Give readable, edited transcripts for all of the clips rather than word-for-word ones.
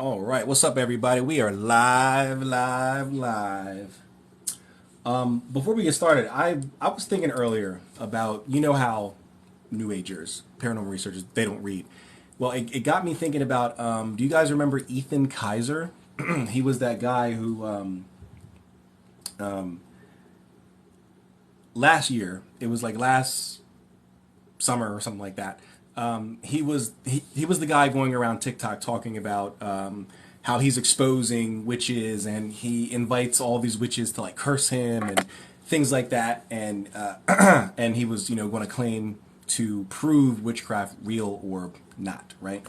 All right, what's up, everybody? We are live. Before we get started, I was thinking earlier about how New Agers, paranormal researchers, they don't read. Well, it got me thinking about. Do you guys remember Ethan Kaiser? He was that guy who last year. It was like last summer or something like that. He was the guy going around TikTok talking about how he's exposing witches, and he invites all these witches to like curse him and things like that, and and he was going to claim to prove witchcraft real or not, right?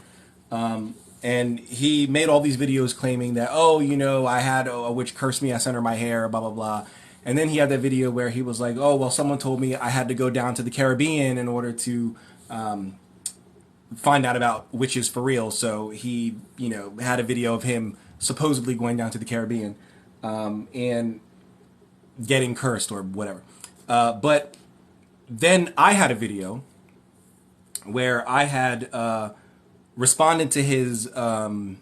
And he made all these videos claiming that, oh, I had a witch curse me, I sent her my hair, blah blah blah. And then he had that video where he was like, oh well, someone told me I had to go down to the Caribbean in order to find out about witches for real. So he, had a video of him supposedly going down to the Caribbean and getting cursed or whatever. But then I had a video where I had responded to his. I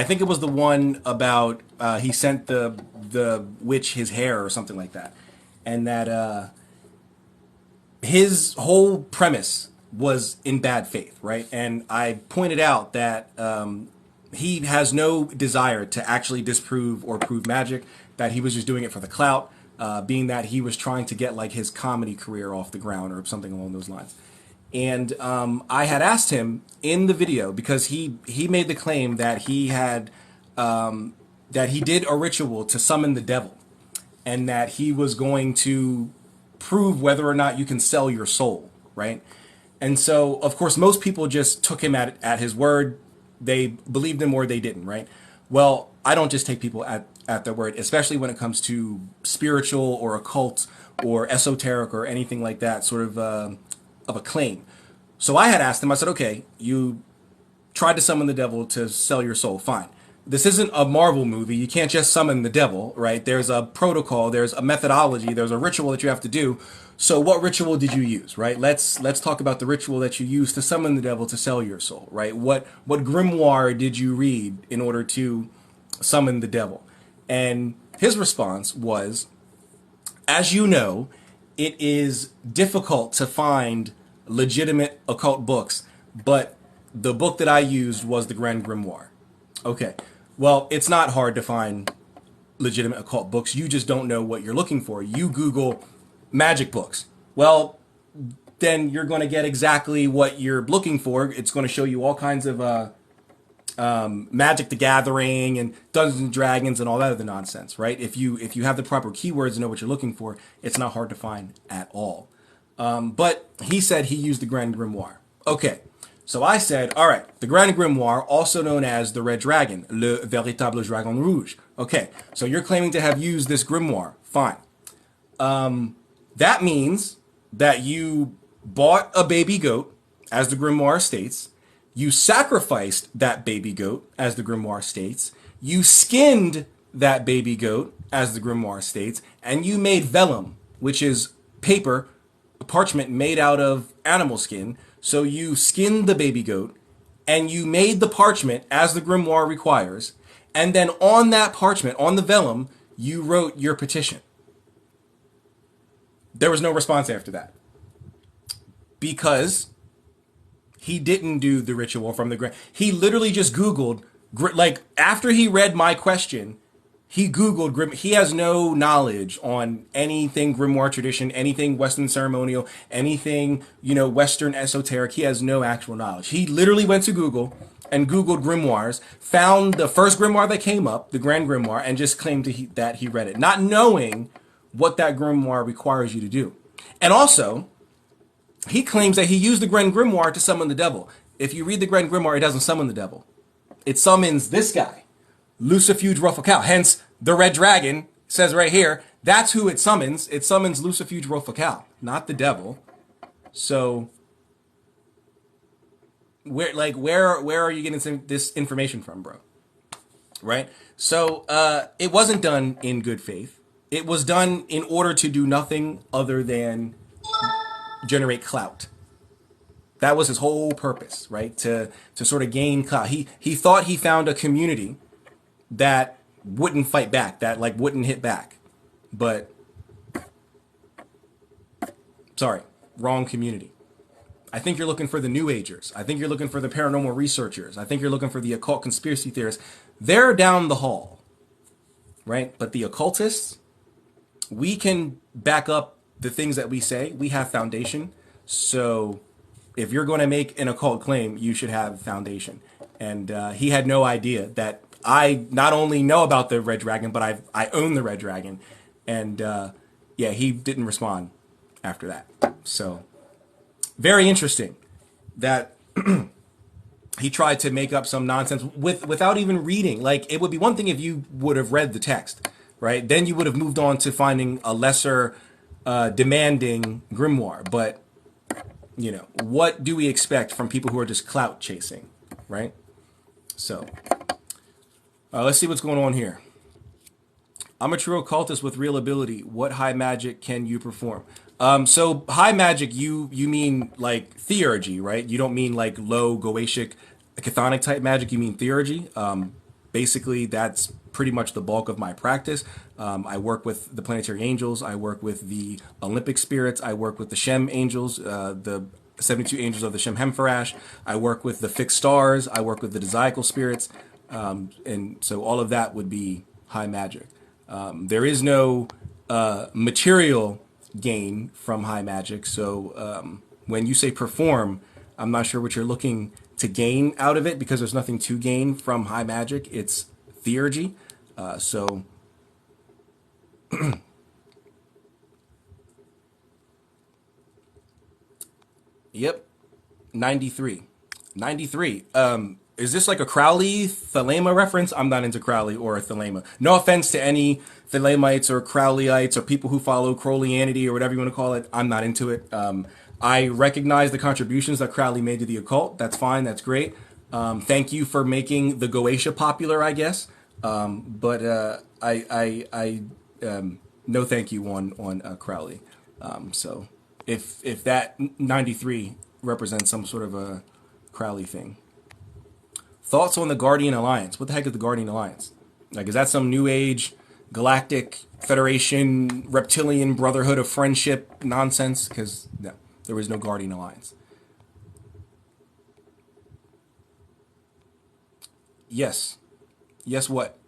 think it was the one about he sent the witch his hair or something like that, and that his whole premise was in bad faith, right? And I pointed out that he has no desire to actually disprove or prove magic, that he was just doing it for the clout, being that he was trying to get like his comedy career off the ground or something along those lines. And I had asked him in the video, because he made the claim that he had that he did a ritual to summon the devil, and that he was going to prove whether or not you can sell your soul, right? And so, of course, most people just took him at his word. They believed him or they didn't, right? Well, I don't just take people at their word, especially when it comes to spiritual or occult or esoteric or anything like that, sort of a claim. So I had asked him, I said, okay, you tried to summon the devil to sell your soul, fine. This isn't a Marvel movie. You can't just summon the devil, right? There's a protocol, there's a methodology, there's a ritual that you have to do. So what ritual did you use, right? Let's talk about the ritual that you used to summon the devil to sell your soul, right? What grimoire did you read in order to summon the devil? And his response was, as you know, it is difficult to find legitimate occult books, but the book that I used was the Grand Grimoire. Okay. Well, it's not hard to find legitimate occult books. You just don't know what you're looking for. You Google magic books. Well, then you're going to get exactly what you're looking for. It's going to show you all kinds of Magic the Gathering and Dungeons and Dragons and all that other nonsense, right? If you have the proper keywords and know what you're looking for, it's not hard to find at all. But he said he used the Grand Grimoire. Okay. So I said, all right, the Grand Grimoire, also known as the Red Dragon, le véritable dragon rouge. Okay, so you're claiming to have used this grimoire. Fine. That means that you bought a baby goat, as the grimoire states. You sacrificed that baby goat, as the grimoire states. You skinned that baby goat, as the grimoire states. And you made vellum, which is paper, parchment made out of animal skin. So you skinned the baby goat, and you made the parchment as the grimoire requires, and then on that parchment, on the vellum, you wrote your petition. There was no response after that, because he didn't do the ritual from the grand. He literally just Googled, like after he read my question, he Googled Grim. He has no knowledge on anything grimoire tradition, anything Western ceremonial, anything, Western esoteric. He has no actual knowledge. He literally went to Google and Googled grimoires, found the first grimoire that came up, the Grand Grimoire, and just claimed that he read it, not knowing what that grimoire requires you to do. And also, he claims that he used the Grand Grimoire to summon the devil. If you read the Grand Grimoire, it doesn't summon the devil. It summons this guy, Lucifuge Rofacal. Hence, the Red Dragon says right here, that's who it summons. It summons Lucifuge Rofacal, not the devil. So, where are you getting this information from, bro? Right? So, it wasn't done in good faith. It was done in order to do nothing other than generate clout. That was his whole purpose, right? To sort of gain clout. He thought he found a community that wouldn't fight back, that like wouldn't hit back. But sorry, wrong community. I think you're looking for the New Agers. I think you're looking for the paranormal researchers. I think you're looking for the occult conspiracy theorists. They're down the hall, right? But the occultists, we can back up the things that we say. We have foundation. So if you're going to make an occult claim, you should have foundation. And he had no idea that I not only know about the Red Dragon, but I own the Red Dragon. And yeah, he didn't respond after that. So very interesting that he tried to make up some nonsense without even reading. Like, it would be one thing if you would have read the text, right? Then you would have moved on to finding a lesser demanding grimoire. But, you know, what do we expect from people who are just clout chasing, right? So let's see what's going on here. I'm a true occultist with real ability. What high magic can you perform? So high magic, you mean like theurgy, right? You don't mean like low Goetic, chthonic type magic. You mean theurgy. Basically, that's pretty much the bulk of my practice. I work with the planetary angels. I work with the Olympic spirits. I work with the Shem angels, the 72 angels of the Shem Hempharash. I work with the fixed stars. I work with the Disiacal spirits. And so all of that would be high magic. There is no material gain from high magic. So when you say perform, I'm not sure what you're looking to gain out of it, because there's nothing to gain from high magic. It's theurgy. So yep, 93. 93. Is this like a Crowley Thelema reference? I'm not into Crowley or Thelema. No offense to any Thelemites or Crowleyites or people who follow Crowleyanity or whatever you want to call it. I'm not into it. I recognize the contributions that Crowley made to the occult. That's fine. That's great. Thank you for making the Goetia popular, I guess. But I no thank you on Crowley. So if that 93 represents some sort of a Crowley thing. Thoughts on the Guardian Alliance? What the heck is the Guardian Alliance? Like, is that some new age galactic federation, reptilian brotherhood of friendship nonsense? Because no, there is no Guardian Alliance. Yes. Yes, what?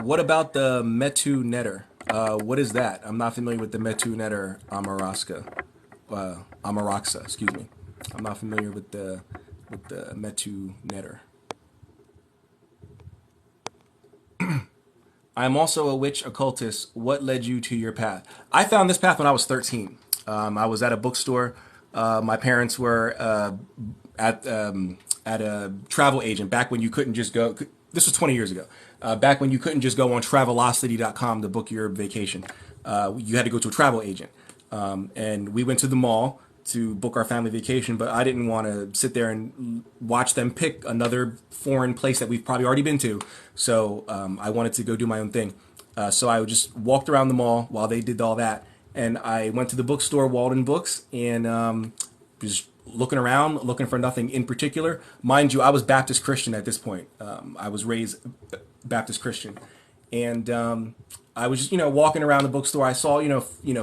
What about the Metu Netter? What is that? I'm not familiar with the Metu Netter Amaraxa, excuse me. I'm not familiar with the Metu Netter. I'm also a witch occultist. What led you to your path? I found this path when I was 13. I was at a bookstore. My parents were at a travel agent back when you couldn't just go. This was 20 years ago. Back when you couldn't just go on Travelocity.com to book your vacation. You had to go to a travel agent. And we went to the mall to book our family vacation, but I didn't want to sit there and watch them pick another foreign place that we've probably already been to. So I wanted to go do my own thing. So I just walked around the mall while they did all that. And I went to the bookstore, Walden Books, and just looking around, looking for nothing in particular. Mind you, I was Baptist Christian at this point. I was raised Baptist Christian. And I was just, walking around the bookstore. I saw,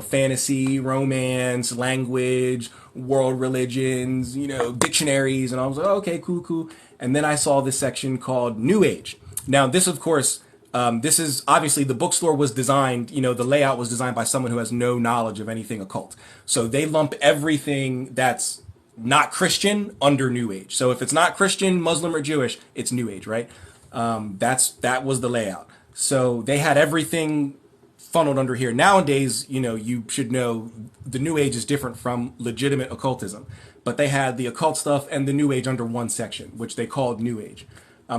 fantasy, romance, language, world religions, dictionaries. And I was like, oh, okay, cool. And then I saw this section called New Age. Now, this, of course, this is obviously the bookstore was designed, the layout was designed by someone who has no knowledge of anything occult. So they lump everything that's not Christian under New Age. So if it's not Christian, Muslim, or Jewish, it's New Age, right? That was the layout. So they had everything funneled under here. Nowadays, you should know the New Age is different from legitimate occultism. But they had the occult stuff and the New Age under one section, which they called New Age.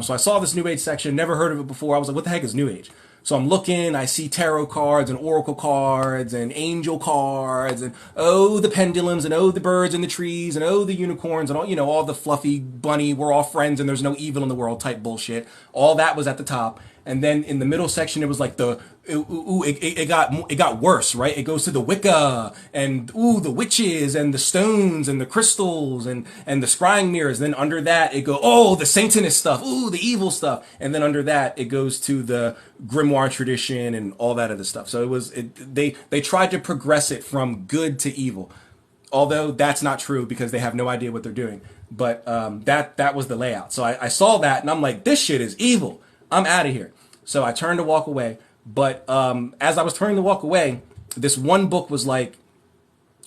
So I saw this New Age section, never heard of it before. I was like, what the heck is New Age? So I'm looking, I see tarot cards and oracle cards and angel cards and the pendulums and the birds in the trees and the unicorns and all the fluffy bunny, we're all friends and there's no evil in the world type bullshit. All that was at the top. and then in the middle section it was like it got worse, right? It goes to the Wicca and the witches and the stones and the crystals and the scrying mirrors. Then under that it go the Satanist stuff, the evil stuff, and then under that it goes to the grimoire tradition and all that other stuff. So they tried to progress it from good to evil, although that's not true because they have no idea what they're doing. But that was the layout. So I saw that and I'm like, this shit is evil. I'm out of here. So I turned to walk away. But as I was turning to walk away, this one book was like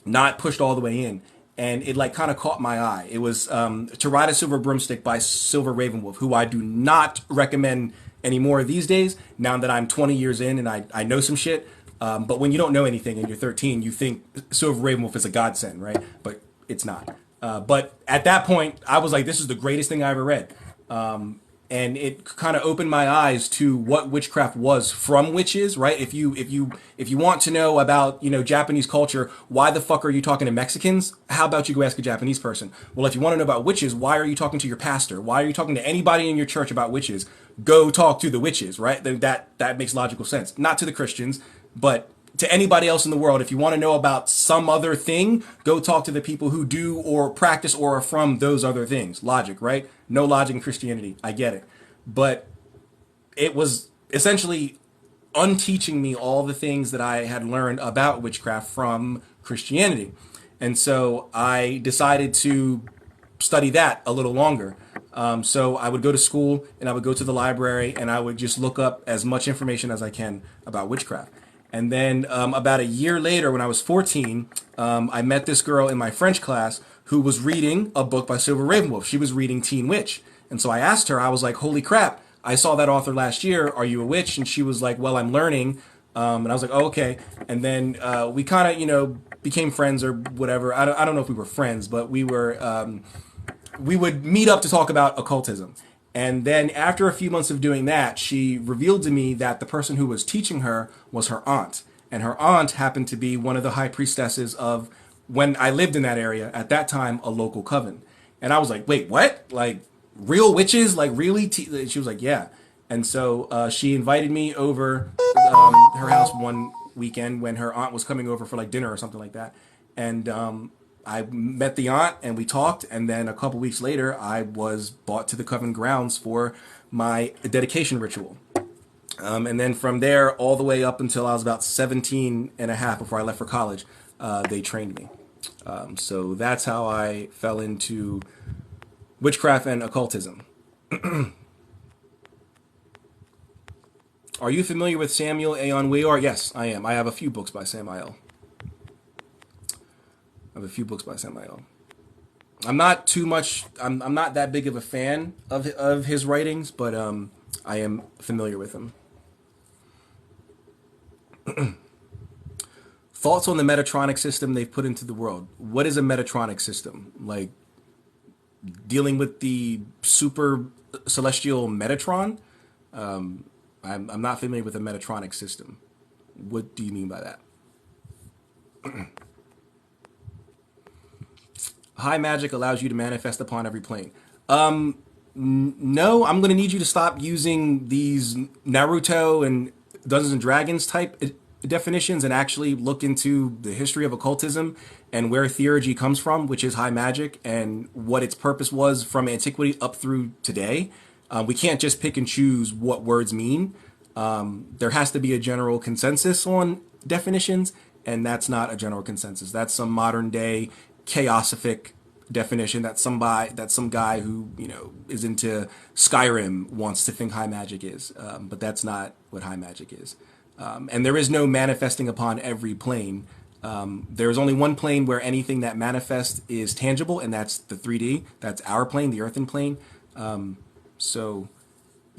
not pushed all the way in, and it like kind of caught my eye. It was To Ride a Silver Broomstick by Silver Ravenwolf, who I do not recommend anymore these days. Now that I'm 20 years in and I know some shit. But when you don't know anything and you're 13, you think Silver Ravenwolf is a godsend, right? But it's not. But at that point, I was like, this is the greatest thing I ever read. And it kind of opened my eyes to what witchcraft was from witches, right? If you want to know about, Japanese culture, why the fuck are you talking to Mexicans? How about you go ask a Japanese person? Well, if you want to know about witches, why are you talking to your pastor? Why are you talking to anybody in your church about witches? Go talk to the witches, right? That makes logical sense. Not to the Christians, but to anybody else in the world. If you want to know about some other thing, go talk to the people who do or practice or are from those other things. Logic, right? No logic in Christianity. I get it. But it was essentially unteaching me all the things that I had learned about witchcraft from Christianity. And so I decided to study that a little longer. So I would go to school and I would go to the library and I would just look up as much information as I can about witchcraft. And then about a year later, when I was 14, I met this girl in my French class who was reading a book by Silver Ravenwolf. She was reading Teen Witch. And so I asked her, I was like, holy crap, I saw that author last year. Are you a witch? And she was like, well, I'm learning. And I was like, oh, okay. And then we kind of, became friends or whatever. I don't know if we were friends, but we would meet up to talk about occultism. And then after a few months of doing that, she revealed to me that the person who was teaching her was her aunt. And her aunt happened to be one of the high priestesses of, when I lived in that area, at that time, a local coven. And I was like, wait, what? Like, real witches? Like, really? She was like, yeah. And so she invited me over her house one weekend when her aunt was coming over for like dinner or something like that. And I met the aunt and we talked, and then a couple weeks later, I was brought to the coven grounds for my dedication ritual. And then from there, all the way up until I was about 17 and a half before I left for college, they trained me. So that's how I fell into witchcraft and occultism. Are you familiar with Samuel Aon Weor? Yes, I am. I have a few books by Samael. I'm not too much. I'm not that big of a fan of his writings, but I am familiar with him. Thoughts on the Metatronic system they've put into the world. What is a Metatronic system? Like dealing with the super celestial Metatron? I'm not familiar with a Metatronic system. What do you mean by that? High magic allows you to manifest upon every plane. No, I'm going to need you to stop using these Naruto and Dungeons and Dragons type definitions and actually look into the history of occultism and where theurgy comes from, which is high magic, and what its purpose was from antiquity up through today. We can't just pick and choose what words mean. There has to be a general consensus on definitions, and that's not a general consensus. That's some modern day chaosific definition that some guy who is into Skyrim wants to think high magic is, but that's not what high magic is. And there is no manifesting upon every plane. There is only one plane where anything that manifests is tangible, and that's the 3D. That's our plane, the earthen plane. So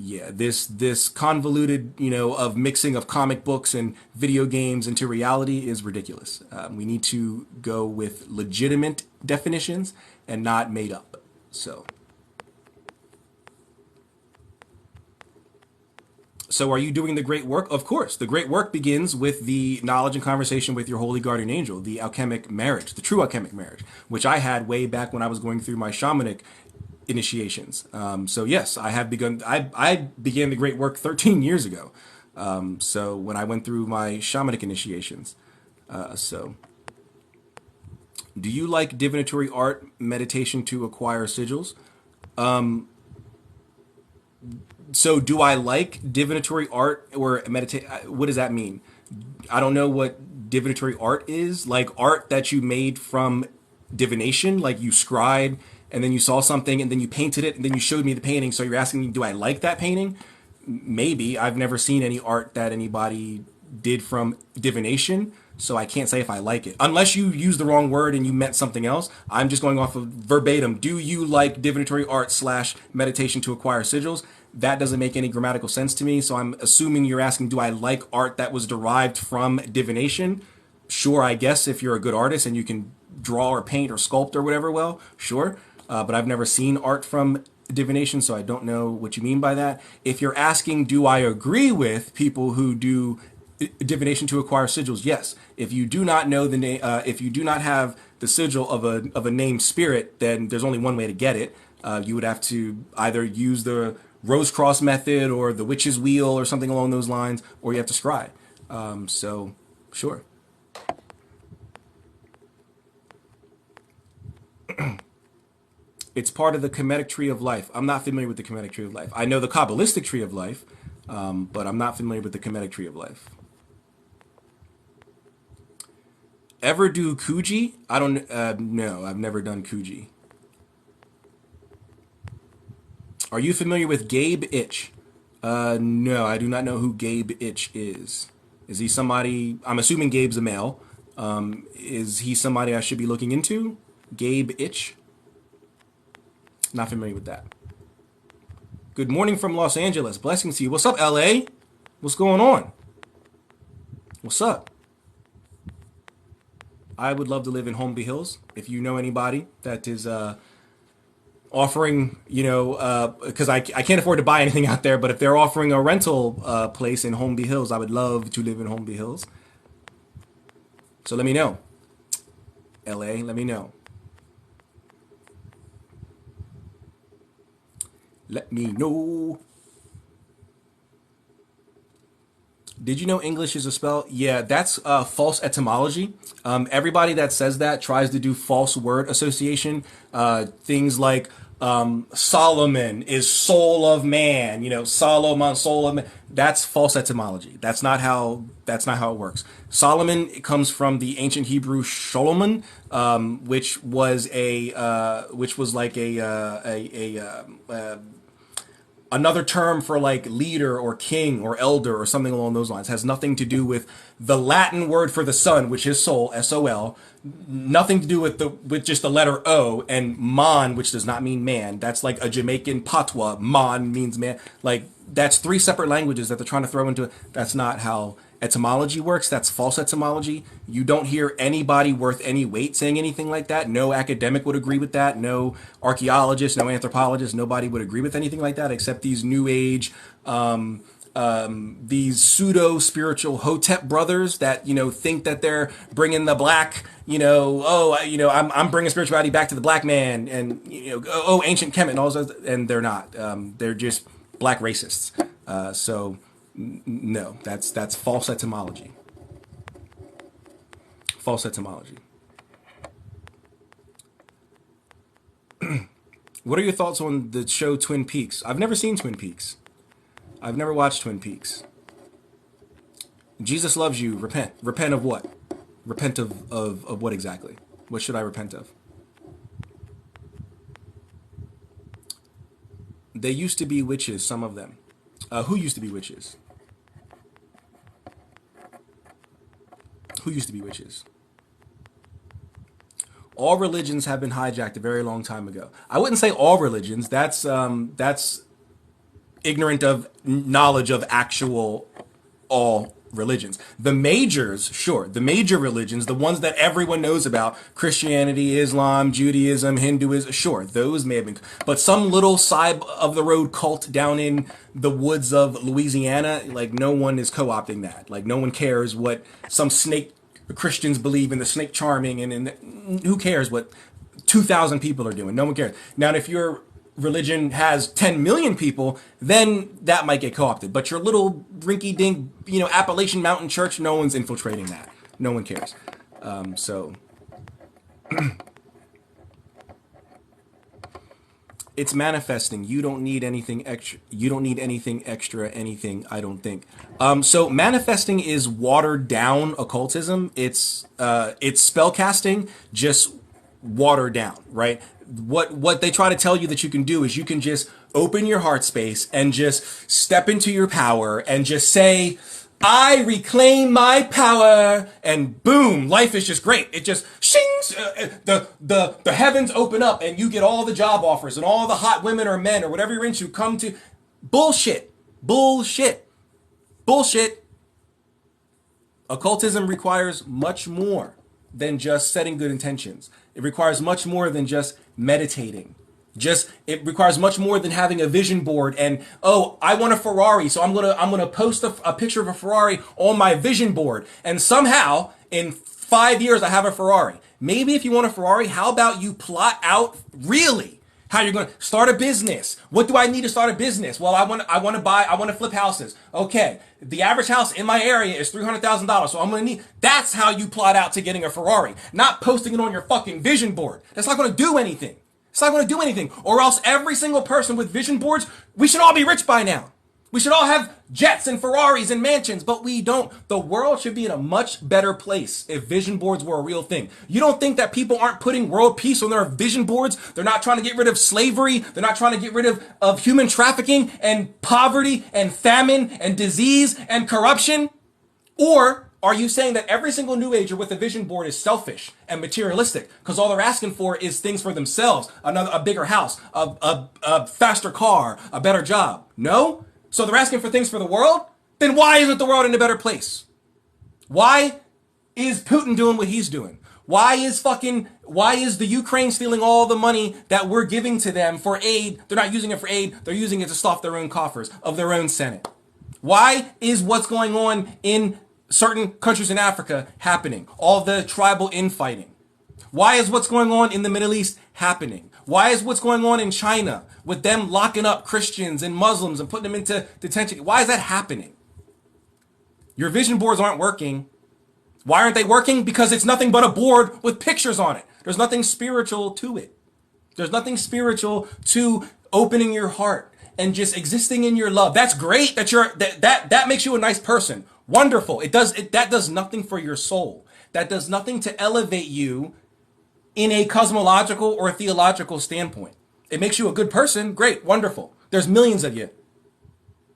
yeah, this convoluted, of mixing of comic books and video games into reality is ridiculous. We need to go with legitimate definitions and not made up. So are you doing the great work? Of course. The great work begins with the knowledge and conversation with your holy guardian angel, the alchemic marriage, the true alchemic marriage, which I had way back when I was going through my shamanic initiations. So yes, I have begun. I began the great work 13 years ago. So when I went through my shamanic initiations. So, do you like divinatory art meditation to acquire sigils? So do I like divinatory art or meditate? What does that mean? I don't know what divinatory art is. Like art that you made from divination, like you scribed and then you saw something and then you painted it and then you showed me the painting. So you're asking me, do I like that painting? Maybe. I've never seen any art that anybody did from divination, so I can't say if I like it. Unless you use the wrong word and you meant something else. I'm just going off of verbatim. Do you like divinatory art slash meditation to acquire sigils? That doesn't make any grammatical sense to me, so I'm assuming you're asking, do I like art that was derived from divination? Sure, I guess if you're a good artist and you can draw or paint or sculpt or whatever, well, sure. But I've never seen art from divination, so I don't know what you mean by that. If you're asking, do I agree with people who do divination to acquire sigils? Yes. If you do not know the name, if you do not have the sigil of a named spirit, then there's only one way to get it. You would have to either use the Rose Cross method or the Witch's Wheel or something along those lines, or you have to scry. So, sure. It's part of the Kemetic tree of life. I'm not familiar with the Kemetic tree of life. I know the Kabbalistic tree of life, but I'm not familiar with the Kemetic tree of life. Ever do Kuji? I don't. No, I've never done Kuji. Are you familiar with Gabe Itch? No, I do not know who Gabe Itch is. Is he somebody? I'm assuming Gabe's a male. Is he somebody I should be looking into? Gabe Itch? Not familiar with that. Good morning from Los Angeles. Blessings to you. What's up, LA? What's going on? What's up? I would love to live in Holmby Hills. If you know anybody that is offering, because I can't afford to buy anything out there, but if they're offering a rental place in Holmby Hills, I would love to live in Holmby Hills. So let me know. LA, let me know. Let me know. Did you know English is a spell? Yeah, that's false etymology. Everybody that says that tries to do false word association. Things like Solomon is soul of man. Solomon, soul of man. That's false etymology. That's not how it works. Solomon comes from the ancient Hebrew Sholomon, which was like another term for like leader or king or elder or something along those lines. It has nothing to do with the Latin word for the sun, which is soul, S-O-L. Nothing to do with just the letter O, and man, which does not mean man. That's like a Jamaican patois. Man means man. Like that's three separate languages that they're trying to throw into it. That's not how etymology works. That's false etymology. You don't hear anybody worth any weight saying anything like that. No academic would agree with that. No archaeologist, no anthropologist, nobody would agree with anything like that except these new age, these pseudo spiritual Hotep brothers that think that they're bringing the black, I'm bringing spirituality back to the black man, and ancient Kemet and all those, and they're not. They're just black racists. So. No, that's false etymology. False etymology. What are your thoughts on the show Twin Peaks? I've never seen Twin Peaks. I've never watched Twin Peaks. Jesus loves you. Repent. Repent of what? Repent of what exactly? What should I repent of? They used to be witches, some of them. Who used to be witches? Who used to be witches? All religions have been hijacked a very long time ago. I wouldn't say all religions. That's ignorant of knowledge of actual all religions. The majors, sure, the major religions, the ones that everyone knows about, Christianity, Islam, Judaism, Hinduism, sure, those may have been, but some little side of the road cult down in the woods of Louisiana, like no one is co-opting that. Like no one cares what some snake Christians believe in the snake charming, and who cares what 2,000 people are doing? No one cares. Now, if you're religion has 10 million people, then that might get co-opted. But your little rinky-dink, Appalachian Mountain Church, no one's infiltrating that. No one cares. So it's manifesting. You don't need anything extra. You don't need anything extra. Anything. I don't think. So manifesting is watered down occultism. It's spell casting, just watered down, right? What they try to tell you that you can do is you can just open your heart space and just step into your power and just say, I reclaim my power, and boom, life is just great. It just shings, the heavens open up and you get all the job offers and all the hot women or men or whatever you're into come to. Bullshit. Occultism requires much more than just setting good intentions. It requires much more than just meditating. It requires much more than having a vision board and, oh, I want a Ferrari, so I'm gonna post a picture of a Ferrari on my vision board, and somehow in 5 years I have a Ferrari. Maybe if you want a Ferrari, how about you plot out really how you're going to start a business? What do I need to start a business? Well, I want to flip houses. Okay, the average house in my area is $300,000, so I'm going to need. That's how you plot out to getting a Ferrari, not posting it on your fucking vision board. That's not going to do anything. It's not going to do anything. Or else every single person with vision boards, we should all be rich by now. We should all have jets and Ferraris and mansions, but we don't. The world should be in a much better place if vision boards were a real thing. You don't think that people aren't putting world peace on their vision boards? They're not trying to get rid of slavery. They're not trying to get rid of human trafficking and poverty and famine and disease and corruption? Or are you saying that every single new ager with a vision board is selfish and materialistic because all they're asking for is things for themselves, a bigger house, a faster car, a better job? No? So they're asking for things for the world? Then why isn't the world in a better place? Why is Putin doing what he's doing? Why is the Ukraine stealing all the money that we're giving to them for aid? They're not using it for aid. They're using it to stuff their own coffers of their own Senate. Why is what's going on in certain countries in Africa happening? All the tribal infighting. Why is what's going on in the Middle East happening? Why is what's going on in China with them locking up Christians and Muslims and putting them into detention? Why is that happening? Your vision boards aren't working. Why aren't they working? Because it's nothing but a board with pictures on it. There's nothing spiritual to it. There's nothing spiritual to opening your heart and just existing in your love. That's great that makes you a nice person. Wonderful. That does nothing for your soul. That does nothing to elevate you in a cosmological or theological standpoint. It makes you a good person. Great. Wonderful. There's millions of you.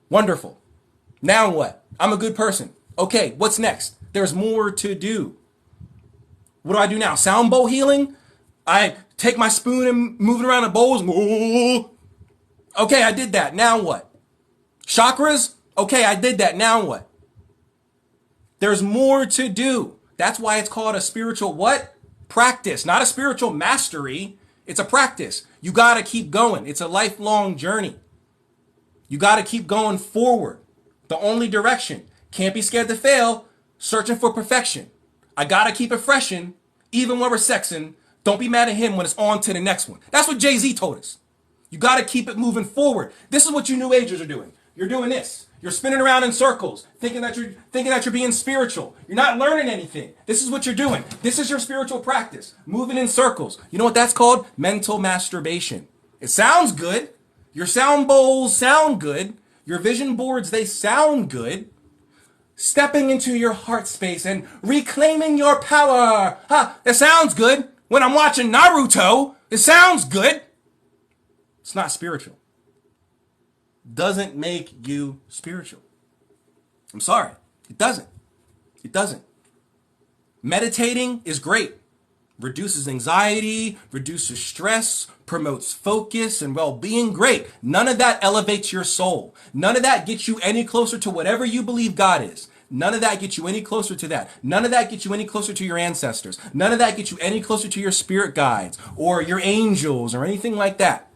Wonderful. Now what? I'm a good person. Okay, what's next? There's more to do. What do I do now? Sound bowl healing? I take my spoon and move it around the bowls. Okay, I did that. Now what? Chakras? Okay, I did that. Now what? There's more to do. That's why it's called a spiritual what? Practice. Not a spiritual mastery. It's a practice. You got to keep going. It's a lifelong journey. You got to keep going forward. The only direction. Can't be scared to fail. Searching for perfection. I got to keep it freshin', even when we're sexing. Don't be mad at him when it's on to the next one. That's what Jay-Z told us. You got to keep it moving forward. This is what you new agers are doing. You're doing this. You're spinning around in circles, thinking that you're being spiritual. You're not learning anything. This is what you're doing. This is your spiritual practice. Moving in circles. You know what that's called? Mental masturbation. It sounds good. Your sound bowls sound good. Your vision boards, they sound good. Stepping into your heart space and reclaiming your power. It sounds good. When I'm watching Naruto, it sounds good. It's not spiritual. Doesn't make you spiritual. I'm sorry. It doesn't. It doesn't. Meditating is great. Reduces anxiety, reduces stress, promotes focus and well-being. Great. None of that elevates your soul. None of that gets you any closer to whatever you believe God is. None of that gets you any closer to that. None of that gets you any closer to your ancestors. None of that gets you any closer to your spirit guides or your angels or anything like that.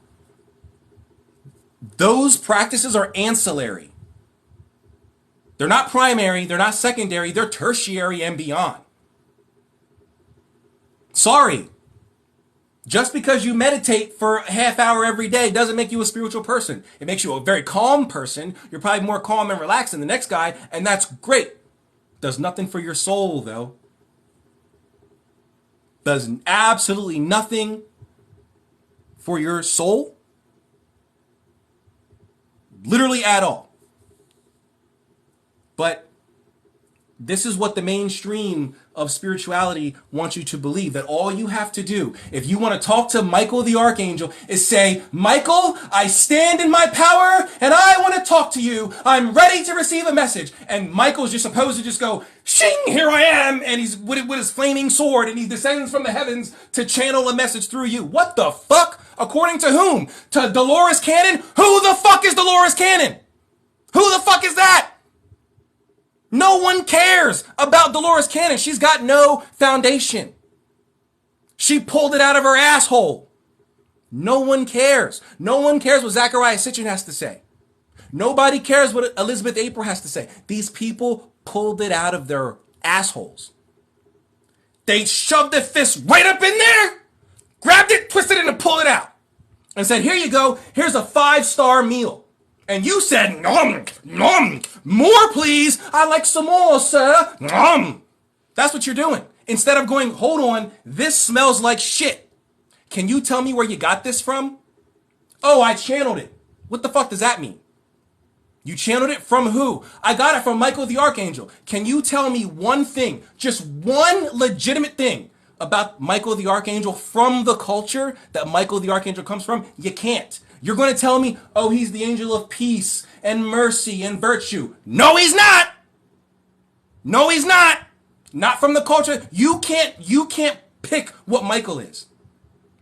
Those practices are ancillary. They're not primary, they're not secondary, they're tertiary and beyond. Sorry. Just because you meditate for a half hour every day doesn't make you a spiritual person. It makes you a very calm person. You're probably more calm and relaxed than the next guy, and that's great. Does nothing for your soul, though. Does absolutely nothing for your soul. Literally at all. But this is what the mainstream of spirituality wants you to believe, that all you have to do, if you want to talk to Michael the Archangel, is say, Michael, I stand in my power and I want to talk to you. I'm ready to receive a message. And Michael's just supposed to just go, shing, here I am. And he's with his flaming sword and he descends from the heavens to channel a message through you. What the fuck? According to whom? To Dolores Cannon? Who the fuck is Dolores Cannon? Who the fuck is that? No one cares about Dolores Cannon. She's got no foundation. She pulled it out of her asshole. No one cares. No one cares what Zachariah Sitchin has to say. Nobody cares what Elizabeth April has to say. These people pulled it out of their assholes. They shoved their fist right up in there, grabbed it, twisted it, and pulled it out. And said, here you go. Here's a 5-star meal. And you said, nom, nom, more please. I like some more, sir. Nom. That's what you're doing. Instead of going, hold on, this smells like shit. Can you tell me where you got this from? Oh, I channeled it. What the fuck does that mean? You channeled it from who? I got it from Michael the Archangel. Can you tell me one thing, just one legitimate thing about Michael the Archangel from the culture that Michael the Archangel comes from? You can't. You're going to tell me, oh, he's the angel of peace and mercy and virtue. No, he's not. No, he's not. Not from the culture. You can't pick what Michael is.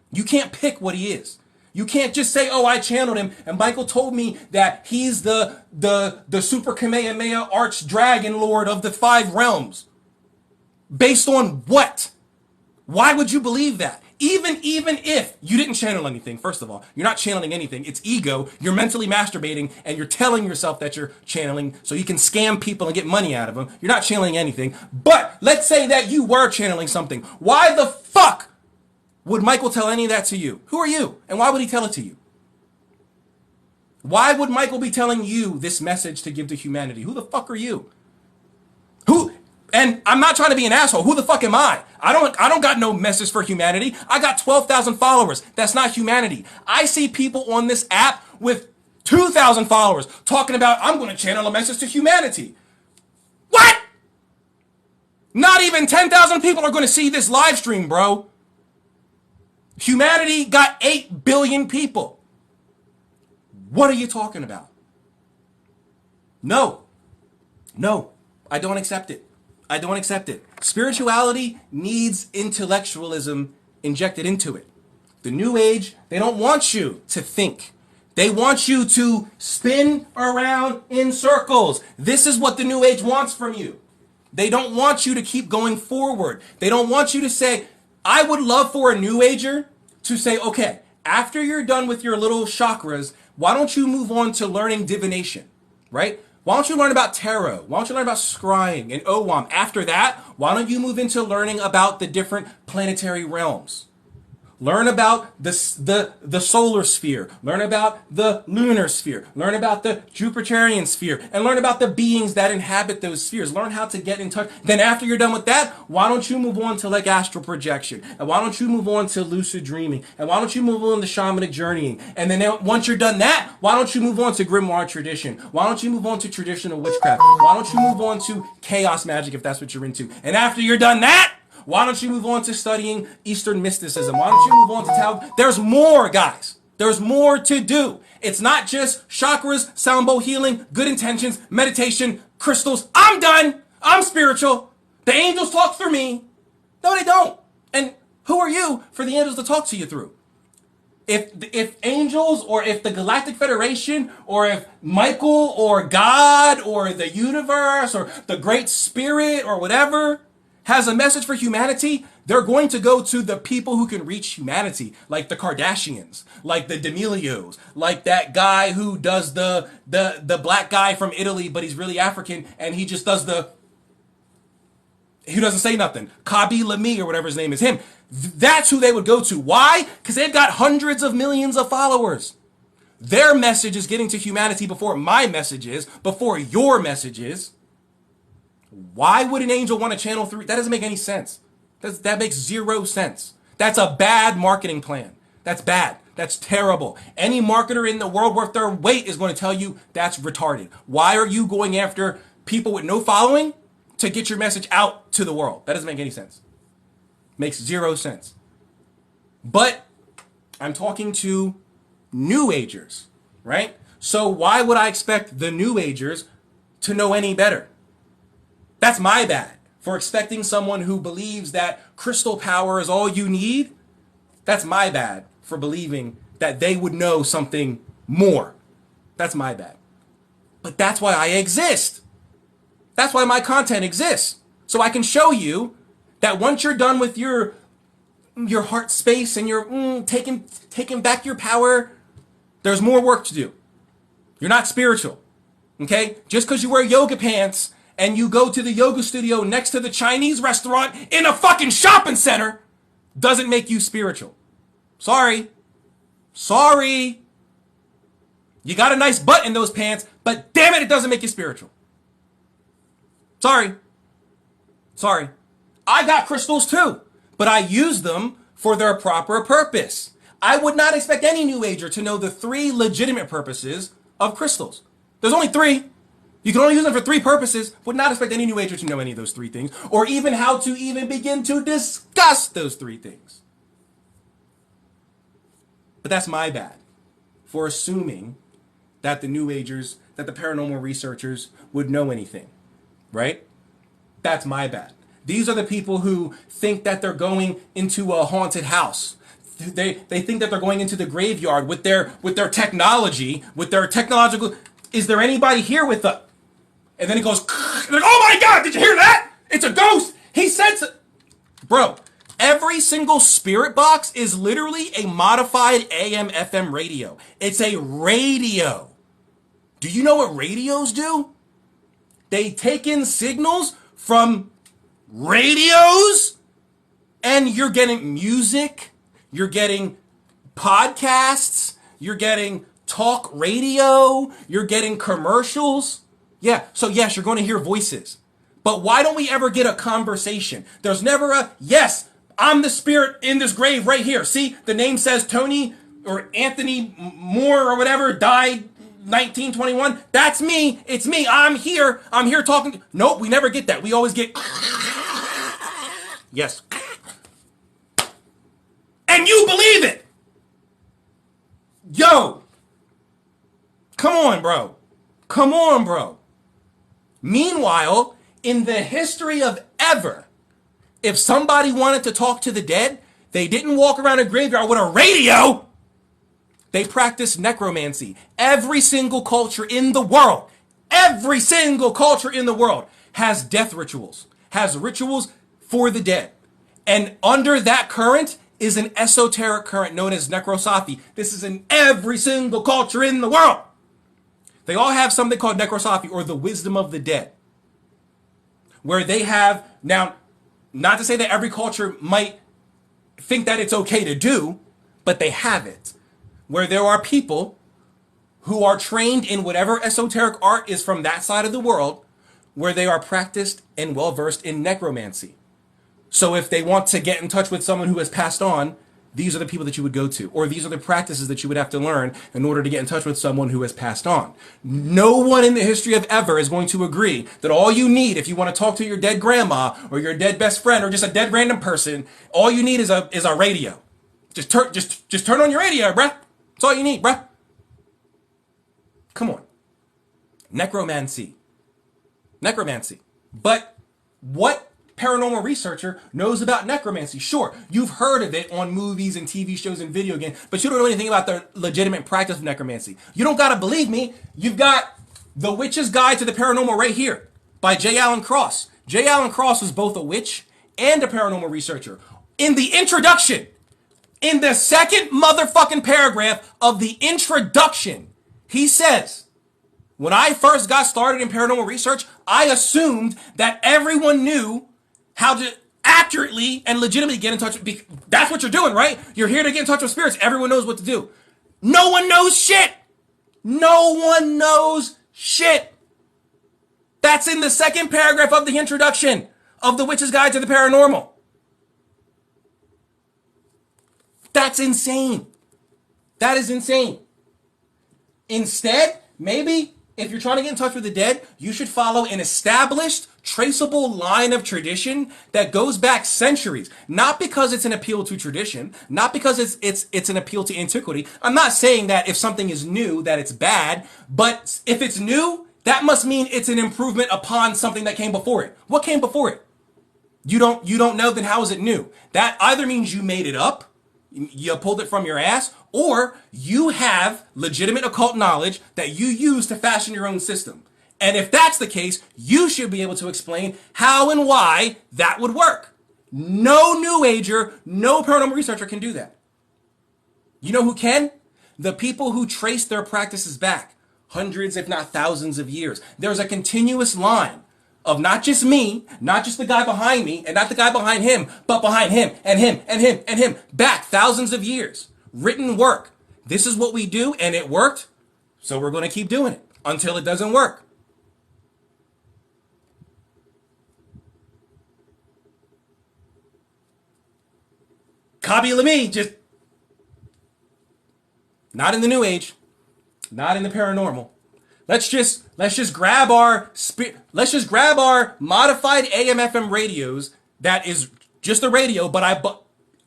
You can't pick what he is. You can't just say, oh, I channeled him and Michael told me that he's the super Kamehameha arch dragon lord of the 5 realms. Based on what? Why would you believe that? Even if you didn't channel anything, first of all, you're not channeling anything. It's ego. You're mentally masturbating and you're telling yourself that you're channeling so you can scam people and get money out of them. You're not channeling anything. But let's say that you were channeling something. Why the fuck would Michael tell any of that to you? Who are you? And why would he tell it to you? Why would Michael be telling you this message to give to humanity? Who the fuck are you? Who? And I'm not trying to be an asshole. Who the fuck am I? I don't got no message for humanity. I got 12,000 followers. That's not humanity. I see people on this app with 2,000 followers talking about, I'm going to channel a message to humanity. What? Not even 10,000 people are going to see this live stream, bro. Humanity got 8 billion people. What are you talking about? No, I don't accept it. I don't accept it. Spirituality needs intellectualism injected into it. The New Age, they don't want you to think. They want you to spin around in circles. This is what the New Age wants from you. They don't want you to keep going forward. They don't want you to say, I would love for a New Ager to say, okay, after you're done with your little chakras, why don't you move on to learning divination, right? Why don't you learn about tarot? Why don't you learn about scrying and Owam? After that, why don't you move into learning about the different planetary realms? Learn about the solar sphere. Learn about the lunar sphere. Learn about the Jupiterian sphere. And learn about the beings that inhabit those spheres. Learn how to get in touch. Then after you're done with that, why don't you move on to like astral projection? And why don't you move on to lucid dreaming? And why don't you move on to shamanic journeying? And then once you're done that, why don't you move on to grimoire tradition? Why don't you move on to traditional witchcraft? Why don't you move on to chaos magic if that's what you're into? And after you're done that, why don't you move on to studying Eastern mysticism? Why don't you move on to Tao? There's more, guys. There's more to do. It's not just chakras, sound bowl healing, good intentions, meditation, crystals. I'm done. I'm spiritual. The angels talk through me. No, they don't. And who are you for the angels to talk to you through? If angels or if the Galactic Federation or if Michael or God or the universe or the Great Spirit or whatever has a message for humanity, they're going to go to the people who can reach humanity, like the Kardashians, like the D'Amelios, like that guy who does the black guy from Italy, but he's really African, and he just does Who doesn't say nothing. Kabi Lami or whatever his name is, him. That's who they would go to. Why? Because they've got hundreds of millions of followers. Their message is getting to humanity before my message is, before your message is. Why would an angel want to channel through? That doesn't make any sense. That makes zero sense. That's a bad marketing plan. That's bad. That's terrible. Any marketer in the world worth their weight is going to tell you that's retarded. Why are you going after people with no following to get your message out to the world? That doesn't make any sense. Makes zero sense. But I'm talking to New Agers, right? So why would I expect the New Agers to know any better? That's my bad for expecting someone who believes that crystal power is all you need. That's my bad for believing that they would know something more. That's my bad. But that's why I exist. That's why my content exists. So I can show you that once you're done with your heart space and you're taking back your power, there's more work to do. You're not spiritual. Okay? Just because you wear yoga pants and you go to the yoga studio next to the Chinese restaurant in a fucking shopping center doesn't make you spiritual. Sorry. You got a nice butt in those pants, but damn it doesn't make you spiritual. Sorry. I got crystals too, but I use them for their proper purpose. I would not expect any New Ager to know the 3 legitimate purposes of crystals. There's only 3. You can only use them for 3 purposes. Would not expect any New Ager to know any of those 3 things, or even how to even begin to discuss those 3 things. But that's my bad for assuming that the New Agers, that the paranormal researchers would know anything, right? That's my bad. These are the people who think that they're going into a haunted house. They think that they're going into the graveyard with their technology, with their technological. Is there anybody here with the? And then it goes, like, oh my God, did you hear that? It's a ghost. He said so. Bro, every single spirit box is literally a modified AM FM radio. It's a radio. Do you know what radios do? They take in signals from radios, and you're getting music, you're getting podcasts, you're getting talk radio, you're getting commercials. Yeah, so yes, you're going to hear voices. But why don't we ever get a conversation? There's never a, yes, I'm the spirit in this grave right here. See, the name says Tony or Anthony Moore or whatever died 1921. That's me. It's me. I'm here talking. Nope, we never get that. We always get, yes. And you believe it. Yo. Come on, bro. Meanwhile, in the history of ever, if somebody wanted to talk to the dead, they didn't walk around a graveyard with a radio. They practiced necromancy. Every single culture in the world has death rituals, has rituals for the dead. And under that current is an esoteric current known as necrosophy. This is in every single culture in the world. They all have something called necrosophy, or the wisdom of the dead, where they have, now, not to say that every culture might think that it's okay to do, but they have it, where there are people who are trained in whatever esoteric art is from that side of the world, where they are practiced and well-versed in necromancy. So if they want to get in touch with someone who has passed on, these are the people that you would go to, or these are the practices that you would have to learn in order to get in touch with someone who has passed on. No one in the history of ever is going to agree that all you need, if you want to talk to your dead grandma or your dead best friend or just a dead random person, all you need is a radio. Just turn on your radio, bruh. That's all you need, bruh. Come on. Necromancy. But what paranormal researcher knows about necromancy? Sure, you've heard of it on movies and TV shows and video games, but you don't know anything about the legitimate practice of necromancy. You don't gotta believe me. You've got The Witch's Guide to the Paranormal right here by J. Allen Cross. J. Allen Cross was both a witch and a paranormal researcher. In the introduction, in the second motherfucking paragraph of the introduction, he says, when I first got started in paranormal research, I assumed that everyone knew how to accurately and legitimately get in touch with. That's what you're doing, right? You're here to get in touch with spirits. Everyone knows what to do. No one knows shit. No one knows shit. That's in the second paragraph of the introduction of The Witch's Guide to the Paranormal. That's insane. That is insane. Instead, maybe if you're trying to get in touch with the dead, you should follow an established, traceable line of tradition that goes back centuries. Not because it's an appeal to tradition, not because it's an appeal to antiquity. I'm not saying that if something is new that it's bad, but if it's new, that must mean it's an improvement upon something that came before it. What came before it? You don't know, then how is it new? That either means you made it up, you pulled it from your ass, or you have legitimate occult knowledge that you use to fashion your own system. And if that's the case, you should be able to explain how and why that would work. No New Ager, no paranormal researcher can do that. You know who can? The people who trace their practices back hundreds, if not thousands of years. There's a continuous line of not just me, not just the guy behind me, and not the guy behind him, but behind him, and him, and him, and him, back thousands of years. Written work. This is what we do, and it worked, so we're going to keep doing it until it doesn't work. Copy of me, just not in the New Age, not in the paranormal. Let's just grab our modified AM/FM radios. That is just a radio, but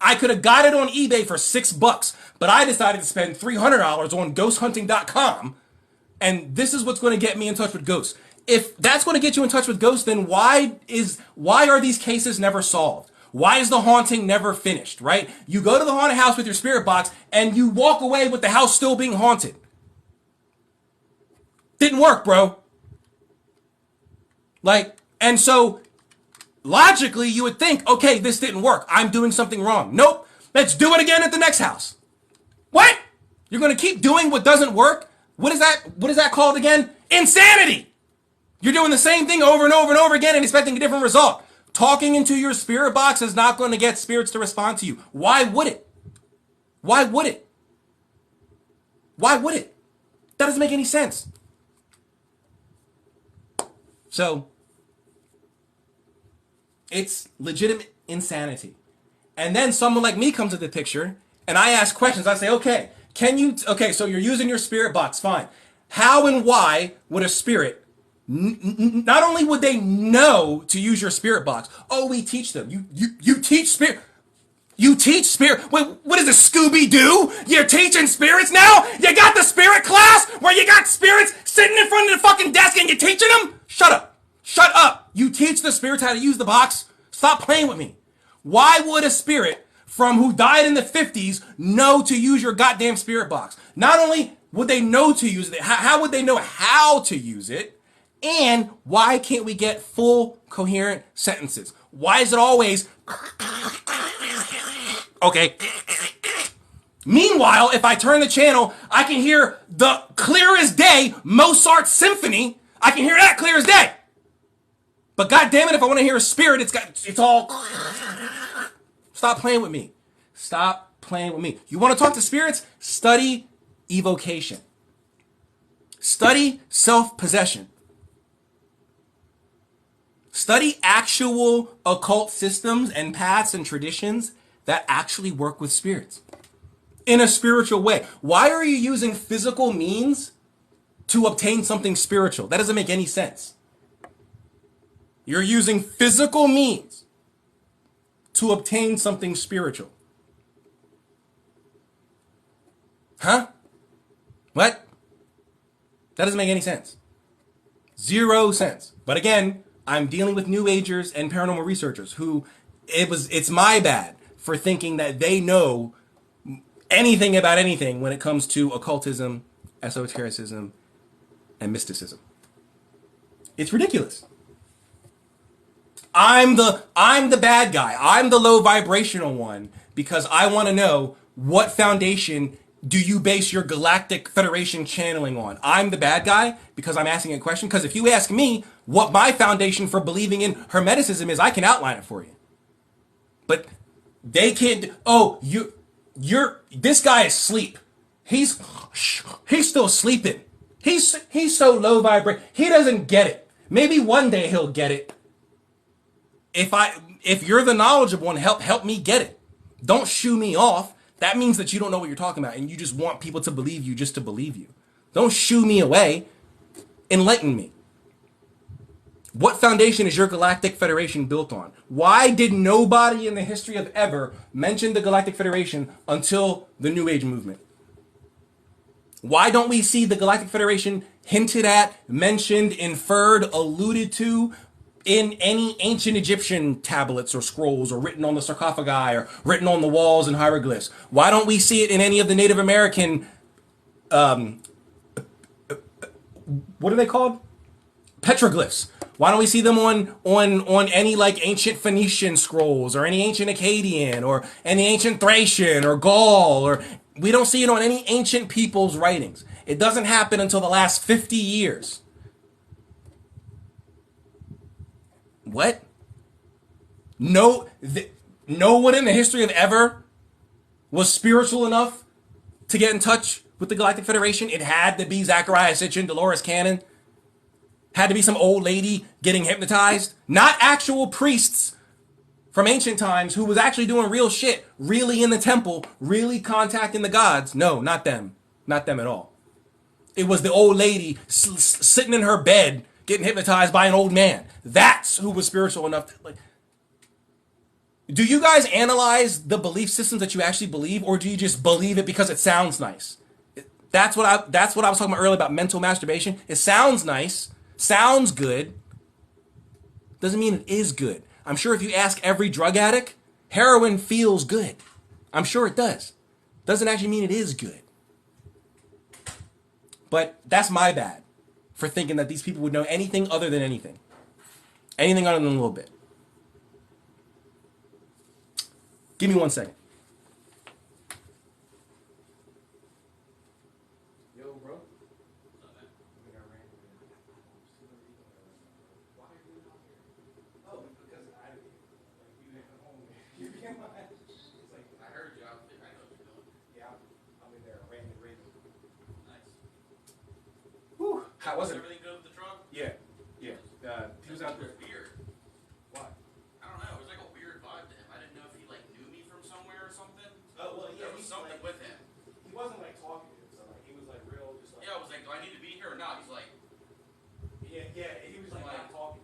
I could have got it on eBay for $6, but I decided to spend $300 on ghosthunting.com, and this is what's going to get me in touch with ghosts. If that's going to get you in touch with ghosts, then why are these cases never solved? Why is the haunting never finished, right? You go to the haunted house with your spirit box and you walk away with the house still being haunted. Didn't work, bro. And so logically you would think, okay, this didn't work. I'm doing something wrong. Nope. Let's do it again at the next house. What? You're going to keep doing what doesn't work? What is that called again? Insanity. You're doing the same thing over and over and over again and expecting a different result. Talking into your spirit box is not going to get spirits to respond to you. Why would it? Why would it? Why would it? That doesn't make any sense. So, it's legitimate insanity. And then someone like me comes into the picture, and I ask questions. I say, okay, so you're using your spirit box, fine. How and why would a spirit, not only would they know to use your spirit box, oh, we teach them. You teach spirit. You teach spirit. Wait, what is this, Scooby-Doo? You're teaching spirits now? You got the spirit class where you got spirits sitting in front of the fucking desk and you're teaching them? Shut up. Shut up. You teach the spirits how to use the box? Stop playing with me. Why would a spirit from who died in the 50s know to use your goddamn spirit box? Not only would they know to use it, how would they know how to use it? And why can't we get full, coherent sentences? Why is it always... Okay. Meanwhile, if I turn the channel, I can hear the clear as day Mozart symphony. I can hear that clear as day. But goddamn it, if I want to hear a spirit, it's all. Stop playing with me. Stop playing with me. You want to talk to spirits? Study evocation. Study self-possession. Study actual occult systems and paths and traditions that actually work with spirits in a spiritual way. Why are you using physical means to obtain something spiritual? That doesn't make any sense. You're using physical means to obtain something spiritual. Huh? What? That doesn't make any sense. 0 sense. But again, I'm dealing with New Agers and paranormal researchers who it's my bad for thinking that they know anything about anything when it comes to occultism, esotericism, and mysticism. It's ridiculous. I'm the bad guy. I'm the low vibrational one because I want to know what foundation do you base your Galactic Federation channeling on. I'm the bad guy because I'm asking a question. Because if you ask me, What my foundation for believing in Hermeticism is, I can outline it for you. But they can't. Oh, this guy is asleep. He's he's still sleeping. He's so low vibrate. He doesn't get it. Maybe one day he'll get it. If you're the knowledgeable one, help me get it. Don't shoo me off. That means that you don't know what you're talking about and you just want people to believe you just to believe you. Don't shoo me away. Enlighten me. What foundation is your Galactic Federation built on? Why did nobody in the history of ever mention the Galactic Federation until the New Age movement? Why don't we see the Galactic Federation hinted at, mentioned, inferred, alluded to in any ancient Egyptian tablets or scrolls or written on the sarcophagi or written on the walls in hieroglyphs? Why don't we see it in any of the Native American, what are they called? Petroglyphs. Why don't we see them on any like ancient Phoenician scrolls or any ancient Akkadian or any ancient Thracian or Gaul, or we don't see it on any ancient people's writings. It doesn't happen until the last 50 years. What? No one in the history of ever was spiritual enough to get in touch with the Galactic Federation. It had to be Zachariah Sitchin, Dolores Cannon. Had to be some old lady getting hypnotized. Not actual priests from ancient times who was actually doing real shit, really in the temple, really contacting the gods. No, not them. Not them at all. It was the old lady sitting in her bed getting hypnotized by an old man. That's who was spiritual enough to, like. Do you guys analyze the belief systems that you actually believe, or do you just believe it because it sounds nice? That's what I was talking about earlier about mental masturbation. It sounds nice. Sounds good. Doesn't mean it is good. I'm sure if you ask every drug addict, heroin feels good. I'm sure it does. Doesn't actually mean it is good. But that's my bad for thinking that these people would know anything other than anything. Anything other than a little bit. Give me 1 second. How was it? Everything good with the truck? Yeah. He was out there. Weird. Why? I don't know. It was like a weird vibe to him. I didn't know if he like knew me from somewhere or something. Oh well, yeah. There was something like, with him. He wasn't like talking to him, so like he was like real, just like. Yeah, I was like, do I need to be here or not? He's like, Yeah. He was like not talking.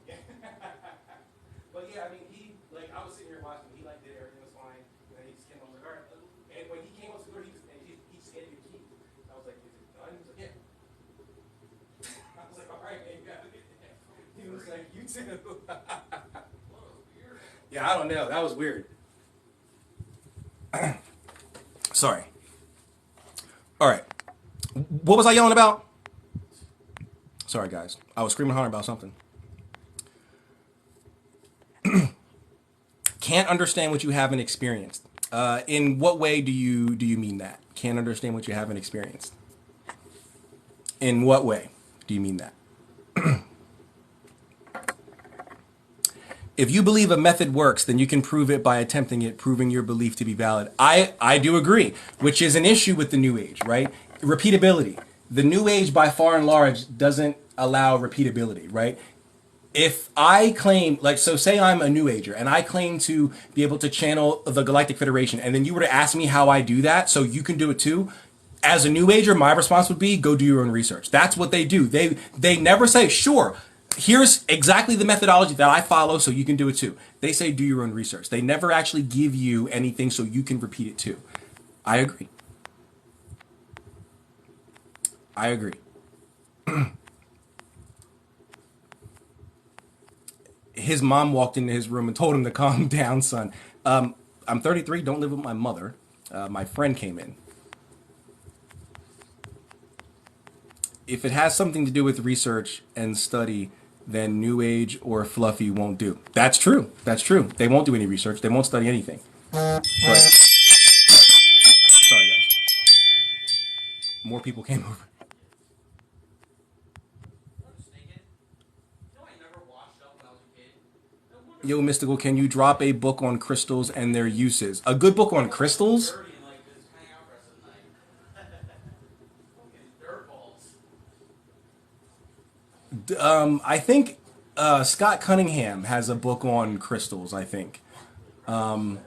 But yeah, I mean, he like I was sitting here watching. He like did everything was fine, and then he just came up like, all right. And when he came up to the door, he scanned the key. I was like, is it done? He was like, yeah. I was like, all right, man, you got it. He was like, you too. Yeah, I don't know. That was weird. Sorry. All right. What was I yelling about? Sorry, guys. I was screaming hard about something. Can't understand what you haven't experienced. In what way do you mean that? Can't understand what you haven't experienced. In what way do you mean that? If you believe a method works, then you can prove it by attempting it, proving your belief to be valid. I do agree, which is an issue with the New Age, right? Repeatability. The New Age, by far and large, doesn't allow repeatability, right? If I claim, like, so say I'm a New Ager, and I claim to be able to channel the Galactic Federation, and then you were to ask me how I do that, so you can do it too, as a New Ager, my response would be, go do your own research. That's what they do. They never say, sure, here's exactly the methodology that I follow so you can do it too. They say do your own research. They never actually give you anything so you can repeat it too. I agree. I agree. His mom walked into his room and told him to calm down, son. I'm 33, don't live with my mother. My friend came in. If it has something to do with research and study, then New Age or Fluffy won't do. That's true. That's true. They won't do any research. They won't study anything. But, sorry, guys. More people came over. You know, I never Yo, Mystical, can you drop a book on crystals and their uses? A good book on crystals? Dirty and like just hang out for the rest of the night. Fucking dirt balls. I think Scott Cunningham has a book on crystals, I think. Yeah, it was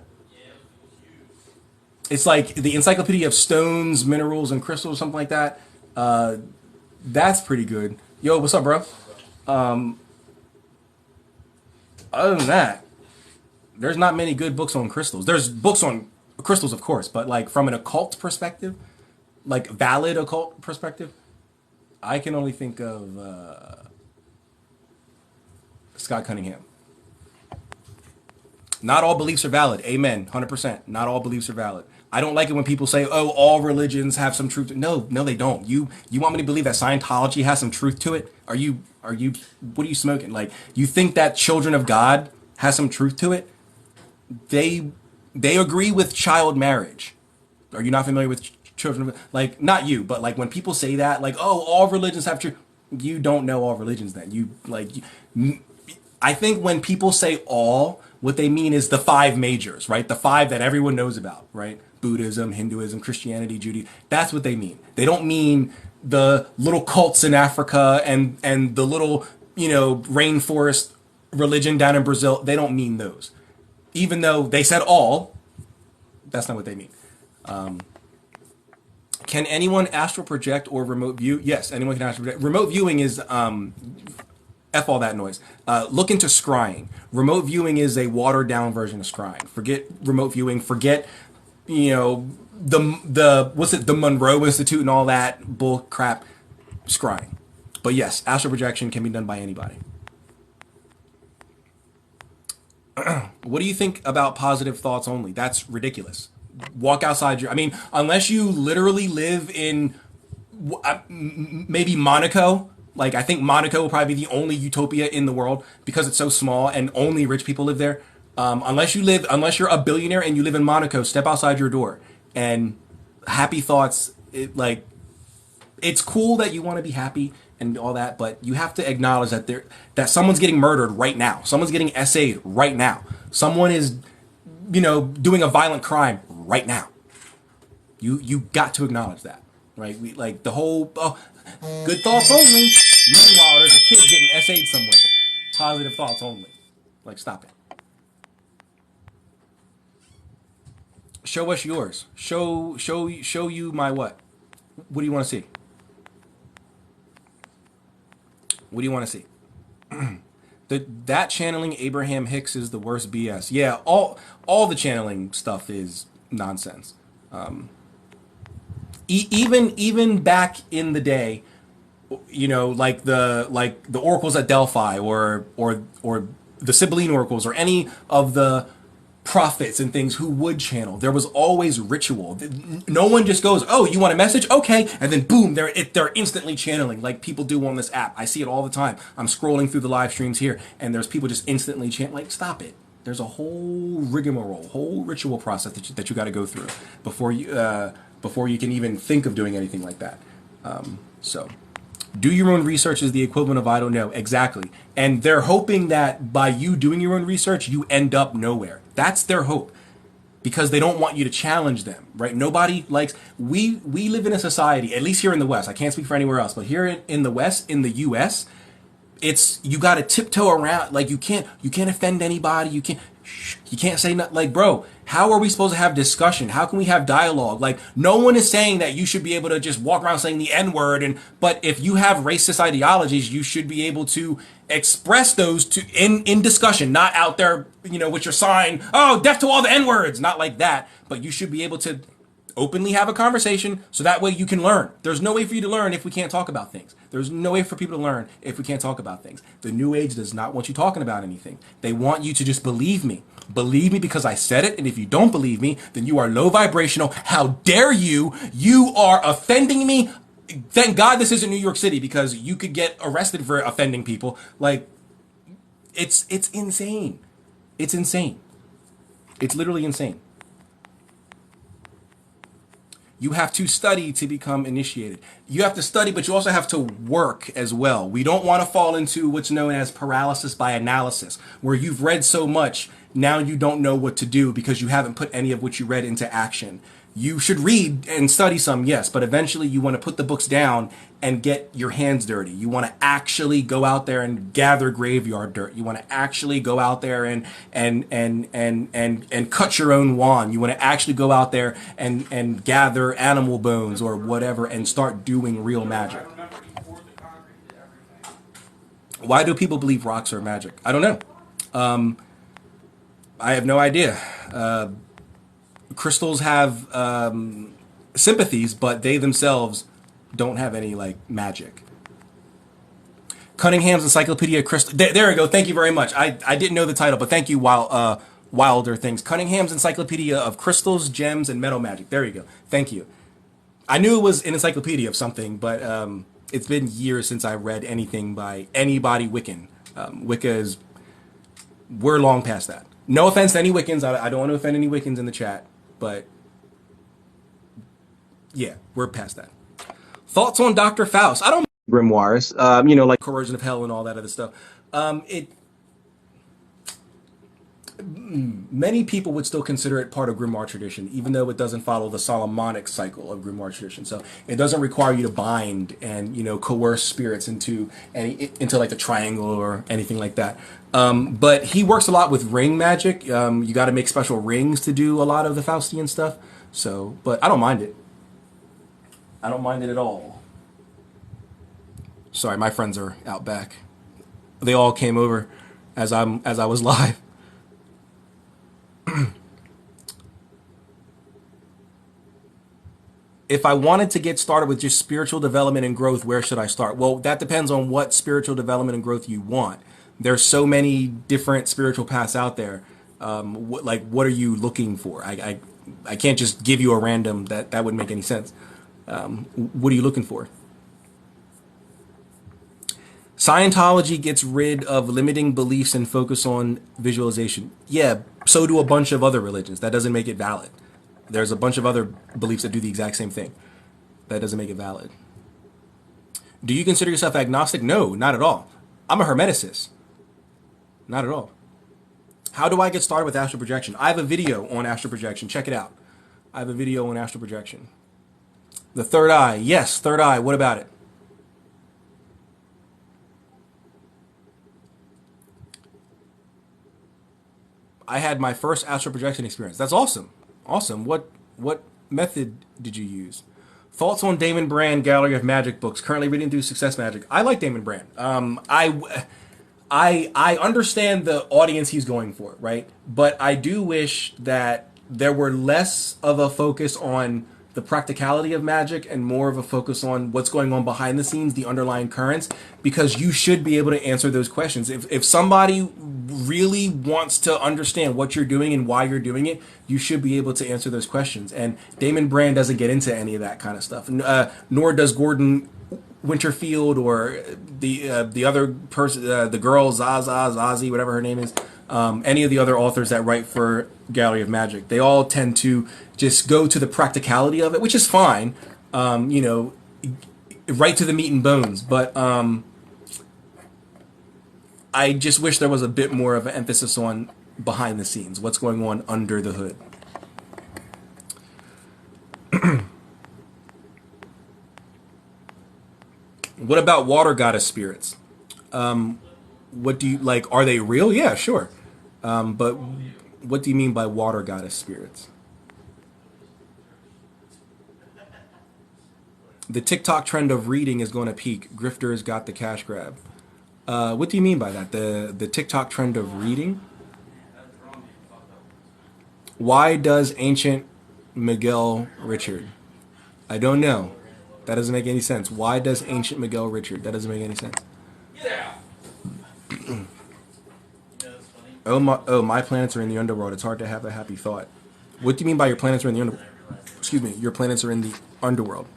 huge. It's like the Encyclopedia of Stones, Minerals, and Crystals, something like that. That's pretty good. Yo, what's up, bro? Other than that, there's not many good books on crystals. There's books on crystals, of course, but like from an occult perspective, like valid occult perspective, I can only think of Scott Cunningham. Not all beliefs are valid. Amen. 100%. Not all beliefs are valid. I don't like it when people say, "Oh, all religions have some truth." No, no, they don't. You want me to believe that Scientology has some truth to it? Are you what are you smoking? Like you think that Children of God has some truth to it? They they agree with child marriage. Are you not familiar with children of like not you, but like when people say that, like, "Oh, all religions have truth." You don't know all religions then. I think when people say all, what they mean is the five majors, right? The five that everyone knows about, right? Buddhism, Hinduism, Christianity, Judaism. That's what they mean. They don't mean the little cults in Africa and the little, rainforest religion down in Brazil. They don't mean those. Even though they said all, that's not what they mean. Can anyone astral project or remote view? Yes, anyone can astral project. Remote viewing is F all that noise. Look into scrying. Remote viewing is a watered down version of scrying. Forget remote viewing. Forget, the what's it, the Monroe Institute and all that bull crap. Scrying. But yes, astral projection can be done by anybody. What do you think about positive thoughts only? That's ridiculous. Walk outside your. I mean, unless you literally live in maybe Monaco. Like I think Monaco will probably be the only utopia in the world because it's so small and only rich people live there. Unless you're a billionaire and you live in Monaco, step outside your door and happy thoughts. It's cool that you want to be happy and all that, but you have to acknowledge that someone's getting murdered right now. Someone's getting SA'd right now. Someone is, doing a violent crime right now. You got to acknowledge that, right? We like the whole good thoughts only. Meanwhile, there's a kid getting SA'd somewhere. Positive thoughts only. Like stop it. Show us yours. Show you my what? What do you want to see? What do you want to see? That channeling Abraham Hicks is the worst BS. Yeah, all the channeling stuff is nonsense. Even back in the day, like the oracles at Delphi or the Sibylline oracles or any of the prophets and things who would channel. There was always ritual. No one just goes, "Oh, you want a message? Okay," and then boom, they're instantly channeling like people do on this app. I see it all the time. I'm scrolling through the live streams here, and there's people just instantly chant. Like, stop it. There's a whole rigmarole, whole ritual process that you got to go through before you can even think of doing anything like that. So. Do your own research is the equivalent of I don't know. Exactly. And they're hoping that by you doing your own research, you end up nowhere. That's their hope. Because they don't want you to challenge them, right? Nobody likes we live in a society, at least here in the West. I can't speak for anywhere else, but here in the West, in the US, it's you got to tiptoe around. Like you can't offend anybody. You can't say nothing. Like, bro, how are we supposed to have discussion? How can we have dialogue? Like, no one is saying that you should be able to just walk around saying the N word. But if you have racist ideologies, you should be able to express those in discussion, not out there, with your sign, "Oh, death to all the N words," not like that. But you should be able to openly have a conversation so that way you can learn. There's no way for you to learn if we can't talk about things. There's no way for people to learn if we can't talk about things. The New Age does not want you talking about anything. They want you to just believe me. Believe me because I said it, and if you don't believe me, then you are low vibrational. How dare you? You are offending me. Thank God this isn't New York City because you could get arrested for offending people. Like, it's insane. It's insane. It's literally insane. You have to study to become initiated. You have to study, but you also have to work as well. We don't want to fall into what's known as paralysis by analysis, where you've read so much, now you don't know what to do because you haven't put any of what you read into action. You should read and study some, yes, but eventually you want to put the books down and get your hands dirty. You want to actually go out there and gather graveyard dirt. You want to actually go out there and cut your own wand. You want to actually go out there and gather animal bones or whatever and start doing real magic. Why do people believe rocks are magic? I don't know. I have no idea. Crystals have sympathies, but they themselves don't have any like magic. Cunningham's Encyclopedia of Crystal. There we go. Thank you very much. I didn't know the title, but thank you, Wilder Things. Cunningham's Encyclopedia of Crystals, Gems, and Metal Magic. There you go. Thank you. I knew it was an encyclopedia of something, but it's been years since I read anything by anybody Wiccan. Wicca is, we're long past that. No offense to any Wiccans. I don't want to offend any Wiccans in the chat, but yeah, we're past that. Thoughts on Dr. Faust? I don't grimoires, like Corrosion of Hell and all that other stuff. Many people would still consider it part of grimoire tradition, even though it doesn't follow the Solomonic cycle of grimoire tradition. So it doesn't require you to bind and coerce spirits into like the triangle or anything like that. But he works a lot with ring magic. You got to make special rings to do a lot of the Faustian stuff. So, but I don't mind it. I don't mind it at all. Sorry, my friends are out back. They all came over as I was live. If I wanted to get started with just spiritual development and growth, where should I start? Well, that depends on what spiritual development and growth you want. There's so many different spiritual paths out there. What are you looking for? I can't just give you a random that wouldn't make any sense. What are you looking for? Scientology gets rid of limiting beliefs and focus on visualization. Yeah, so do a bunch of other religions. That doesn't make it valid. There's a bunch of other beliefs that do the exact same thing. That doesn't make it valid. Do you consider yourself agnostic? No, not at all. I'm a hermeticist. Not at all. How do I get started with astral projection? I have a video on astral projection. Check it out. I have a video on astral projection. The third eye. Yes, third eye. What about it? I had my first astral projection experience. That's awesome. Awesome. What method did you use? Thoughts on Damon Brand Gallery of Magic books. Currently reading through Success Magic. I like Damon Brand. I understand the audience he's going for, right? But I do wish that there were less of a focus on the practicality of magic and more of a focus on what's going on behind the scenes, the underlying currents, because you should be able to answer those questions. If somebody really wants to understand what you're doing and why you're doing it, you should be able to answer those questions. And Damon Brand doesn't get into any of that kind of stuff, nor does Gordon Winterfield or the other person, the girl Zazie, whatever her name is. Any of the other authors that write for Gallery of Magic, they all tend to just go to the practicality of it, which is fine, right to the meat and bones. But I just wish there was a bit more of an emphasis on behind the scenes, what's going on under the hood. What about water goddess spirits? What do you like? Are they real? Yeah, sure. But what do you mean by water goddess spirits? The TikTok trend of reading is going to peak. Grifters got the cash grab. What do you mean by that? The TikTok trend of reading? Why does ancient Miguel Richard? I don't know. That doesn't make any sense. Why does ancient Miguel Richard? That doesn't make any sense. Yeah. My planets are in the underworld. It's hard to have a happy thought. What do you mean by your planets are in the underworld? Excuse me, your planets are in the underworld.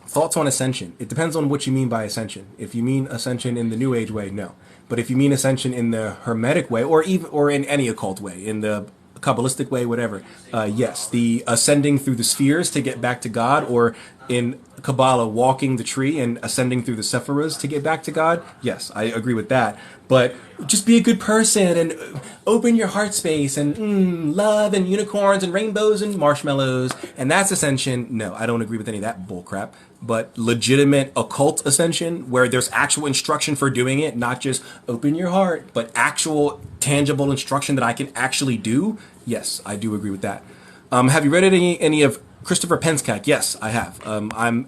Thoughts on ascension. It depends on what you mean by ascension. If you mean ascension in the New Age way, no. But if you mean ascension in the Hermetic way, or even or in any occult way, in the Kabbalistic way, whatever, yes, the ascending through the spheres to get back to God, or in Kabbalah, walking the tree and ascending through the Sephiras to get back to God, yes, I agree with that. But just be a good person and open your heart space and love and unicorns and rainbows and marshmallows, and that's ascension. No, I don't agree with any of that bullcrap. But legitimate occult ascension, where there's actual instruction for doing it, not just open your heart, but actual tangible instruction that I can actually do. Yes, I do agree with that. Have you read any of Christopher Penskak? Yes, I have. I'm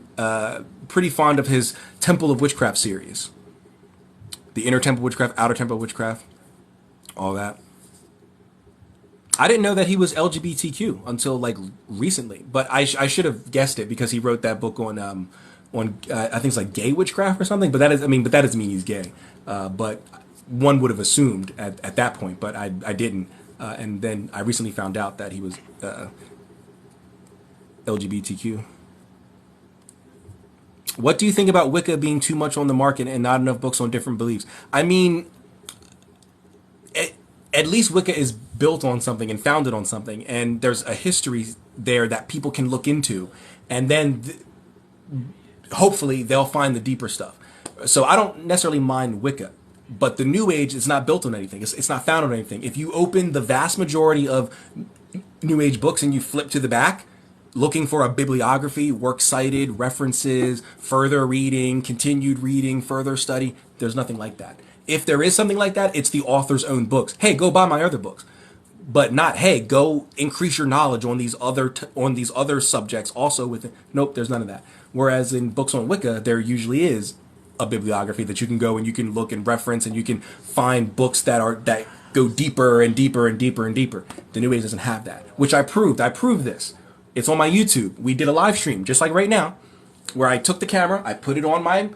pretty fond of his Temple of Witchcraft series. The Inner Temple of Witchcraft, Outer Temple of Witchcraft, all that. I didn't know that he was LGBTQ until like recently, but I should have guessed it because he wrote that book on I think it's like gay witchcraft or something. But that is, I mean, but that doesn't mean he's gay. But one would have assumed at that point, but I didn't. And then I recently found out that he was LGBTQ. What do you think about Wicca being too much on the market and not enough books on different beliefs? I mean, at least Wicca is built on something and founded on something, and there's a history there that people can look into, and then hopefully they'll find the deeper stuff. So I don't necessarily mind Wicca, but the New Age is not built on anything. It's not founded on anything. If you open the vast majority of New Age books and you flip to the back, looking for a bibliography, works cited, references, further reading, further study, there's nothing like that. If there is something like that, it's the author's own books. Hey, go buy my other books, but not hey, go increase your knowledge on these other subjects also with it. Nope, there's none of that. Whereas in books on Wicca, there usually is a bibliography that you can go and you can look and reference and you can find books that go deeper and deeper and deeper and deeper. The New Age doesn't have that, which I proved. I proved this. It's on my YouTube. We did a live stream just like right now, where I took the camera, I put it on my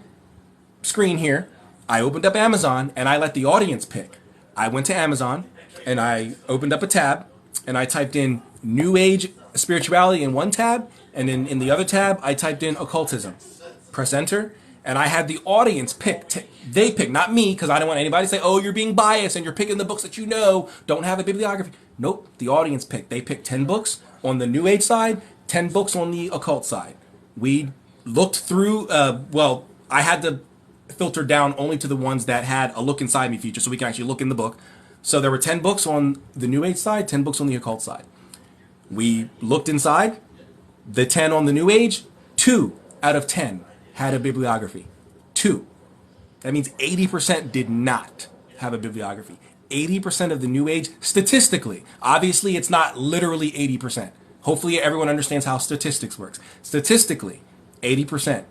screen here. I opened up Amazon and I let the audience pick. I went to Amazon and I opened up a tab and I typed in New Age spirituality in one tab, and then in the other tab I typed in occultism. Press enter, and I had the audience pick. They pick, not me, because I don't want anybody to say, "Oh, you're being biased and you're picking the books that you know don't have a bibliography." Nope, the audience picked. They picked 10 books on the New Age side, 10 books on the occult side. We looked through. I had to filtered down only to the ones that had a look inside me feature so we can actually look in the book. So there were 10 books on the New Age side, 10 books on the occult side. We looked inside. The 10 on the New Age, 2 out of 10 had a bibliography. 2. That means 80% did not have a bibliography. 80% of the New Age, statistically, obviously it's not literally 80%. Hopefully everyone understands how statistics works. Statistically, 80%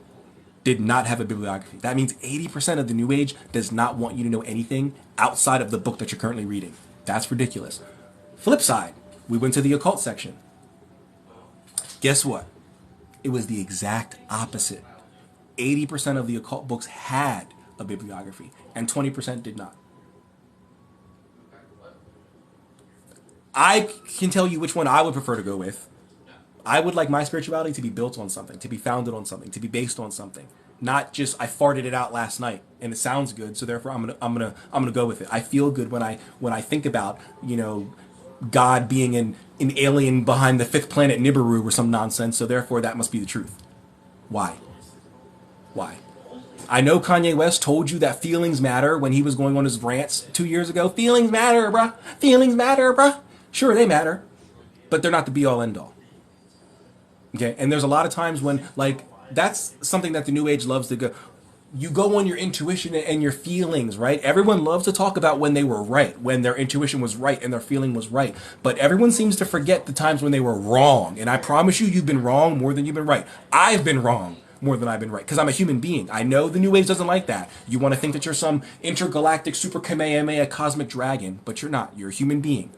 did not have a bibliography. That means 80% of the New Age does not want you to know anything outside of the book that you're currently reading. That's ridiculous. Flip side, we went to the occult section. Guess what? It was the exact opposite. 80% of the occult books had a bibliography, and 20% did not. I can tell you which one I would prefer to go with. I would like my spirituality to be built on something, to be founded on something, to be based on something. Not just I farted it out last night and it sounds good, so therefore I'm gonna go with it. I feel good when I think about, God being an alien behind the fifth planet Nibiru or some nonsense, so therefore that must be the truth. Why? Why? I know Kanye West told you that feelings matter when he was going on his rants 2 years ago. Feelings matter, bruh. Feelings matter, bruh. Sure, they matter, but they're not the be all end all. Okay, and there's a lot of times when, that's something that the New Age loves to go. You go on your intuition and your feelings, right? Everyone loves to talk about when they were right, when their intuition was right and their feeling was right. But everyone seems to forget the times when they were wrong. And I promise you, you've been wrong more than you've been right. I've been wrong more than I've been right because I'm a human being. I know the New Age doesn't like that. You want to think that you're some intergalactic super Kamehameha cosmic dragon, but you're not. You're a human being.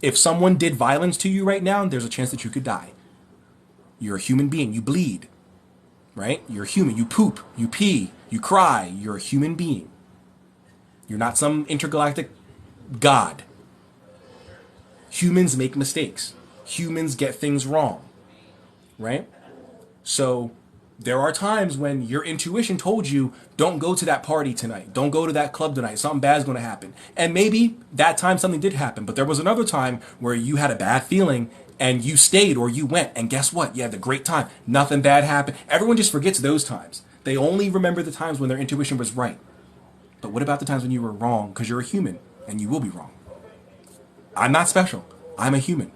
If someone did violence to you right now, there's a chance that you could die. You're a human being. You bleed, right? You're a human. You poop, you pee, you cry. You're a human being. You're not some intergalactic god. Humans make mistakes. Humans get things wrong, right? So There are times when your intuition told you, don't go to that party tonight. Don't go to that club tonight. Something bad's going to happen. And maybe that time something did happen. But there was another time where you had a bad feeling and you stayed or you went. And guess what? You had a great time. Nothing bad happened. Everyone just forgets those times. They only remember the times when their intuition was right. But what about the times when you were wrong? Because you're a human and you will be wrong. I'm not special. I'm a human.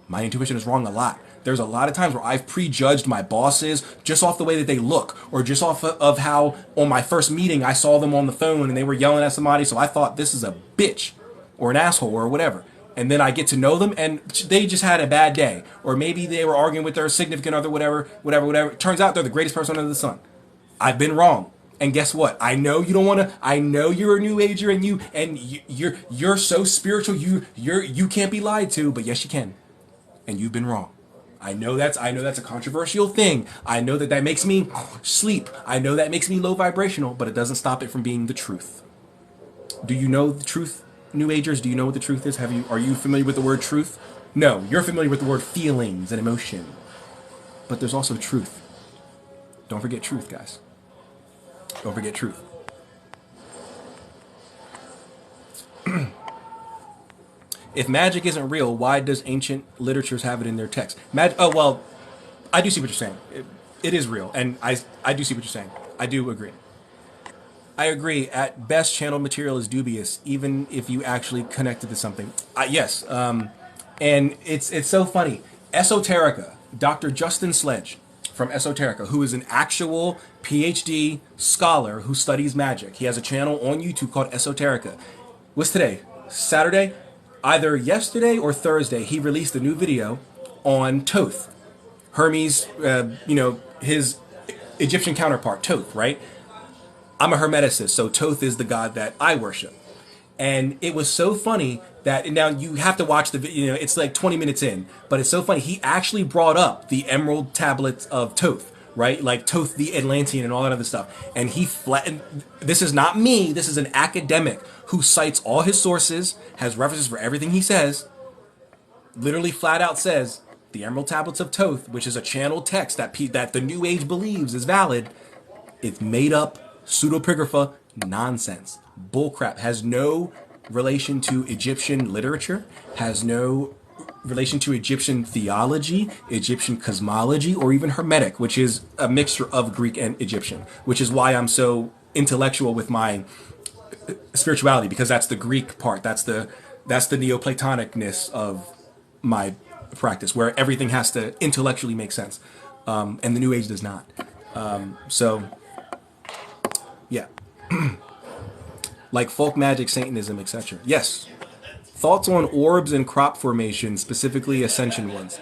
My intuition is wrong a lot. There's a lot of times where I've prejudged my bosses just off the way that they look, or just off of how on my first meeting I saw them on the phone and they were yelling at somebody, so I thought this is a bitch or an asshole or whatever. And then I get to know them and they just had a bad day, or maybe they were arguing with their significant other, whatever. Turns out they're the greatest person under the sun. I've been wrong. And guess what? I know you don't want to. I know you're a new ager, and you're so spiritual. You can't be lied to, but yes, you can. And you've been wrong. I know that's a controversial thing. I know that makes me sleep. I know that makes me low vibrational, but it doesn't stop it from being the truth. Do you know the truth, New Agers? Do you know what the truth is? Are you familiar with the word truth? No, you're familiar with the word feelings and emotion. But there's also truth. Don't forget truth, guys. Don't forget truth. If magic isn't real, why does ancient literatures have it in their text? Oh, well, I do see what you're saying. It is real, and I do see what you're saying. I do agree. I agree. At best, channeled material is dubious, even if you actually connect it to something. Yes, and it's so funny. Esoterica, Dr. Justin Sledge from Esoterica, who is an actual PhD scholar who studies magic. He has a channel on YouTube called Esoterica. What's today? Saturday? Either yesterday or Thursday, he released a new video on Thoth. Hermes, his Egyptian counterpart, Thoth, right? I'm a Hermeticist, so Thoth is the god that I worship. And it was so funny that, now you have to watch the video, it's like 20 minutes in, but it's so funny. He actually brought up the emerald tablets of Thoth, right? Like Thoth the Atlantean and all that other stuff. And he flattened, this is not me, this is an academic who cites all his sources, has references for everything he says, literally flat out says, the emerald tablets of Thoth, which is a channeled text that the New Age believes is valid, it's made up pseudepigrapha nonsense. Bullcrap. Has no relation to Egyptian literature, has no relation to Egyptian theology, Egyptian cosmology, or even Hermetic, which is a mixture of Greek and Egyptian, which is why I'm so intellectual with my spirituality, because that's the Greek part, that's the Neoplatonicness of my practice, where everything has to intellectually make sense, and the New Age does not. So yeah. Like folk magic, Satanism, etc. Yes. Thoughts on orbs and crop formation, specifically ascension ones.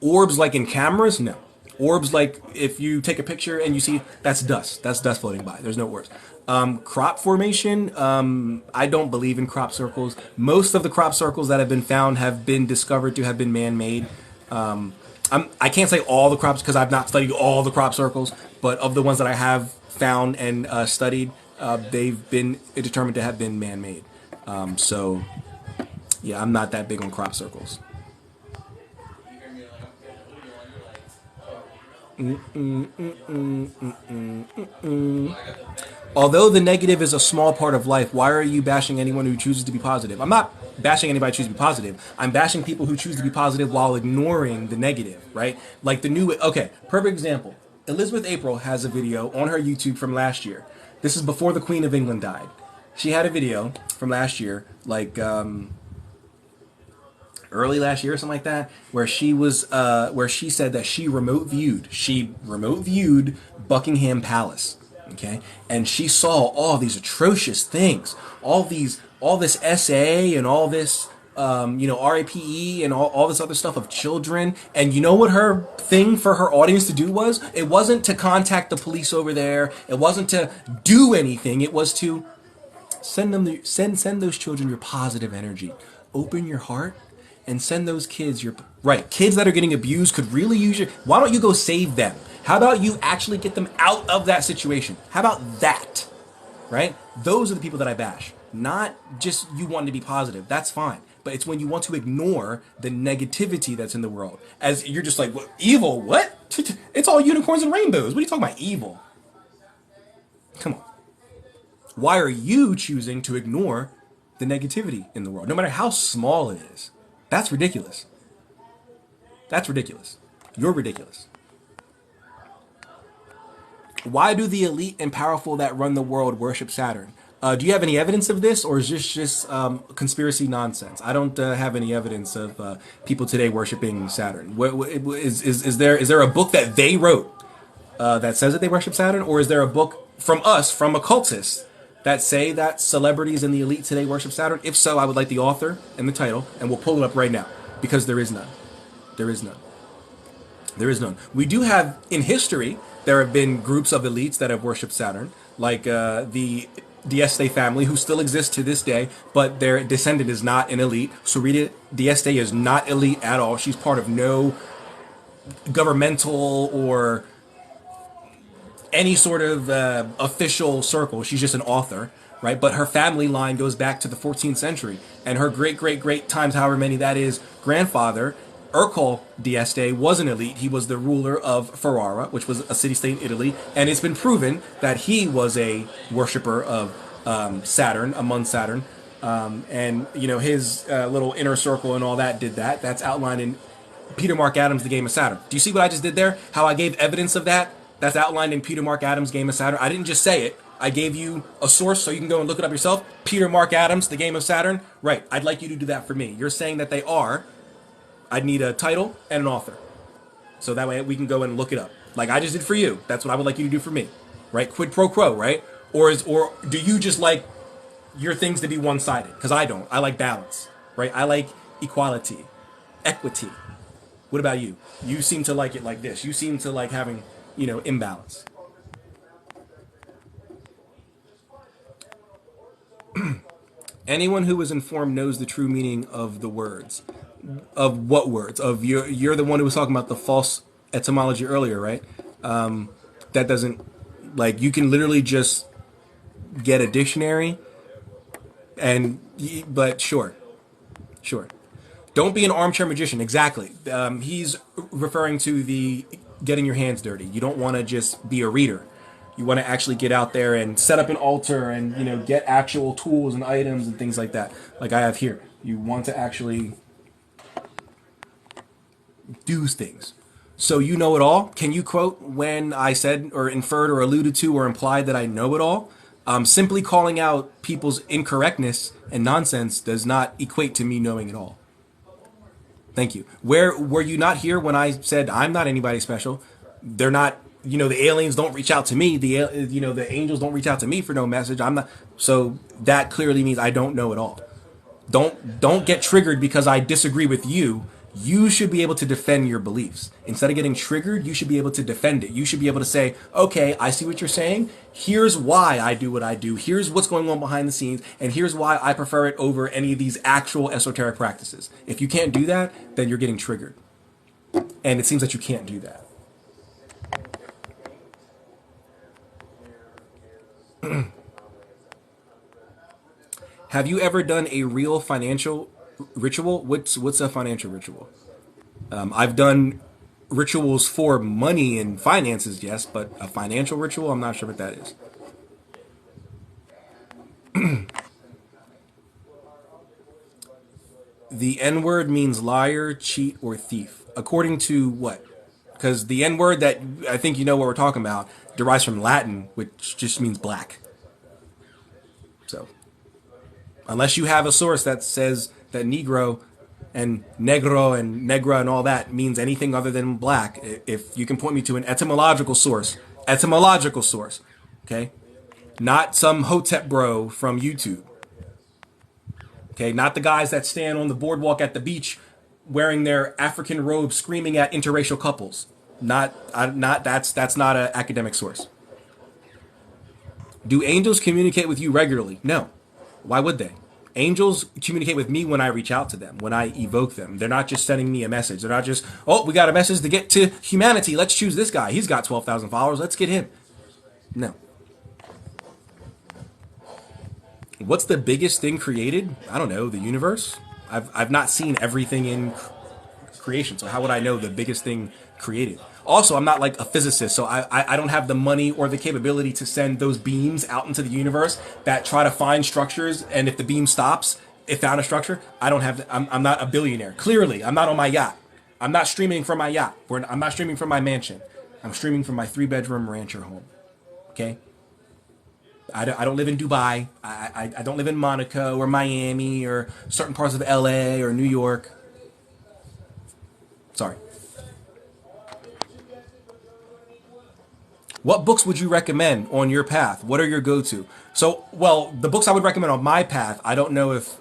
Orbs like in cameras? No. Orbs like if you take a picture and you see, that's dust. That's dust floating by. There's no orbs. Crop formation, I don't believe in crop circles. Most of the crop circles that have been found have been discovered to have been man-made. I can't say all the crops because I've not studied all the crop circles, but of the ones that I have found and studied, they've been determined to have been man-made. So, yeah, I'm not that big on crop circles. Although the negative is a small part of life, why are you bashing anyone who chooses to be positive? I'm not bashing anybody who chooses to be positive. I'm bashing people who choose to be positive while ignoring the negative, right? Like perfect example. Elizabeth April has a video on her YouTube from last year. This is before the Queen of England died. She had a video from last year, like early last year or something like that, where she said that she remote viewed Buckingham Palace, okay, and she saw all these atrocious things, all this SA and all this RAPE and all this other stuff of children. And you know what her thing for her audience to do was? It wasn't to contact the police over there. It wasn't to do anything. It was to send those children your positive energy. Open your heart and send those kids kids that are getting abused could really use your. Why don't you go save them? How about you actually get them out of that situation? How about that? Right? Those are the people that I bash. Not just you wanting to be positive. That's fine. but it's when you want to ignore the negativity that's in the world. As you're just like, what, evil? What? It's all unicorns and rainbows. What are you talking about, evil? Come on. Why are you choosing to ignore the negativity in the world, no matter how small it is? That's ridiculous. That's ridiculous. You're ridiculous. Why do the elite and powerful that run the world worship Saturn? Do you have any evidence of this, or is this just conspiracy nonsense? I don't have any evidence of people today worshiping Saturn. Is there a book that they wrote that says that they worship Saturn, or is there a book from us, from occultists, that say that celebrities in the elite today worship Saturn? If so, I would like the author and the title, and we'll pull it up right now, because there is none. There is none. There is none. We do have, in history, there have been groups of elites that have worshipped Saturn, like the Dieste family, who still exists to this day, but their descendant is not an elite. Sarita Dieste is not elite at all. She's part of no governmental or any sort of official circle. She's just an author, right? But her family line goes back to the 14th century, and her great great great times, however many that is, grandfather Ercole Dieste was an elite. He was the ruler of Ferrara, which was a city-state in Italy, and it's been proven that he was a worshiper of Saturn, among Saturn, and you know his little inner circle and all that did that. That's outlined in Peter Mark Adams' The Game of Saturn. Do you see what I just did there? How I gave evidence of that? That's outlined in Peter Mark Adams' Game of Saturn. I didn't just say it. I gave you a source so you can go and look it up yourself. Peter Mark Adams, The Game of Saturn. Right. I'd like you to do that for me. You're saying that they are. I'd need a title and an author. So that way we can go and look it up. Like I just did for you. That's what I would like you to do for me. Right? Quid pro quo, right? Or do you just like your things to be one-sided? Because I don't. I like balance. Right? I like equality. Equity. What about you? You seem to like it like this. You seem to like having, imbalance. Anyone who is informed knows the true meaning of the words. Of what words? Of you're the one who was talking about the false etymology earlier, right? That doesn't, like, you can literally just get a dictionary but sure. Don't be an armchair magician. Exactly. He's referring to the getting your hands dirty. You don't want to just be a reader. You want to actually get out there and set up an altar and get actual tools and items and things like that. Like I have here. You want to actually do things. So you know it all. Can you quote when I said or inferred or alluded to or implied that I know it all? Simply calling out people's incorrectness and nonsense does not equate to me knowing it all. Thank you. Where were you not here when I said I'm not anybody special? They're not. The aliens don't reach out to me. The angels don't reach out to me for no message. I'm not. So that clearly means I don't know it all. Don't get triggered because I disagree with you. You should be able to defend your beliefs. Instead of getting triggered, you should be able to defend it. You should be able to say, okay, I see what you're saying. Here's why I do what I do. Here's what's going on behind the scenes. And here's why I prefer it over any of these actual esoteric practices. If you can't do that, then you're getting triggered. And it seems that you can't do that. Have you ever done a real financial ritual? What's a financial ritual? I've done rituals for money and finances, yes, but a financial ritual, I'm not sure what that is. The N word means liar, cheat, or thief. According to what? Because the N word that I think you know what we're talking about derives from Latin, which just means black. So, unless you have a source that says that Negro and negro and negra and all that means anything other than black, if you can point me to an etymological source, okay? Not some Hotep bro from YouTube. Okay, not the guys that stand on the boardwalk at the beach wearing their African robes screaming at interracial couples. That's not an academic source. Do angels communicate with you regularly? No. Why would they? Angels communicate with me when I reach out to them, when I evoke them. They're not just sending me a message. They're not just, oh, we got a message to get to humanity. Let's choose this guy. He's got 12,000 followers. Let's get him. No. What's the biggest thing created? I don't know. The universe? I've not seen everything in creation. So how would I know the biggest thing created? Also, I'm not like a physicist, so I don't have the money or the capability to send those beams out into the universe that try to find structures. And if the beam stops, it found a structure. I don't have. I'm not a billionaire. Clearly, I'm not on my yacht. I'm not streaming from my yacht. I'm not streaming from my mansion. I'm streaming from my 3-bedroom rancher home. Okay. I don't live in Dubai. I don't live in Monaco or Miami or certain parts of LA or New York. Sorry. What books would you recommend on your path? What are your go-to? So, well, the books I would recommend on my path, I don't know if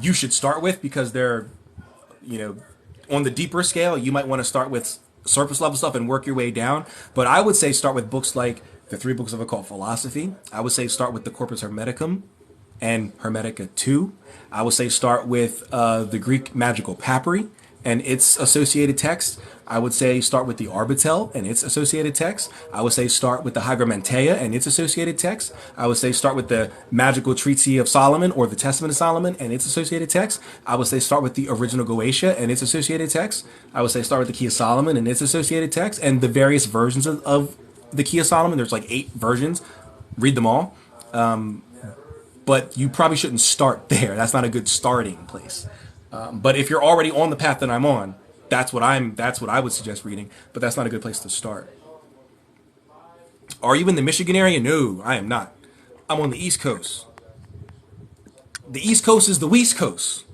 you should start with because they're, you know, on the deeper scale. You might want to start with surface level stuff and work your way down. But I would say start with books like the 3 books of occult philosophy. I would say start with the Corpus Hermeticum and Hermetica 2. I would say start with the Greek magical papyri and its associated text. I would say start with the Arbitel and its associated text. I would say start with the Hygromanteia and its associated text. I would say start with the Magical Treatise of Solomon or the Testament of Solomon and its associated text. I would say start with the original Goetia and its associated text. I would say start with the Key of Solomon and its associated text and the various versions of the Key of Solomon. There's like 8 versions. Read them all. But you probably shouldn't start there. That's not a good starting place. But if you're already on the path that I'm on, that's what I would suggest reading. But that's not a good place to start. Are you in the Michigan area? No, I am not. I'm on the East Coast. The East Coast is the West Coast.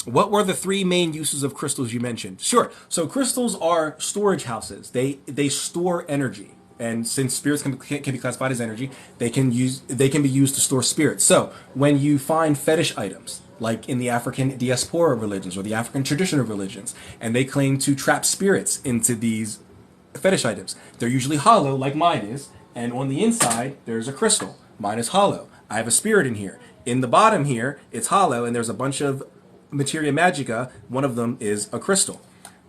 What were the 3 main uses of crystals you mentioned? Sure. So crystals are storage houses. They store energy. And since spirits can be classified as energy, they can be used to store spirits. So when you find fetish items, like in the African diaspora religions or the African traditional religions, and they claim to trap spirits into these fetish items, they're usually hollow, like mine is, and on the inside there's a crystal. Mine is hollow. I have a spirit in here. In the bottom here, it's hollow, and there's a bunch of materia magica. One of them is a crystal.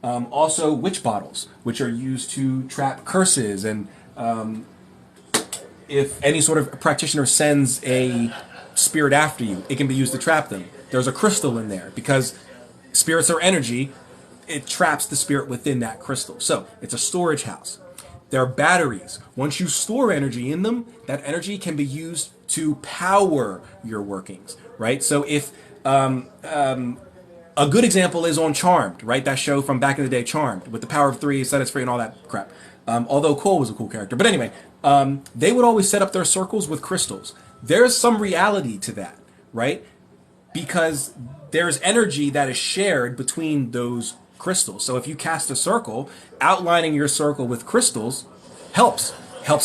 Also, witch bottles, which are used to trap curses, and if any sort of practitioner sends a spirit after you, it can be used to trap them. There's a crystal in there because spirits are energy. It traps the spirit within that crystal. So it's a storage house. There are batteries. Once you store energy in them, that energy can be used to power your workings, right? So if a good example is on Charmed, right? That show from back in the day, Charmed, with the power of 3, set us free, and all that crap. Although Cole was a cool character. But anyway, they would always set up their circles with crystals. There's some reality to that, right? Because there's energy that is shared between those crystals. So if you cast a circle, outlining your circle with crystals helps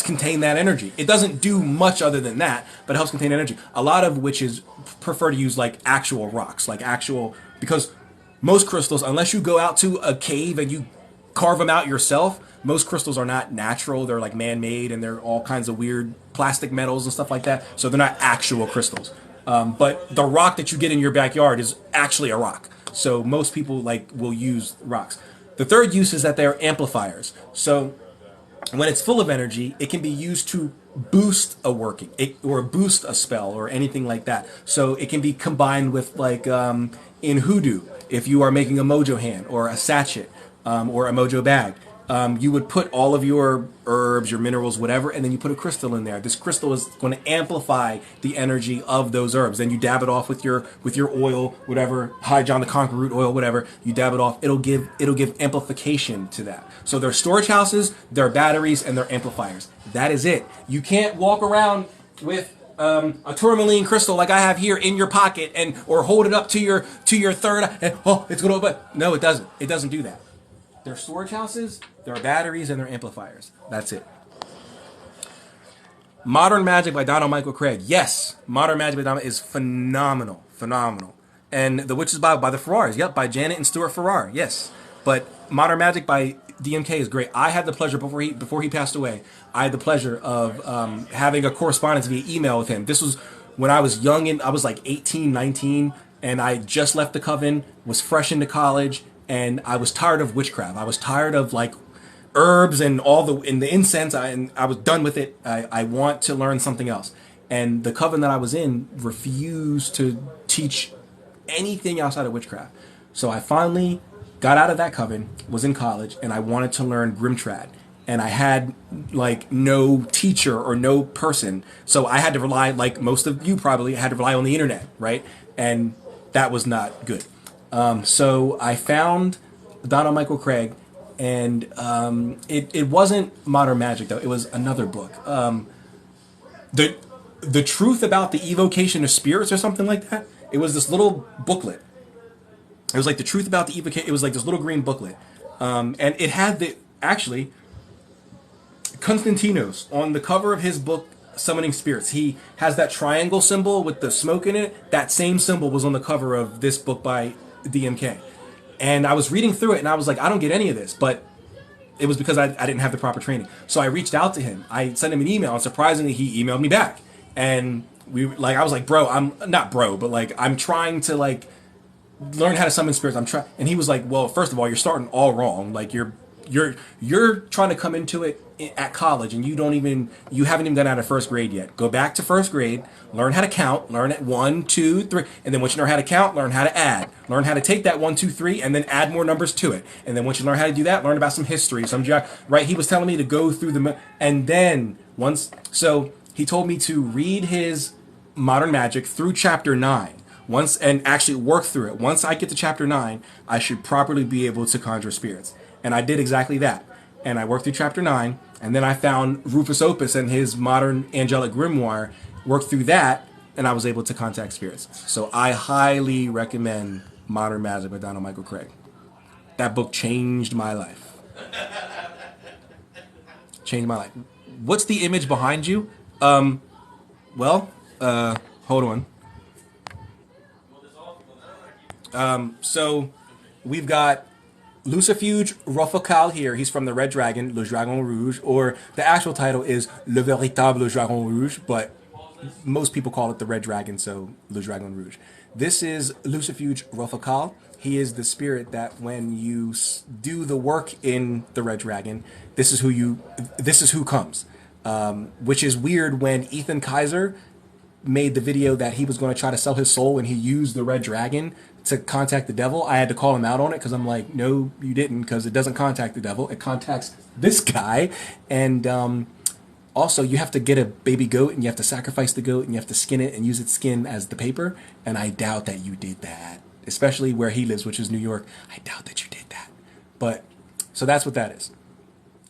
contain that energy. It doesn't do much other than that, but it helps contain energy. A lot of witches prefer to use like actual rocks, because most crystals, unless you go out to a cave and you carve them out yourself, most crystals are not natural. They're like man-made, and they're all kinds of weird plastic metals and stuff like that. So they're not actual crystals. But the rock that you get in your backyard is actually a rock. So most people will use rocks. The third use is that they're amplifiers. So when it's full of energy, it can be used to boost a working or boost a spell or anything like that. So it can be combined with in hoodoo, if you are making a mojo hand or a sachet or a mojo bag. You would put all of your herbs, your minerals, whatever, and then you put a crystal in there. This crystal is going to amplify the energy of those herbs. Then you dab it off with your oil, whatever, High John the Conqueror root oil, whatever. You dab it off. It'll give amplification to that. So they're storage houses, they're batteries, and they're amplifiers. That is it. You can't walk around with a tourmaline crystal like I have here in your pocket or hold it up to your third eye and it's going to open. No, it doesn't. It doesn't do that. They're storage houses, they're batteries, and they're amplifiers. That's it. Modern Magic by Donald Michael Craig. Yes, Modern Magic by Donald is phenomenal. Phenomenal. And The Witch's Bible by the Farrars. Yep, by Janet and Stuart Farrar. Yes. But Modern Magic by DMK is great. I had the pleasure, before he passed away, I had the pleasure of having a correspondence via email with him. This was when I was young, and I was like 18, 19, and I just left the coven, was fresh into college, and I was tired of witchcraft. I was tired of herbs and all the incense. I was done with it. I want to learn something else. And the coven that I was in refused to teach anything outside of witchcraft. So I finally got out of that coven, was in college, and I wanted to learn Grimtrad. And I had like no teacher or no person. So I had to rely, like most of you probably, had to rely on the internet, right? And that was not good. So I found Donald Michael Craig, and it wasn't Modern Magic, though. It was another book. The the truth about the evocation of spirits or something like that. It was this little booklet. It was like the truth about the evocation. It was like this little green booklet, and it had the actually Constantinos on the cover of his book Summoning Spirits. He has that triangle symbol with the smoke in it. That same symbol was on the cover of this book by DMK. And I was reading through it and I was like, I don't get any of this, but it was because I didn't have the proper training. So I reached out to him. I sent him an email, and surprisingly, he emailed me back. And I was like, bro, I'm not bro, but like, I'm trying to like learn how to summon spirits. I'm trying, and he was like, well, first of all, you're starting all wrong. Like you're trying to come into it at college, and you haven't even gotten out of first grade yet. Go back to first grade, learn how to count, learn at 1, 2, 3, and then once you learn how to count, learn how to add, learn how to take that 1, 2, 3, and then add more numbers to it. And then once you learn how to do that, learn about some history, right. He was telling me to go through and then so he told me to read his Modern Magic through chapter 9 once and actually work through it. Once I get to chapter 9, I should properly be able to conjure spirits. And I did exactly that. And I worked through chapter 9, and then I found Rufus Opus and his Modern Angelic Grimoire, worked through that, and I was able to contact spirits. So I highly recommend Modern Magic by Donald Michael Craig. That book changed my life. Changed my life. What's the image behind you? Well, hold on. So we've got Lucifuge Rofocal here. He's from the Red Dragon, Le Dragon Rouge, or the actual title is Le Véritable Dragon Rouge, but most people call it the Red Dragon, so Le Dragon Rouge. This is Lucifuge Rofocal. He is the spirit that when you do the work in the Red Dragon, this is who comes. Which is weird when Ethan Kaiser made the video that he was going to try to sell his soul when he used the Red Dragon to contact the devil. I had to call him out on it because I'm like, no, you didn't, because it doesn't contact the devil. It contacts this guy. And also, you have to get a baby goat and you have to sacrifice the goat and you have to skin it and use its skin as the paper. And I doubt that you did that, especially where he lives, which is New York. I doubt that you did that. But so that's what that is.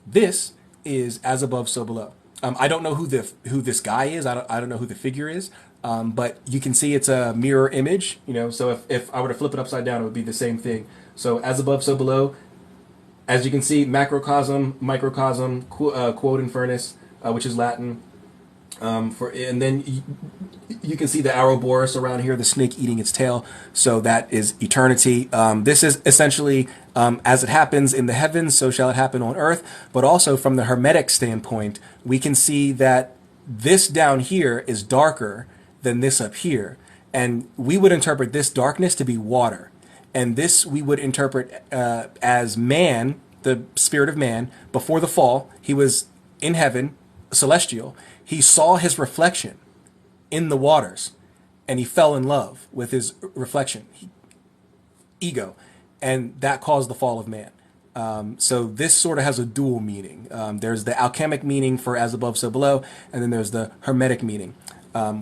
This is As Above, So Below. I don't know who this guy is. I don't know who the figure is. But you can see it's a mirror image. So if I were to flip it upside down, it would be the same thing. So As Above, So Below. As you can see, macrocosm, microcosm, quote infernus, which is Latin. And then you can see the Ouroboros around here, the snake eating its tail. So that is eternity. This is essentially as it happens in the heavens, so shall it happen on earth. But also from the Hermetic standpoint, we can see that this down here is darker than this up here. And we would interpret this darkness to be water. And this we would interpret as man, the spirit of man, before the fall. He was in heaven, celestial. He saw his reflection in the waters, and he fell in love with his reflection, ego, and that caused the fall of man. So this sort of has a dual meaning. There's the alchemic meaning for As Above, So Below, and then there's the Hermetic meaning,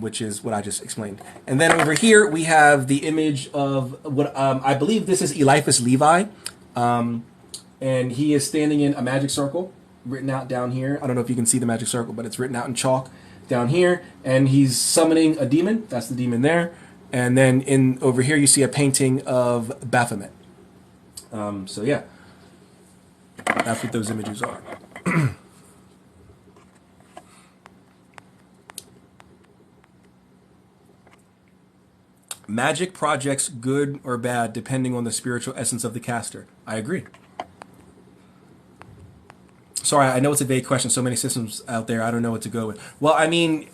which is what I just explained. And then over here we have the image of what I believe this is Eliphas Levi, and he is standing in a magic circle written out down here. I don't know if you can see the magic circle, but it's written out in chalk down here, and he's summoning a demon. That's the demon there. And then over here you see a painting of Baphomet. So yeah, that's what those images are. Magic projects good or bad depending on the spiritual essence of the caster. I agree. Sorry, I know it's a vague question. So many systems out there, I don't know what to go with. Well, I mean,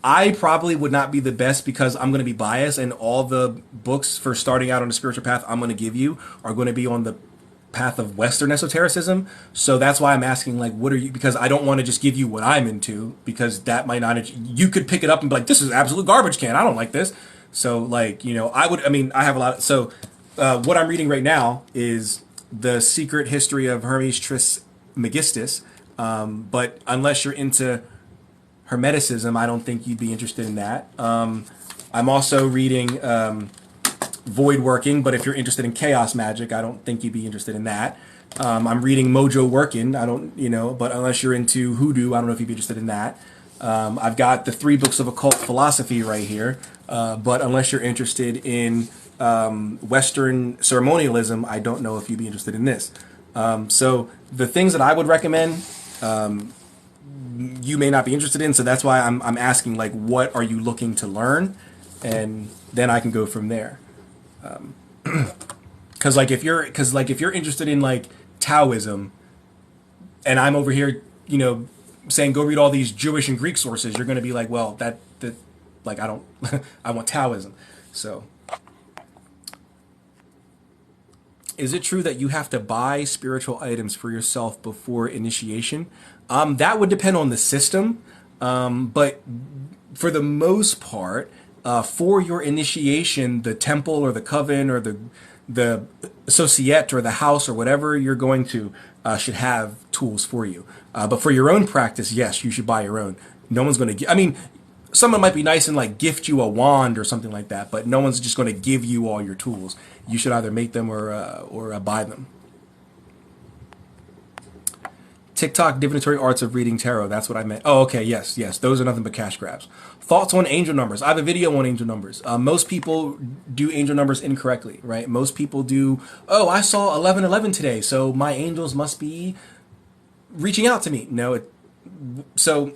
I probably would not be the best because I'm going to be biased, and all the books for starting out on a spiritual path I'm going to give you are going to be on the path of Western esotericism. So that's why I'm asking, like, what are you? Because I don't want to just give you what I'm into, because that might not. You could pick it up and be like, this is absolute garbage can. I don't like this. So, like, I would. I mean, I have a lot. So, what I'm reading right now is The Secret History of Hermes Trismegistus. But unless you're into Hermeticism, I don't think you'd be interested in that. I'm also reading Void Working, but if you're interested in chaos magic, I don't think you'd be interested in that. I'm reading Mojo Working. I don't, but unless you're into hoodoo, I don't know if you'd be interested in that. I've got the 3 books of occult philosophy right here, but unless you're interested in Western ceremonialism, I don't know if you'd be interested in this. So the things that I would recommend, you may not be interested in. So that's why I'm asking, like, what are you looking to learn, and then I can go from there. Because if you're interested in like Taoism, and I'm over here, saying go read all these Jewish and Greek sources, you're going to be like, well, that like I don't, I want Taoism. So, is it true that you have to buy spiritual items for yourself before initiation? That would depend on the system, but for the most part, for your initiation, the temple or the coven or the associate or the house or whatever you're going to should have tools for you. But for your own practice, yes, you should buy your own. No one's going to. I mean, someone might be nice and like gift you a wand or something like that, but no one's just going to give you all your tools. You should either make them or buy them. TikTok divinatory arts of reading tarot. That's what I meant. Oh, okay. Yes, yes. Those are nothing but cash grabs. Thoughts on angel numbers. I have a video on angel numbers. Most people do angel numbers incorrectly, right? Most people do, oh, I saw 1111 today, so my angels must be reaching out to me. No, so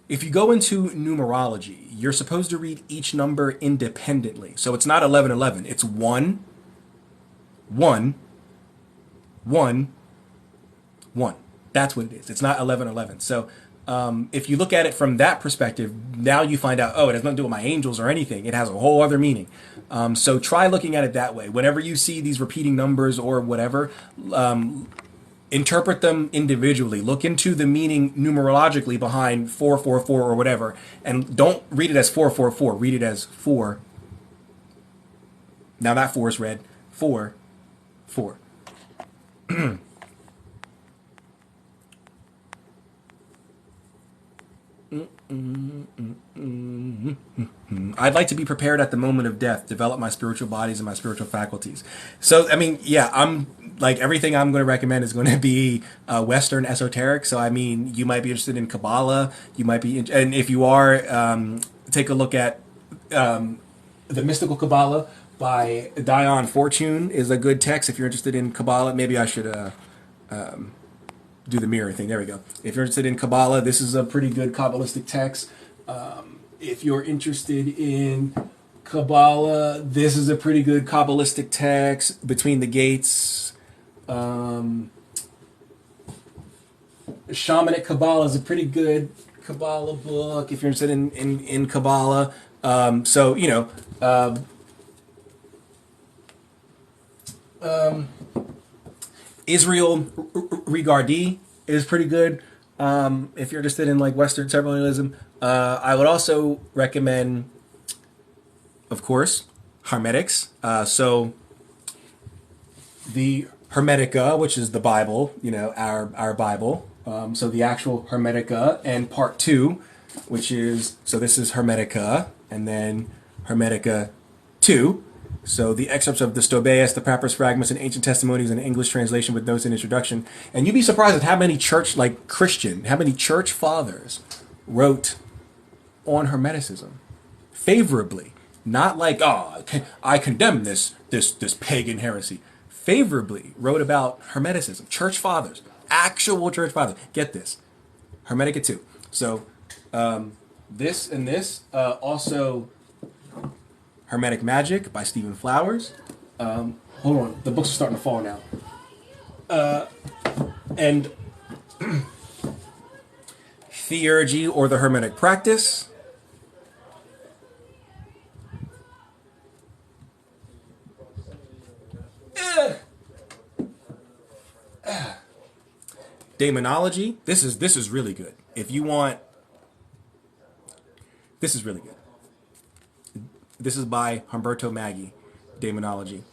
if you go into numerology, you're supposed to read each number independently. So it's not 1111. It's 1, 1, 1, 1. That's what it is. It's not 1111. So if you look at it from that perspective, now you find out, oh, it has nothing to do with my angels or anything. It has a whole other meaning. So try looking at it that way. Whenever you see these repeating numbers or whatever, interpret them individually. Look into the meaning numerologically behind 444 or whatever, and don't read it as 444. Read it as 4. Now that 4 is read 4, 4. I'd like to be prepared at the moment of death, develop my spiritual bodies and my spiritual faculties. So, I mean, yeah, I'm like everything I'm going to recommend is going to be Western esoteric. So, I mean, you might be interested in Kabbalah. You might be, and if you are, take a look at the Mystical Kabbalah by Dion Fortune is a good text. If you're interested in Kabbalah, maybe I should do the mirror thing. There we go. If you're interested in Kabbalah, this is a pretty good Kabbalistic text. If you're interested in Kabbalah, this is a pretty good Kabbalistic text. Between the Gates. Shamanic Kabbalah is a pretty good Kabbalah book if you're interested in Kabbalah. So, Israel Regardi is pretty good. If you're interested in like Western ceremonialism, I would also recommend, of course, Hermetics. So the Hermetica, which is the Bible, our Bible. So the actual Hermetica, and part 2, which is, so this is Hermetica, and then Hermetica 2. So the excerpts of the Stobaeus, the Papyrus Fragments, and Ancient Testimonies in English translation with notes and introduction. And you'd be surprised at how many how many church fathers wrote on Hermeticism favorably. Not like, oh, I condemn this pagan heresy. Favorably wrote about Hermeticism. Church fathers, actual church fathers. Get this, Hermetica 2. So this and this also. Hermetic Magic by Stephen Flowers. Hold on, the books are starting to fall now. And Theurgy or the Hermetic Practice. Demonology. This is really good. If you want, this is really good. This is by Humberto Maggi. Demonology.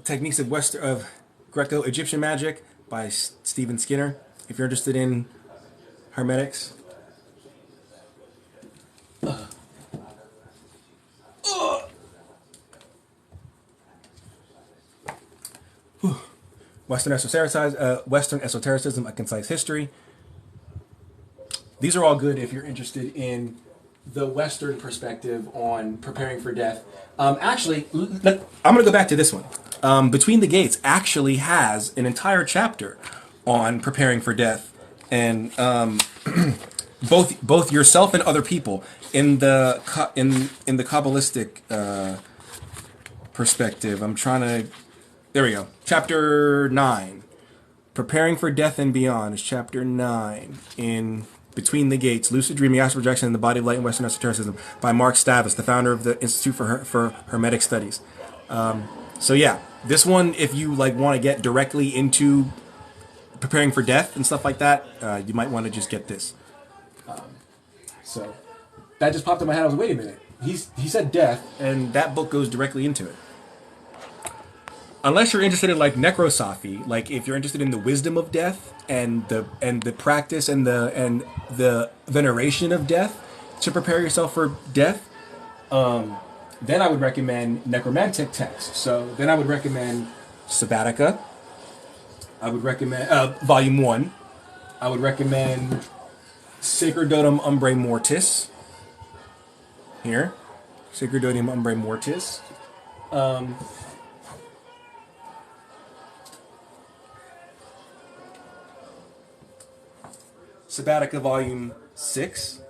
Techniques of Greco-Egyptian Magic by Stephen Skinner. If you're interested in hermetics. Western Esotericism, A Concise History. These are all good if you're interested in the Western perspective on preparing for death. Actually, I'm going to go back to this one. Between the Gates actually has an entire chapter on preparing for death, and both yourself and other people in the in the Kabbalistic perspective. I'm trying to. There we go. Chapter 9. Preparing for Death and Beyond is chapter 9 in Between the Gates, Lucid Dreaming, Astral Projection, and the Body of Light in Western Esotericism by Mark Stavis, the founder of the Institute for Hermetic Studies. So yeah, this one, if you like want to get directly into preparing for death and stuff like that, you might want to just get this. So that just popped in my head. I was like, wait a minute. He said death, and that book goes directly into it. Unless you're interested in like necrosophy, like if you're interested in the wisdom of death and the practice and the veneration of death to prepare yourself for death, then I would recommend necromantic texts. So then I would recommend Sabbatica. I would recommend Volume 1. I would recommend Sacerdotum Umbrae Mortis. Here, Sacerdotum Umbrae Mortis. Sabbatica Volume 6.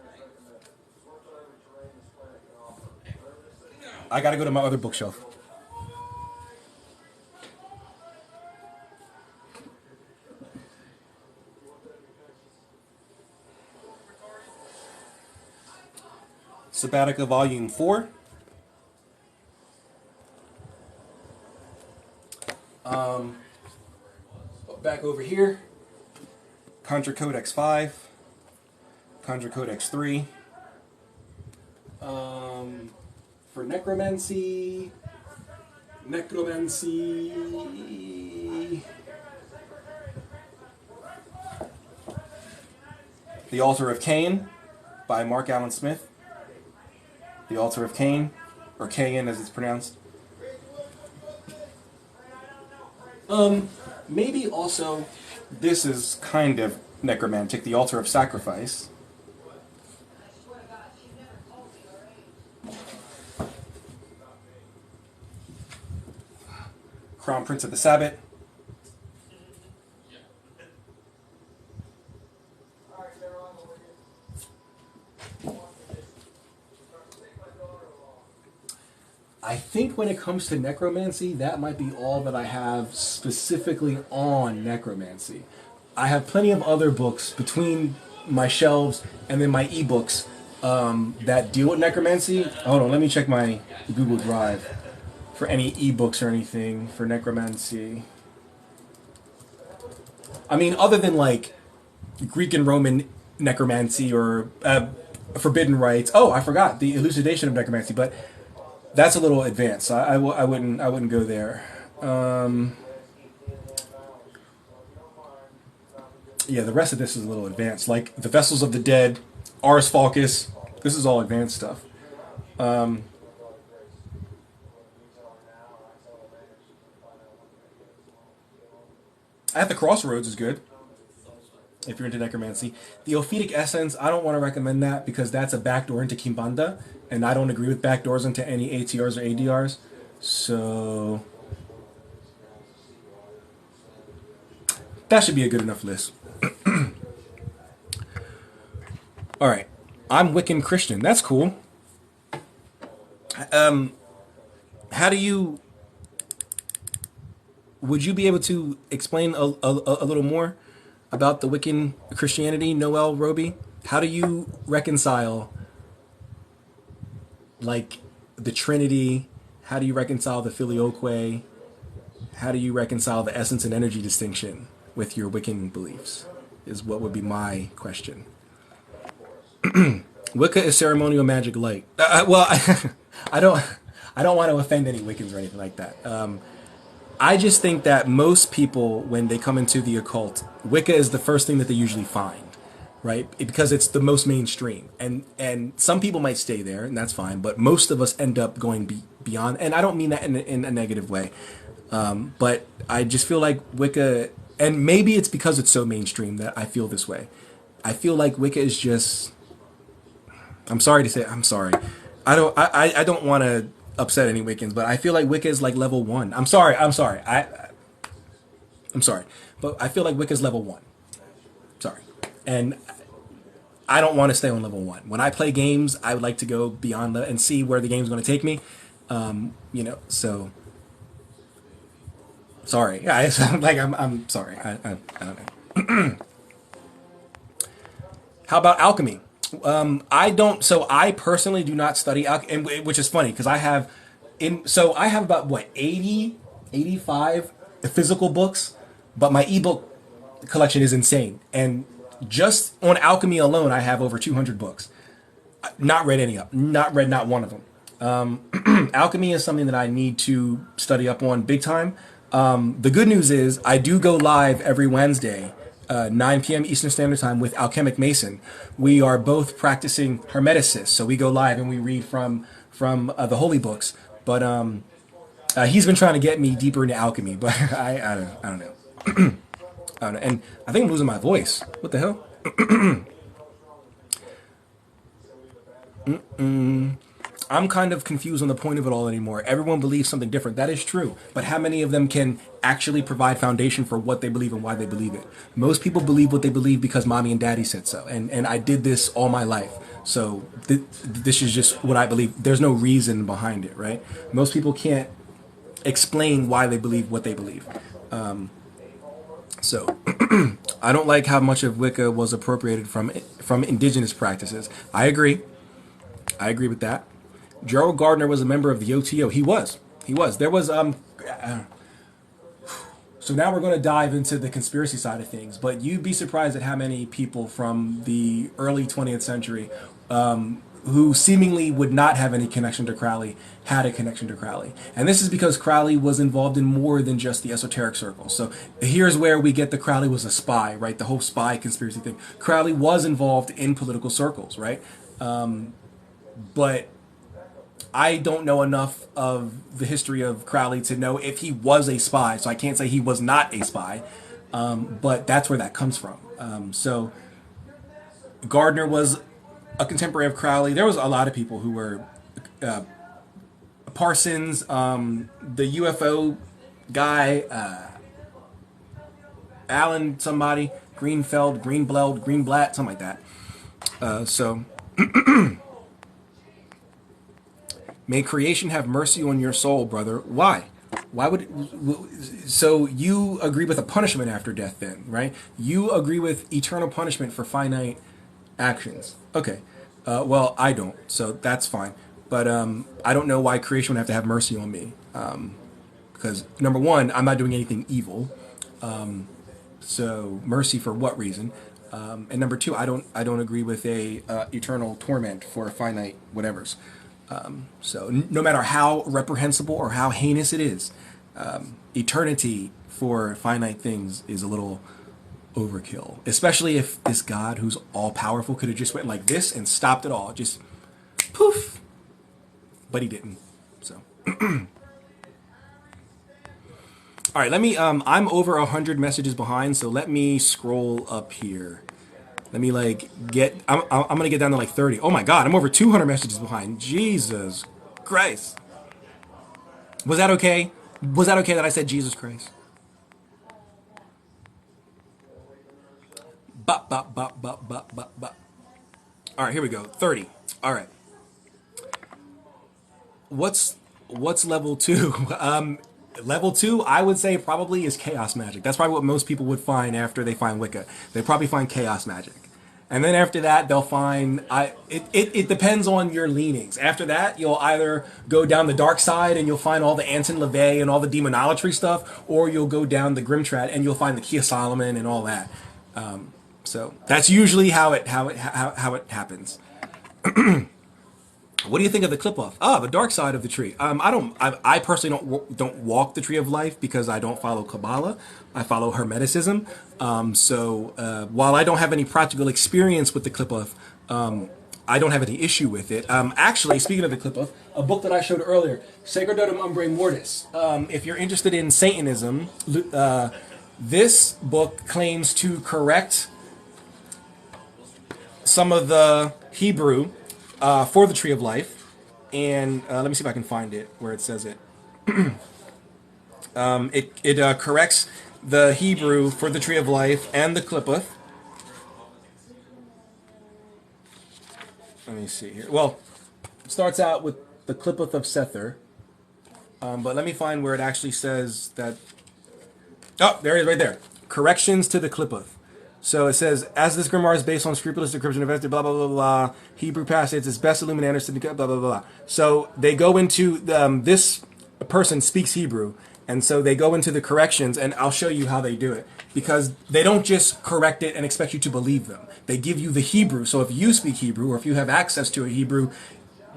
I gotta go to my other bookshelf. Sabbatica Volume 4. Back over here. Conjure Codex 5, Conjure Codex 3. For necromancy, The Altar of Cain by Mark Allen Smith. The Altar of Cain, or Cain as it's pronounced. Maybe also, this is kind of necromantic, The Altar of Sacrifice. Crown Prince of the Sabbath. I think when it comes to necromancy, that might be all that I have specifically on necromancy. I have plenty of other books between my shelves and then my ebooks that deal with necromancy. Hold on, let me check my Google Drive for any ebooks or anything for necromancy. I mean, other than like Greek and Roman necromancy or forbidden rites. Oh, I forgot the elucidation of necromancy, but that's a little advanced. I wouldn't go there. Yeah, the rest of this is a little advanced. Like the Vessels of the Dead, Ars Falcus. This is all advanced stuff. I have the Crossroads is good if you're into necromancy. The Ophitic Essence, I don't want to recommend that because that's a backdoor into Kimbanda, and I don't agree with backdoors into any ATRs or ADRs. So that should be a good enough list. All right, I'm Wiccan Christian. That's cool. How do you? Would you be able to explain a little more about the Wiccan Christianity, Noel Roby? How do you reconcile like the Trinity? How do you reconcile the Filioque? How do you reconcile the essence and energy distinction with your Wiccan beliefs? Is what would be my question. Wicca is ceremonial magic light. Well, I don't, I don't want to offend any Wiccans or anything like that. I just think that most people, when they come into the occult, Wicca is the first thing that they usually find, right? Because it's the most mainstream, and some people might stay there, and that's fine. But most of us end up going beyond, and I don't mean that in a negative way. But I just feel like Wicca, and maybe it's because it's so mainstream that I feel this way. I feel like Wicca is just. I'm sorry to say. I'm sorry. I don't want to upset any Wiccans, but I feel like Wicca is like level one. I'm sorry. I'm sorry. I'm sorry, but I feel like Wicca is level one. Sorry, and I don't want to stay on level one. When I play games, I would like to go beyond and see where the game's going to take me. So sorry. Yeah, it's, like I'm sorry. I don't know. How about alchemy? I don't. So I personally do not study alchemy, which is funny because I have So I have about what 80, 85 physical books, but my ebook collection is insane. And just on alchemy alone, I have over 200 books. Not read any of, not read not one of them. Alchemy is something that I need to study up on big time. The good news is I do go live every Wednesday, 9 p.m. Eastern Standard Time with Alchemic Mason. We are both practicing Hermeticists, so we go live and we read from the holy books. But he's been trying to get me deeper into alchemy, but I don't know. I don't know. And I think I'm losing my voice. What the hell? I'm kind of confused on the point of it all anymore. Everyone believes something different. That is true. But how many of them can actually provide foundation for what they believe and why they believe it? Most people believe what they believe because mommy and daddy said so. And I did this all my life. So this is just what I believe. There's no reason behind it, right? Most people can't explain why they believe what they believe. So I don't like how much of Wicca was appropriated from indigenous practices. I agree. I agree with that. Gerald Gardner was a member of the OTO. He was. He was. There was So now we're going to dive into the conspiracy side of things, but you'd be surprised at how many people from the early 20th century who seemingly would not have any connection to Crowley had a connection to Crowley. And this is because Crowley was involved in more than just the esoteric circles. So here's where we get the Crowley was a spy, right? The whole spy conspiracy thing. Crowley was involved in political circles, right? But I don't know enough of the history of Crowley to know if he was a spy, so I can't say he was not a spy, but that's where that comes from. So Gardner was a contemporary of Crowley. There was a lot of people who were Parsons, the UFO guy, Alan somebody, Greenfeld, Greenblatt, something like that. So may creation have mercy on your soul, brother. Why? Why would so you agree with a punishment after death then, right? You agree with eternal punishment for finite actions. Okay. Well, I don't, so that's fine. But I don't know why creation would have to have mercy on me. Because number one, I'm not doing anything evil. So mercy for what reason? And number two, I don't agree with a eternal torment for finite whatevers. So no matter how reprehensible or how heinous it is, eternity for finite things is a little overkill. Especially if this God who's all powerful could have just went like this and stopped it all. Just poof. But he didn't. So all right, let me I'm over 100 messages behind, so let me scroll up here. Let me I'm gonna get down to like 30. Oh my god, I'm over 200 messages behind. Jesus Christ. Was that okay? Was that okay that I said Jesus Christ? Bop, bop, bop, bop, bop, bop, bop. All right, here we go. 30. All right. What's level two? Level two, I would say probably is chaos magic. That's probably what most people would find after they find Wicca. They probably find chaos magic. And then after that, they'll find it depends on your leanings. After that, you'll either go down the dark side and you'll find all the Anton LaVey and all the demonolatry stuff, or you'll go down the Grimtrad and you'll find the Key of Solomon and all that. So that's usually how it happens. What do you think of the clip off? Ah, the dark side of the tree. I personally don't walk the tree of life because I don't follow Kabbalah. I follow Hermeticism. While I don't have any practical experience with the clip off, I don't have any issue with it. Actually, speaking of the clip off, a book that I showed earlier, Sacerdotum Umbrae Mortis. If you're interested in Satanism, this book claims to correct some of the Hebrew for the Tree of Life, and let me see if I can find it where it says it. It corrects the Hebrew for the Tree of Life and the Clipputh. Let me see here. Well, it starts out with the Clipputh of Sether, but let me find where it actually says that. Oh, there it is right there. Corrections to the Clipputh. So it says, as this grimoire is based on scrupulous decryption of blah, blah, blah, blah, Hebrew passage, its best illuminators to blah, blah, blah. So they go into, this person speaks Hebrew, and so they go into the corrections, and I'll show you how they do it. Because they don't just correct it and expect you to believe them. They give you the Hebrew, so if you speak Hebrew, or if you have access to a Hebrew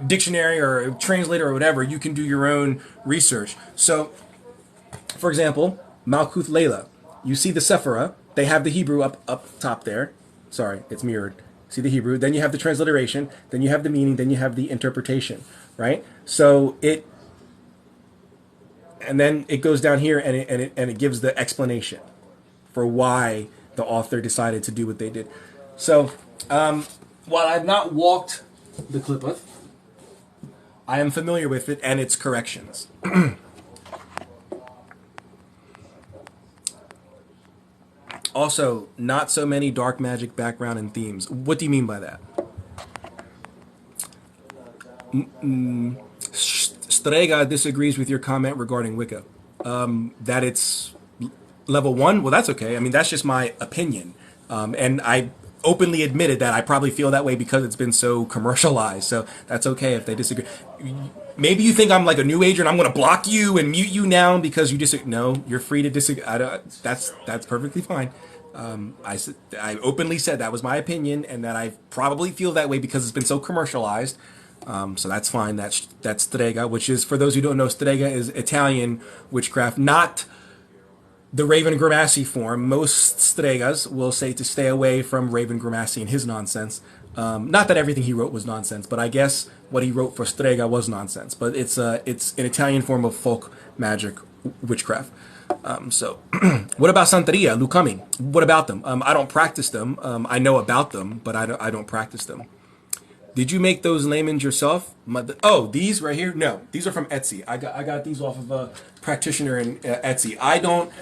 dictionary or a translator or whatever, you can do your own research. So, for example, Malkuth Layla. You see the Sephirah. They have the Hebrew up top there. Sorry, it's mirrored. See the Hebrew. Then you have the transliteration. Then you have the meaning. Then you have the interpretation. Right? So and then it goes down here and it gives the explanation for why the author decided to do what they did. So while I've not walked the Clipputh, I am familiar with it and its corrections. Also, not so many dark magic background and themes. What do you mean by that? Strega disagrees with your comment regarding Wicca. That it's level 1? Well, that's okay. I mean, that's just my opinion. And I openly admitted that I probably feel that way because it's been so commercialized. So that's okay if they disagree. Maybe you think I'm like a new ager and I'm going to block you and mute you now because you disagree. No, you're free to disagree. That's perfectly fine. I openly said that was my opinion and that I probably feel that way because it's been so commercialized. So that's fine. That's Strega, which is, for those who don't know, Strega is Italian witchcraft, not the Raven Grimassi form. Most Stregas will say to stay away from Raven Grimassi and his nonsense. Not that everything he wrote was nonsense, but I guess what he wrote for Strega was nonsense. But it's an Italian form of folk magic witchcraft. What about Santeria, Lucami? What about them? I don't practice them. I know about them, but I don't practice them. Did you make those layman's yourself? These right here? No, these are from Etsy. I got these off of a practitioner in Etsy. I don't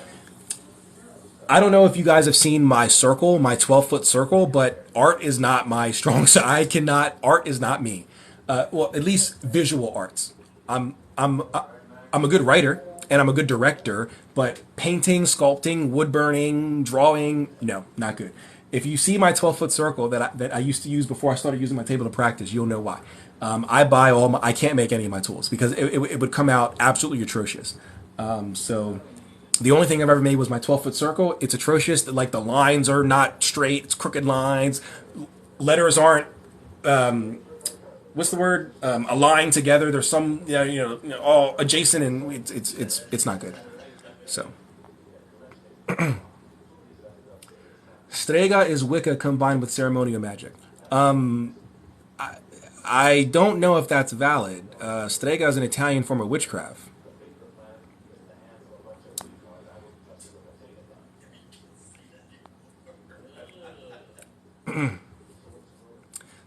know if you guys have seen my circle, my 12-foot circle, but art is not my strong side. Art is not me. Well, at least visual arts. I'm a good writer and I'm a good director, but painting, sculpting, wood burning, drawing, no, not good. If you see my 12-foot circle that I used to use before I started using my table to practice, you'll know why. I can't make any of my tools because it would come out absolutely atrocious. So the only thing I've ever made was my 12-foot circle. It's atrocious. Like the lines are not straight. It's crooked lines. Letters aren't, what's the word? Aligned together. There's some, all adjacent, and it's not good. So. Strega is Wicca combined with ceremonial magic. I don't know if that's valid. Strega is an Italian form of witchcraft.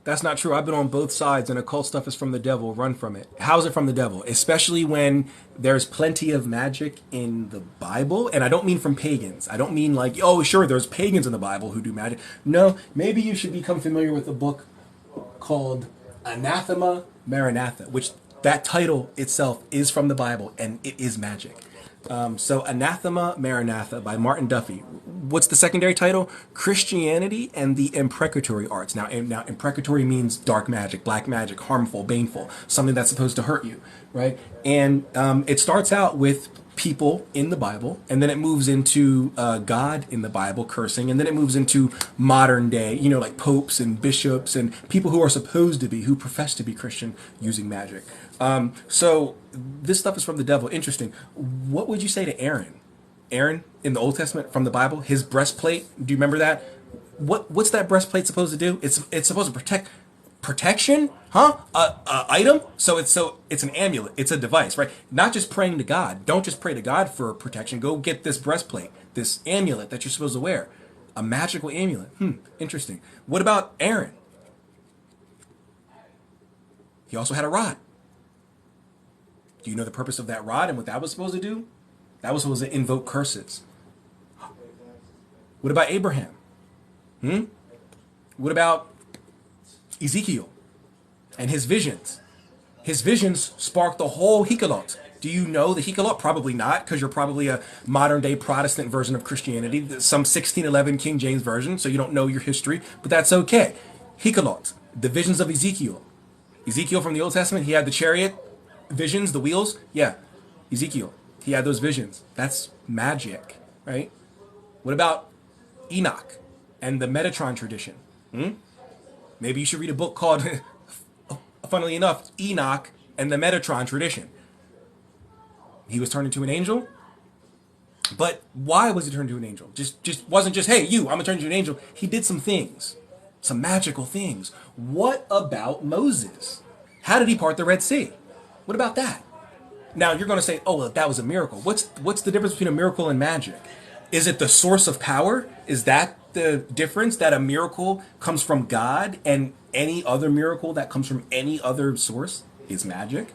That's not true. I've been on both sides, and occult stuff is from the devil. Run from it. How's it from the devil? Especially when there's plenty of magic in the Bible. And I don't mean from pagans. I don't mean like, oh, sure, there's pagans in the Bible who do magic. No, maybe you should become familiar with a book called Anathema Maranatha, which that title itself is from the Bible, and it is magic. So Anathema Maranatha by Martin Duffy. What's the secondary title? Christianity and the Imprecatory Arts. Now imprecatory means dark magic, black magic, harmful, baneful, something that's supposed to hurt you, right? And it starts out with people in the Bible, and then it moves into God in the Bible cursing, and then it moves into modern day, like popes and bishops and people who are supposed to be, who profess to be Christian using magic. So this stuff is from the devil. Interesting. What would you say to Aaron? Aaron in the Old Testament from the Bible, his breastplate. Do you remember that? What's that breastplate supposed to do? It's supposed to protect protection, huh? Item. So it's an amulet. It's a device, right? Not just praying to God. Don't just pray to God for protection. Go get this breastplate, this amulet that you're supposed to wear, a magical amulet. Interesting. What about Aaron? He also had a rod. Do you know the purpose of that rod and what that was supposed to do? That was supposed to invoke curses. What about Abraham? What about Ezekiel and his visions? His visions sparked the whole Hikkalot. Do you know the Hikkalot? Probably not, because you're probably a modern day Protestant version of Christianity, some 1611 King James version, so you don't know your history, but that's okay. Hikkalot, the visions of Ezekiel. Ezekiel from the Old Testament, he had the chariot visions, the wheels. Yeah, Ezekiel, he had those visions. That's magic, right? What about Enoch and the Metatron tradition? Maybe you should read a book called, funnily enough, Enoch and the Metatron tradition. He was turned into an angel. But why was he turned into an angel? Just wasn't just, hey, I'm gonna turn into an angel. He did some things, some magical things. What about Moses? How did he part the Red Sea? What about that? Now you're gonna say, oh, well, that was a miracle. What's the difference between a miracle and magic? Is it the source of power? Is that the difference, that a miracle comes from God and any other miracle that comes from any other source is magic?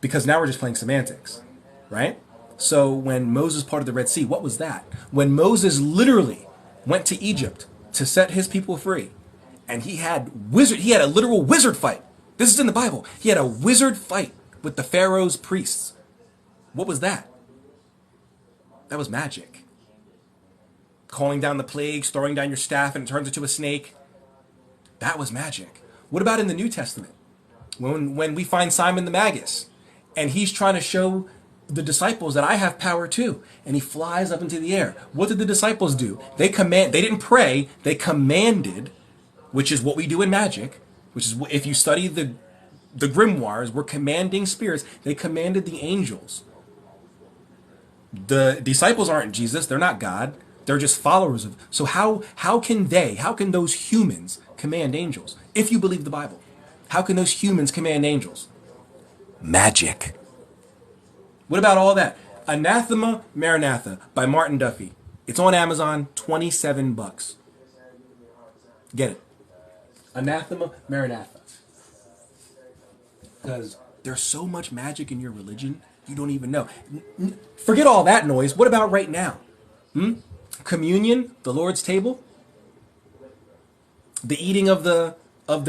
Because now we're just playing semantics, right? So when Moses parted the Red Sea, what was that? When Moses literally went to Egypt to set his people free, and he had a literal wizard fight. This is in the Bible. He had a wizard fight with the Pharaoh's priests. What was that? That was magic. Calling down the plagues, throwing down your staff and it turns into a snake. That was magic. What about in the New Testament? When we find Simon the Magus and he's trying to show the disciples that I have power too, and he flies up into the air. What did the disciples do? They didn't pray, they commanded, which is what we do in magic, which is if you study the grimoires, we're commanding spirits. They commanded the angels. The disciples aren't Jesus, they're not God. They're just followers of. So how can those humans command angels? If you believe the Bible, how can those humans command angels? Magic. What about all that? Anathema Maranatha by Martin Duffy. It's on Amazon, $27. Get it. Anathema Maranatha. Because there's so much magic in your religion, you don't even know. Forget all that noise. What about right now? Communion, the Lord's table, the eating of the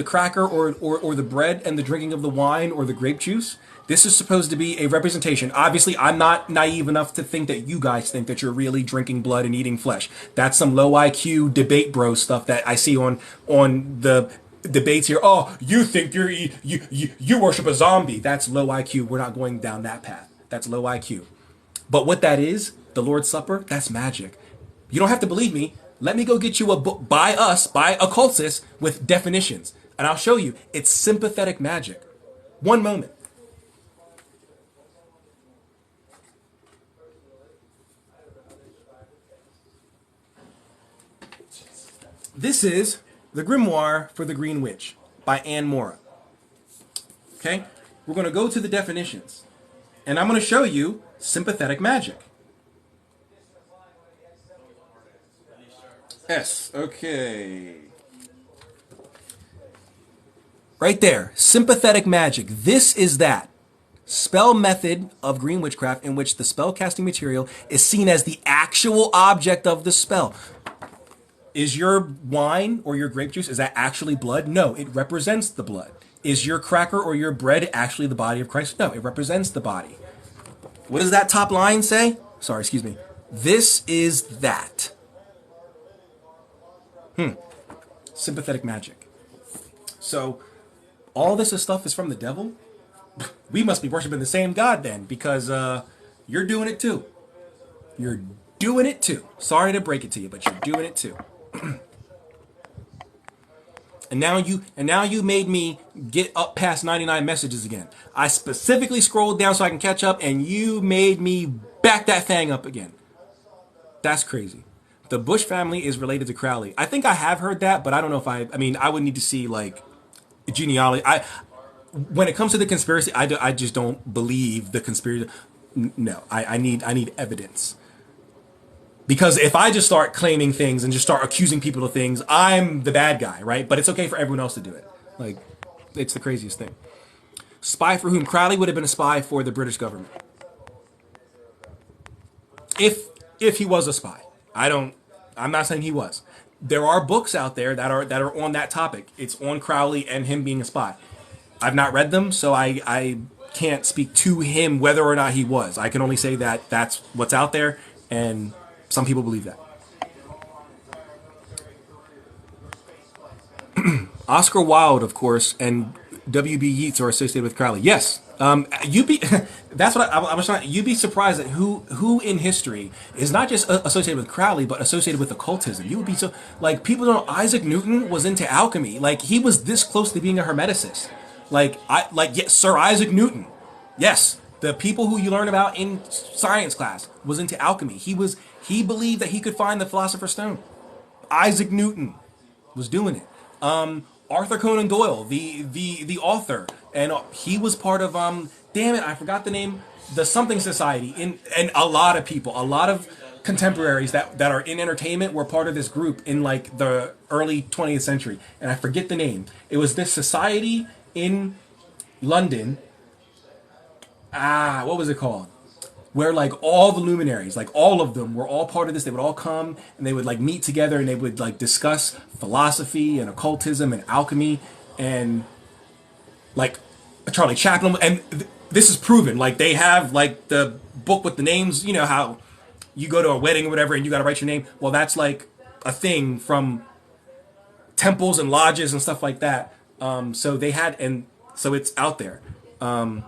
cracker or the bread and the drinking of the wine or the grape juice. This is supposed to be a representation. Obviously, I'm not naive enough to think that you guys think that you're really drinking blood and eating flesh. That's some low IQ debate bro stuff that I see on the debates here. Oh, you think you worship a zombie. That's low IQ. We're not going down that path. That's low IQ. But what that is, the Lord's Supper, that's magic. You don't have to believe me. Let me go get you a book by occultists with definitions. And I'll show you. It's sympathetic magic. One moment. This is The Grimoire for the Green Witch by Anne Mora. Okay? We're going to go to the definitions. And I'm going to show you sympathetic magic. S. Okay. Right there. Sympathetic magic. This is that spell method of green witchcraft in which the spell casting material is seen as the actual object of the spell. Is your wine or your grape juice, is that actually blood? No, it represents the blood. Is your cracker or your bread actually the body of Christ? No, it represents the body. What does that top line say? Sorry, excuse me. This is that. Sympathetic magic. So, all this stuff is from the devil? We must be worshiping the same God then, because you're doing it too. You're doing it too. Sorry to break it to you, but you're doing it too. And now you made me get up past 99 messages again. I specifically scrolled down so I can catch up, and you made me back that thing up again. That's crazy. The Bush family is related to Crowley. I think I have heard that, but I don't know if I. I mean, I would need to see like genealogy. When it comes to the conspiracy, I just don't believe the conspiracy. No, I need evidence. Because if I just start claiming things and just start accusing people of things, I'm the bad guy, right? But it's okay for everyone else to do it. Like, it's the craziest thing. Spy for whom? Crowley would have been a spy for the British government. If he was a spy. I'm not saying he was. There are books out there that are on that topic. It's on Crowley and him being a spy. I've not read them, so I can't speak to him whether or not he was. I can only say that that's what's out there, and some people believe that. Oscar Wilde, of course, and W.B. Yeats are associated with Crowley. Yes, you be. That's what I was trying. You'd be surprised at who in history is not just associated with Crowley, but associated with occultism. You would be so like people don't know Isaac Newton was into alchemy. Like he was this close to being a hermeticist. Yes, Sir Isaac Newton. Yes, the people who you learn about in science class was into alchemy. He believed that he could find the philosopher's stone. Isaac Newton was doing it. Arthur Conan Doyle, the author, and he was part of damn it, I forgot the name, the something society. And a lot of people, a lot of contemporaries that are in entertainment were part of this group in like the early 20th century, and I forget the name. It was this society in London. What was it called? Where like all the luminaries, like all of them, were all part of this. They would all come and they would like meet together and they would like discuss philosophy and occultism and alchemy and like Charlie Chaplin. And this is proven. Like they have like the book with the names. You know how you go to a wedding or whatever and you got to write your name. Well, that's like a thing from temples and lodges and stuff like that. So they had, and so it's out there. I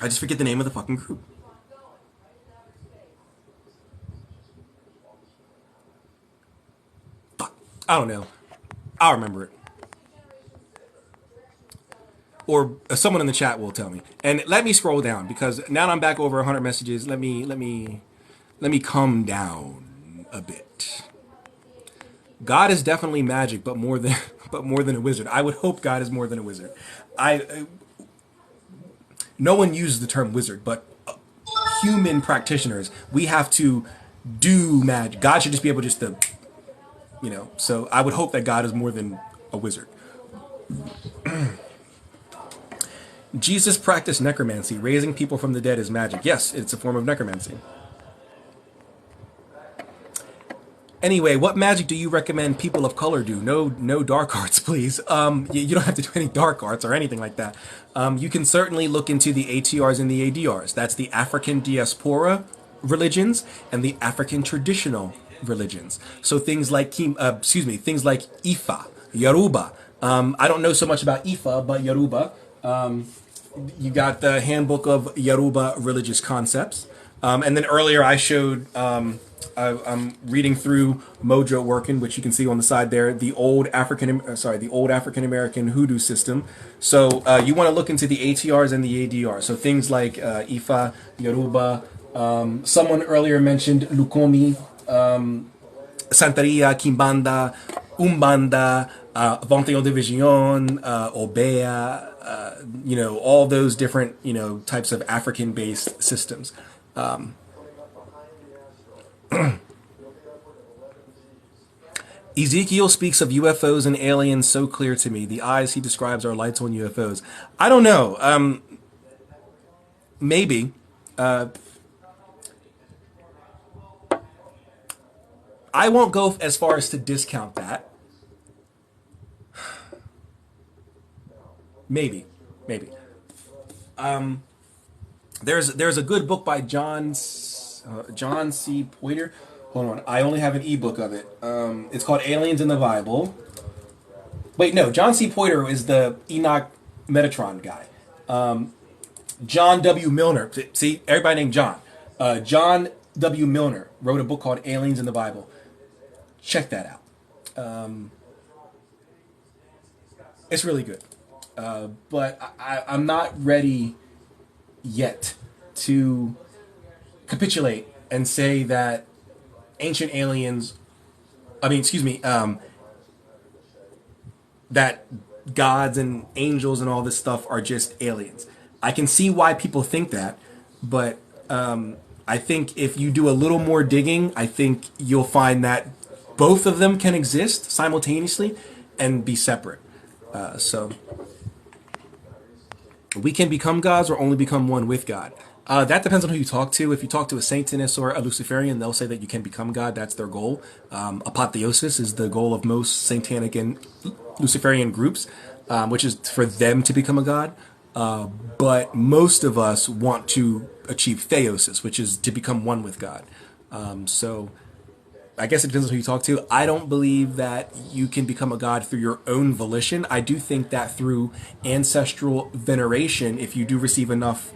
just forget the name of the fucking group. I don't know. I'll remember it. Or someone in the chat will tell me. And let me scroll down because now that I'm back over 100 messages. Let me come down a bit. God is definitely magic, but more than but more than a wizard. I would hope God is more than a wizard. No one uses the term wizard, but human practitioners, we have to do magic. God should just be able just to, So I would hope that God is more than a wizard. Jesus practiced necromancy. Raising people from the dead is magic. Yes, it's a form of necromancy. Anyway, what magic do you recommend people of color do? No dark arts, please. You don't have to do any dark arts or anything like that. You can certainly look into the ATRs and the ADRs. That's the African diaspora religions and the African traditional religions. So things like things like Ifa, Yoruba. I don't know so much about Ifa, but Yoruba. You got the Handbook of Yoruba Religious Concepts. And then earlier I showed, I'm reading through Mojo Working, which you can see on the side there, the old African American hoodoo system. So you want to look into the ATRs and the ADRs. So things like Ifa, Yoruba. Someone earlier mentioned Lukomi, Santeria, Kimbanda, Umbanda, 21 Division, Obea, all those different, types of African-based systems. Ezekiel speaks of UFOs and aliens so clear to me. The eyes he describes are lights on UFOs. I don't know. Maybe. I won't go as far as to discount that. Maybe. There's a good book by John C. Poiter. Hold on, I only have an ebook of it. It's called Aliens in the Bible. Wait, no, John C. Poiter is the Enoch Metatron guy. John W. Milner. See, everybody named John. John W. Milner wrote a book called Aliens in the Bible. Check that out. It's really good. But I'm not ready yet to capitulate and say that ancient aliens, I mean, excuse me, that gods and angels and all this stuff are just aliens. I can see why people think that, but I think if you do a little more digging, I think you'll find that both of them can exist simultaneously and be separate. So we can become gods or only become one with God. That depends on who you talk to. If you talk to a Satanist or a Luciferian, they'll say that you can become God. That's their goal. Apotheosis is the goal of most Satanic and Luciferian groups, which is for them to become a god. But most of us want to achieve theosis, which is to become one with God. So I guess it depends on who you talk to. I don't believe that you can become a god through your own volition. I do think that through ancestral veneration, if you do receive enough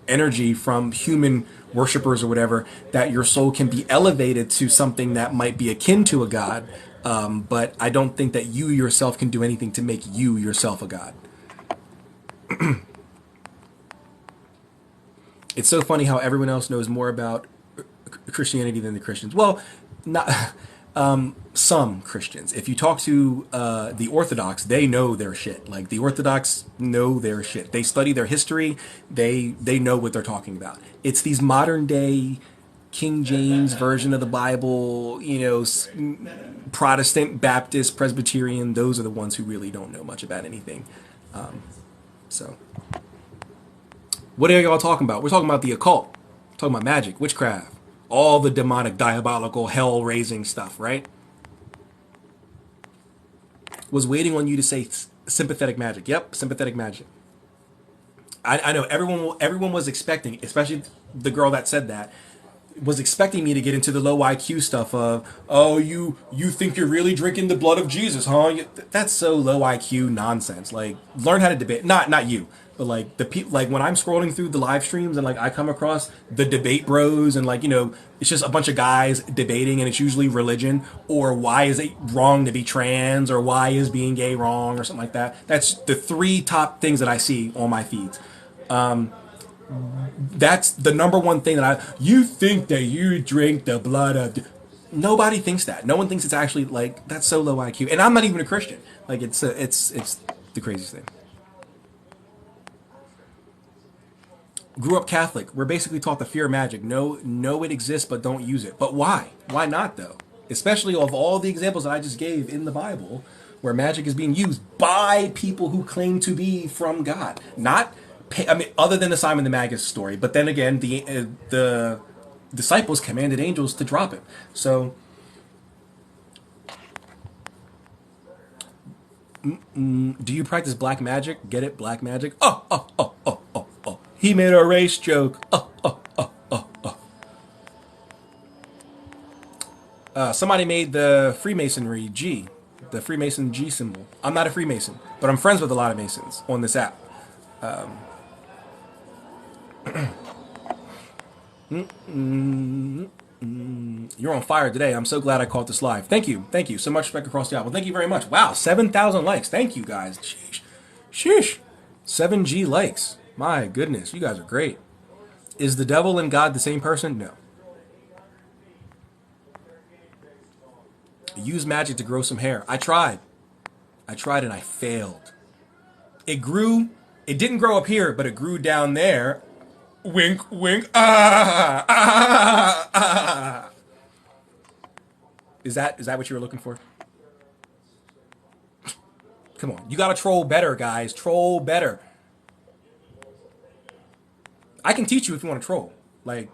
energy from human worshippers or whatever, that your soul can be elevated to something that might be akin to a god. But I don't think that you yourself can do anything to make you yourself a god. It's so funny how everyone else knows more about Christianity than the Christians. Well, not some Christians. If you talk to the Orthodox, they know their shit. Like the Orthodox know their shit. They study their history. They know what they're talking about. It's these modern day King James version of the Bible, Protestant, Baptist, Presbyterian. Those are the ones who really don't know much about anything. So, what are y'all talking about? We're talking about the occult. We're talking about magic, witchcraft, all the demonic, diabolical, hell-raising stuff, right? Was waiting on you to say sympathetic magic. Yep, sympathetic magic. I know everyone was expecting, especially the girl that said that, was expecting me to get into the low IQ stuff of, oh, you think you're really drinking the blood of Jesus, huh? That's so low IQ nonsense. Like, learn how to debate. Not you, but like like when I'm scrolling through the live streams and like I come across the debate bros and like it's just a bunch of guys debating and it's usually religion or why is it wrong to be trans or why is being gay wrong or something like that. That's the three top things that I see on my feeds. That's the number one thing that you think that you drink the blood of. Nobody thinks that. No one thinks it's actually like that's so low IQ. And I'm not even a Christian. Like it's the craziest thing. Grew up Catholic. We're basically taught the fear of magic. Know it exists, but don't use it. But why? Why not though? Especially of all the examples that I just gave in the Bible, where magic is being used by people who claim to be from God, not. I mean, other than the Simon the Magus story, but then again, the disciples commanded angels to drop it. So, do you practice black magic? Get it, black magic. Oh. He made a race joke. Somebody made the Freemasonry G, the Freemason G symbol. I'm not a Freemason, but I'm friends with a lot of Masons on this app. You're on fire today. I'm so glad I caught this live. Thank you so much. Respect across the aisle. Well, thank you very much. Wow, 7,000 likes. Thank you guys. Sheesh. 7G likes. My goodness, you guys are great. Is the devil and God the same person? No. Use magic to grow some hair. I tried and I failed. It grew. It didn't grow up here, but it grew down there. Wink, wink. Ah. Is that what you were looking for? Come on, you gotta troll better, guys. Troll better. I can teach you if you want to troll. Like,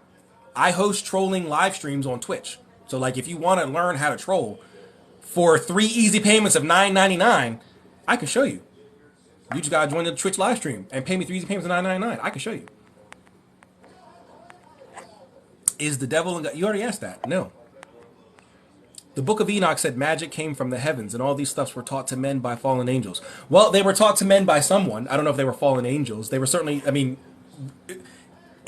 I host trolling live streams on Twitch. So, like, if you want to learn how to troll for 3 easy payments of $9.99, I can show you. You just gotta join the Twitch live stream and pay me 3 easy payments of $9.99. I can show you. Is the devil in God? You already asked that. No. The book of Enoch said magic came from the heavens and all these stuffs were taught to men by fallen angels. Well, they were taught to men by someone. I don't know if they were fallen angels. They were certainly, I mean,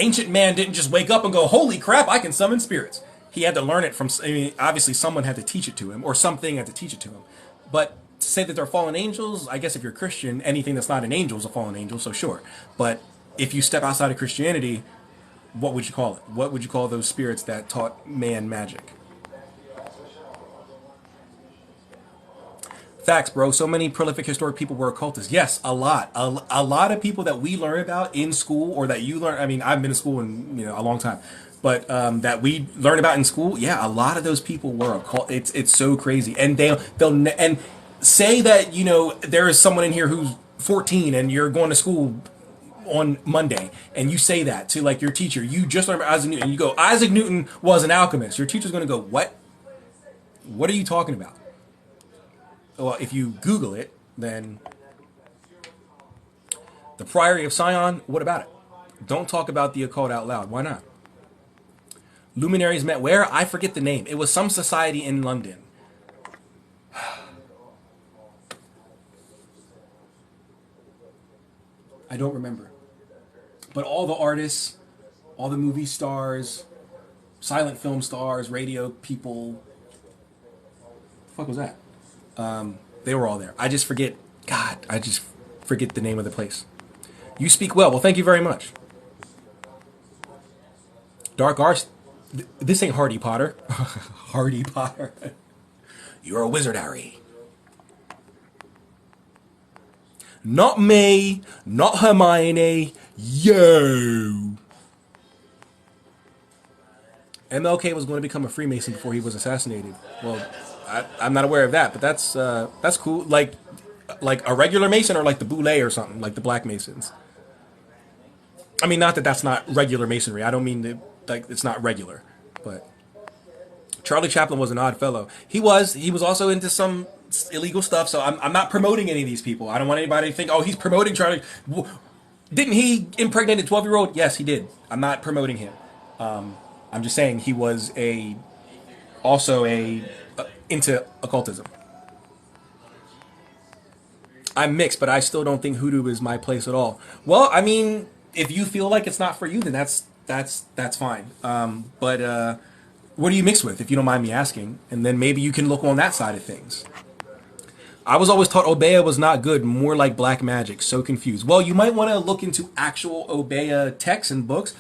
ancient man didn't just wake up and go, holy crap, I can summon spirits. He had to learn it from, I mean, obviously someone had to teach it to him or something had to teach it to him. But to say that they're fallen angels, I guess if you're Christian, anything that's not an angel is a fallen angel, so sure. But if you step outside of Christianity, what would you call it? What would you call those spirits that taught man magic? Facts, bro. So many prolific historic people were occultists. Yes, a lot. A lot of people that we learn about in school or that you learn. I mean, I've been in school in a long time, but that we learn about in school. Yeah, a lot of those people were occult. It's so crazy, and and say that there is someone in here who's 14 and you're going to school on Monday, and you say that to like your teacher. You just learned about Isaac Newton, and you go, Isaac Newton was an alchemist. Your teacher's going to go, what? What are you talking about? Well, if you Google it, then the Priory of Sion, what about it? Don't talk about the occult out loud. Why not? Luminaries met where? I forget the name. It was some society in London. I don't remember. But all the artists, all the movie stars, silent film stars, radio people, what the fuck was that? They were all there. I just forget. God, I just forget the name of the place. You speak well. Well, thank you very much. Dark arts. This ain't Hardy Potter. Hardy Potter. You're a wizard, Harry. Not me. Not Hermione. Yo. MLK was going to become a Freemason before he was assassinated. Well, I'm not aware of that, but that's cool. Like a regular Mason or like the Boule or something, like the Black Masons. I mean, not that that's not regular Masonry. I don't mean that like it's not regular, but Charlie Chaplin was an odd fellow. He was also into some illegal stuff. So I'm not promoting any of these people. I don't want anybody to think, oh, he's promoting Charlie. Didn't he impregnate a 12-year-old? Yes, he did. I'm not promoting him. I'm just saying he was also into occultism. I'm mixed, but I still don't think hoodoo is my place at all. Well, I mean, if you feel like it's not for you, then that's fine. But what do you mix with, if you don't mind me asking? And then maybe you can look on that side of things. I was always taught Obeah was not good, more like black magic. So confused. Well, you might want to look into actual Obeah texts and books.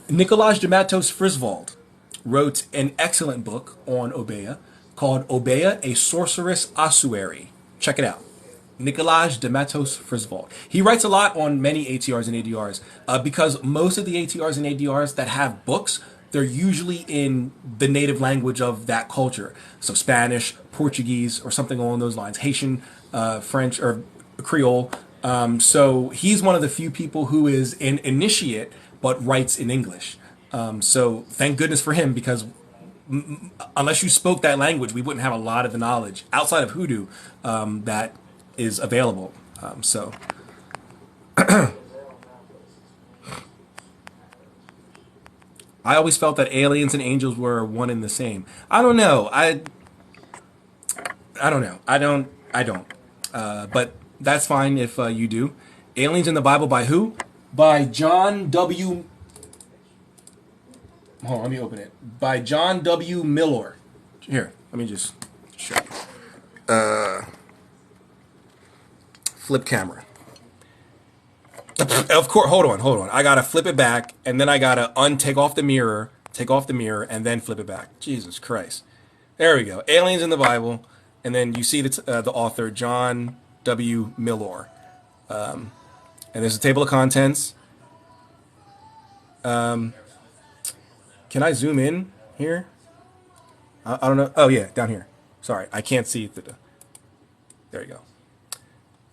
Nicolas de Matos Friswold wrote an excellent book on Obeah called Obeah, a Sorceress Ossuary. Check it out. Nicolas de Matos Friswold. He writes a lot on many ATRs and ADRs because most of the ATRs and ADRs that have books, they're usually in the native language of that culture. So Spanish, Portuguese, or something along those lines. Haitian, French, or Creole. So he's one of the few people who is an initiate but writes in English. So thank goodness for him, because unless you spoke that language, we wouldn't have a lot of the knowledge outside of hoodoo that is available. So I always felt that aliens and angels were one and the same. I don't know. I don't know. I don't. But that's fine if you do. Aliens in the Bible by who? By John W. Hold on, let me open it. By John W. Miller. Here, let me just show you. Flip camera. Of course, hold on. I gotta flip it back, and then I gotta take off the mirror, and then flip it back. Jesus Christ. There we go. Aliens in the Bible, and then you see the author, John W. Miller. And there's a table of contents. Can I zoom in here? I don't know. Oh, yeah, down here. Sorry, I can't see. There you go.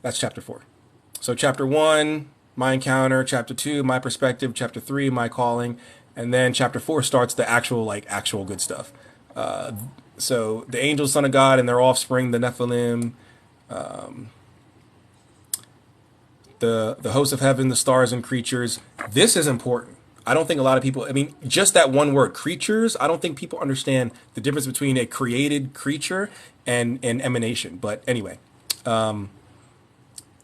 That's chapter 4. So chapter 1, my encounter. Chapter 2, my perspective. Chapter 3, my calling. And then chapter 4 starts the actual good stuff. So the angels, son of God, and their offspring, the Nephilim, the hosts of heaven, the stars and creatures. This is important. I don't think a lot of people, I mean, just that one word, creatures, I don't think people understand the difference between a created creature and an emanation. But anyway, the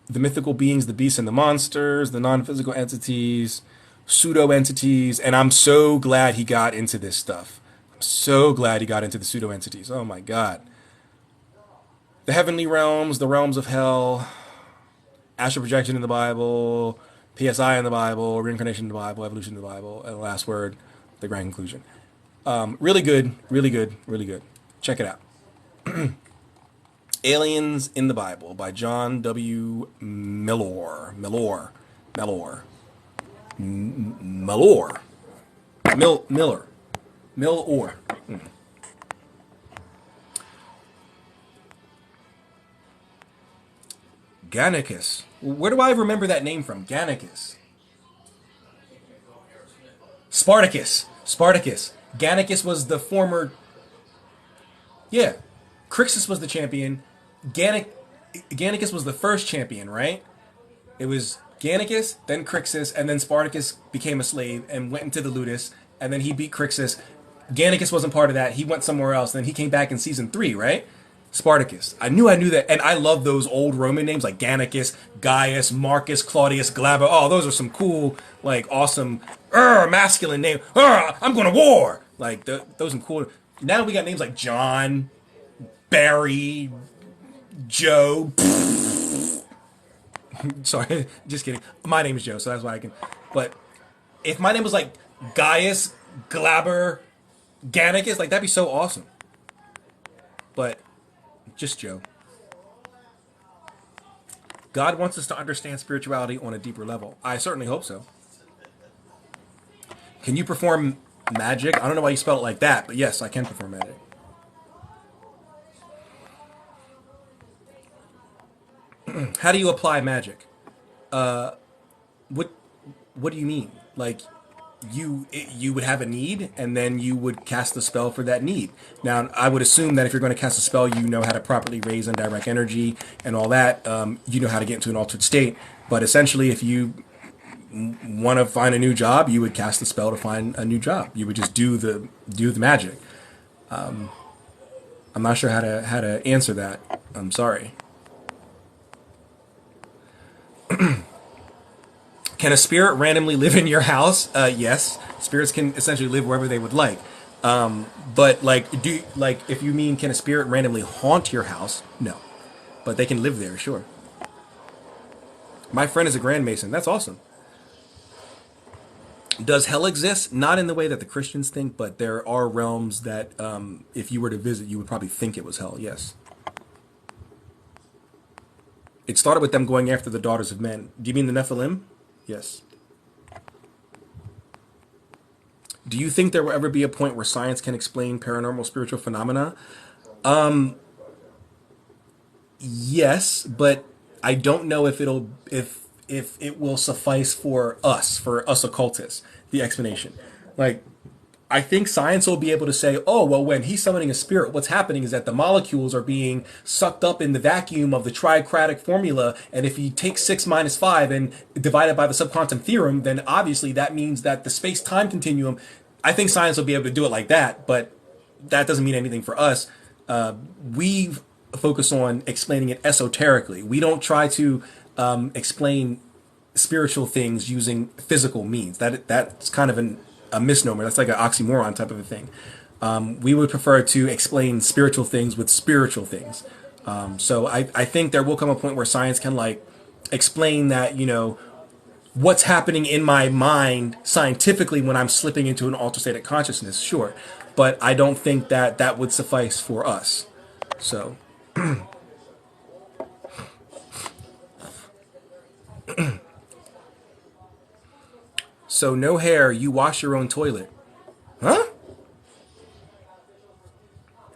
mythical beings, the beasts and the monsters, the non physical entities, pseudo entities. And I'm so glad he got into this stuff. I'm so glad he got into the pseudo entities. Oh my God. The heavenly realms, the realms of hell, astral projection in the Bible, PSI in the Bible, reincarnation in the Bible, evolution in the Bible, and the last word, the grand conclusion. Really good, really good, really good. Check it out. Aliens in the Bible by John W. Miller. Miller. Gannicus. Where do I remember that name from? Gannicus. Spartacus. Gannicus was the former. Yeah. Crixus was the champion. Gannicus was the first champion, right? It was Gannicus, then Crixus, and then Spartacus became a slave and went into the Ludus, and then he beat Crixus. Gannicus wasn't part of that. He went somewhere else. Then he came back in season 3, right? Spartacus. I knew that. And I love those old Roman names like Gannicus, Gaius, Marcus, Claudius, Glaber. Oh, those are some cool, like, awesome, masculine names. I'm going to war. Like, those are cool. Now we got names like John, Barry, Joe. Sorry, just kidding. My name is Joe, so that's why I can. But if my name was like Gaius, Glaber, Gannicus, like, that'd be so awesome. But just Joe. God wants us to understand spirituality on a deeper level. I certainly hope so. Can you perform magic? I don't know why you spell it like that, but yes, I can perform magic. How do you apply magic? What What do you mean? Like, you would have a need, and then you would cast a spell for that need. Now, I would assume that if you're going to cast a spell, you know how to properly raise and direct energy and all that. You know how to get into an altered state. But essentially, if you want to find a new job, you would cast a spell to find a new job. You would just do the magic. I'm not sure how to answer that. I'm sorry. Can a spirit randomly live in your house? Yes, spirits can essentially live wherever they would like. But if you mean can a spirit randomly haunt your house? No, but they can live there, sure. My friend is a Grand Mason. That's awesome. Does hell exist? Not in the way that the Christians think, but there are realms that if you were to visit, you would probably think it was hell. Yes. It started with them going after the daughters of men. Do you mean the Nephilim? Yes. Do you think there will ever be a point where science can explain paranormal spiritual phenomena? Yes, but I don't know if it will suffice for us occultists, the explanation. Like, I think science will be able to say, oh, well, when he's summoning a spirit, what's happening is that the molecules are being sucked up in the vacuum of the triquadratic formula. And if you take 6 minus 5 and divide it by the subquantum theorem, then obviously that means that the space-time continuum, I think science will be able to do it like that, but that doesn't mean anything for us. We focus on explaining it esoterically. We don't try to explain spiritual things using physical means. That's kind of a misnomer. That's like an oxymoron type of a thing. We would prefer to explain spiritual things with spiritual things. So I think there will come a point where science can like explain that, what's happening in my mind scientifically when I'm slipping into an altered state of consciousness, sure. But I don't think that would suffice for us. So so no hair, you wash your own toilet. Huh?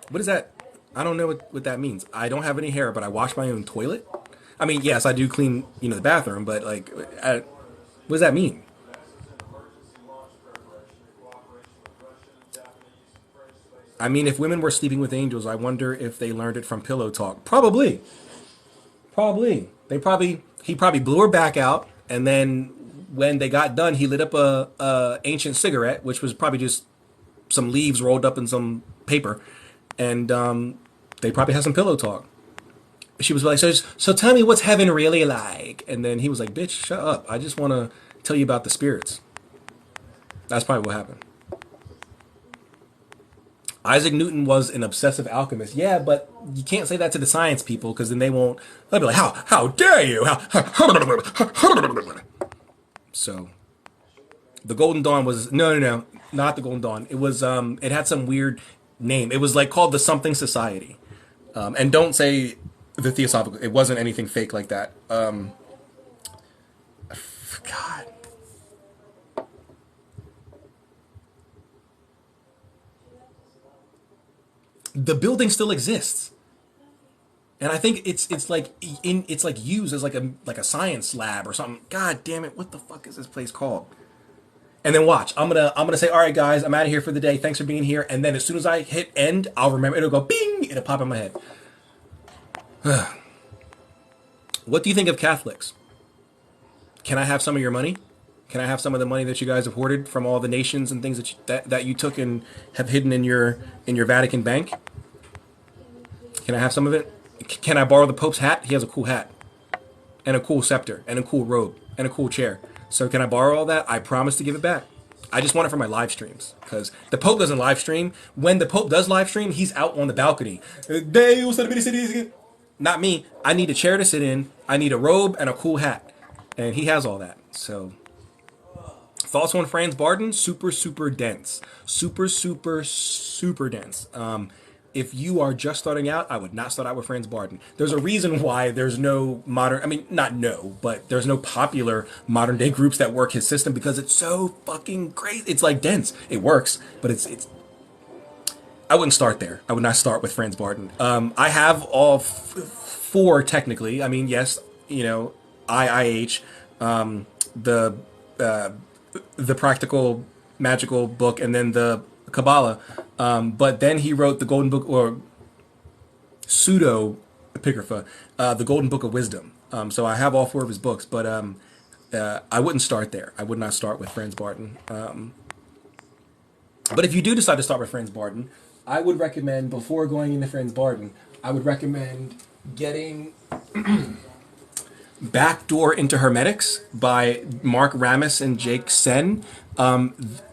What is that? I don't know what that means. I don't have any hair, but I wash my own toilet? I mean, yes, I do clean, the bathroom, but like, what does that mean? I mean, if women were sleeping with angels, I wonder if they learned it from pillow talk. Probably. He probably blew her back out, and then when they got done, he lit up a ancient cigarette, which was probably just some leaves rolled up in some paper, and they probably had some pillow talk. She was like, so tell me what's heaven really like? And then he was like, bitch, shut up. I just want to tell you about the spirits. That's probably what happened. Isaac Newton was an obsessive alchemist. Yeah, but you can't say that to the science people because then they'll be like, how dare you? So the Golden Dawn was no, not the Golden Dawn. It was it had some weird name. It was like called the Something Society. And don't say the Theosophical. It wasn't anything fake like that. God. The building still exists, and I think it's like used as like a science lab or something. God damn it! What the fuck is this place called? And then watch. I'm gonna say, all right, guys, I'm out of here for the day. Thanks for being here. And then as soon as I hit end, I'll remember. It'll go bing. It'll pop in my head. What do you think of Catholics? Can I have some of your money? Can I have some of the money that you guys have hoarded from all the nations and things that you took and have hidden in your Vatican bank? Can I have some of it? Can I borrow the Pope's hat? He has a cool hat, and a cool scepter, and a cool robe, and a cool chair. So can I borrow all that? I promise to give it back. I just want it for my live streams because the Pope doesn't live stream. When the Pope does live stream, he's out on the balcony. Not me. I need a chair to sit in. I need a robe and a cool hat, and he has all that. So thoughts on Franz Barden? Super, super dense. Super, super, super dense. If you are just starting out, I would not start out with Franz Barden. There's a reason why there's no modern, I mean, not no, but there's no popular modern day groups that work his system because it's so fucking great. It's like dense. It works, but I wouldn't start there. I would not start with Franz Barden. I have all four technically. I mean, yes, you know, IIH, the practical magical book, and then the Kabbalah. But then he wrote the Golden Book, or pseudo Apocrypha, the Golden Book of Wisdom. So I have all four of his books, but I wouldn't start there. I would not start with Franz Barden. But if you do decide to start with Franz Barden, I would recommend, before going into Franz Barden, I would recommend getting Backdoor into Hermetics by Mark Ramis and Jake Sen.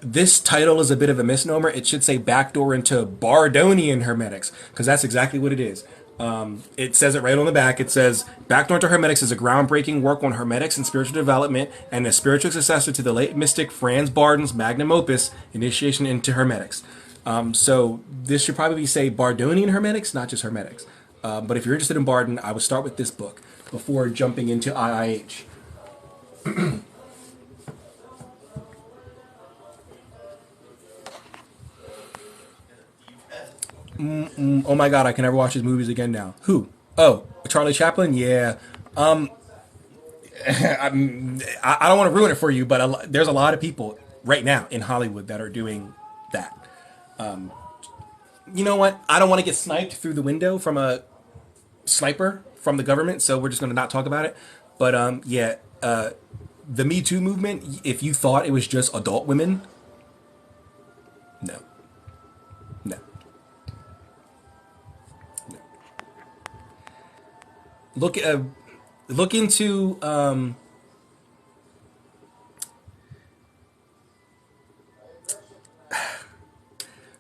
This title is a bit of a misnomer. It should say Backdoor into Bardonian Hermetics, because that's exactly what it is. It says it right on the back. It says, Backdoor into Hermetics is a groundbreaking work on hermetics and spiritual development and a spiritual successor to the late mystic Franz Barden's magnum opus, Initiation into Hermetics. So this should probably say Bardonian Hermetics, not just Hermetics. But if you're interested in Barden, I would start with this book before jumping into IIH. Oh my god, I can never watch his movies again now. Who? Oh, Charlie Chaplin? Yeah. I don't want to ruin it for you, but there's a lot of people right now in Hollywood that are doing that. You know what? I don't want to get sniped through the window from a sniper from the government, so we're just going to not talk about it. But yeah, the Me Too movement, if you thought it was just adult women, no. No. No. Look into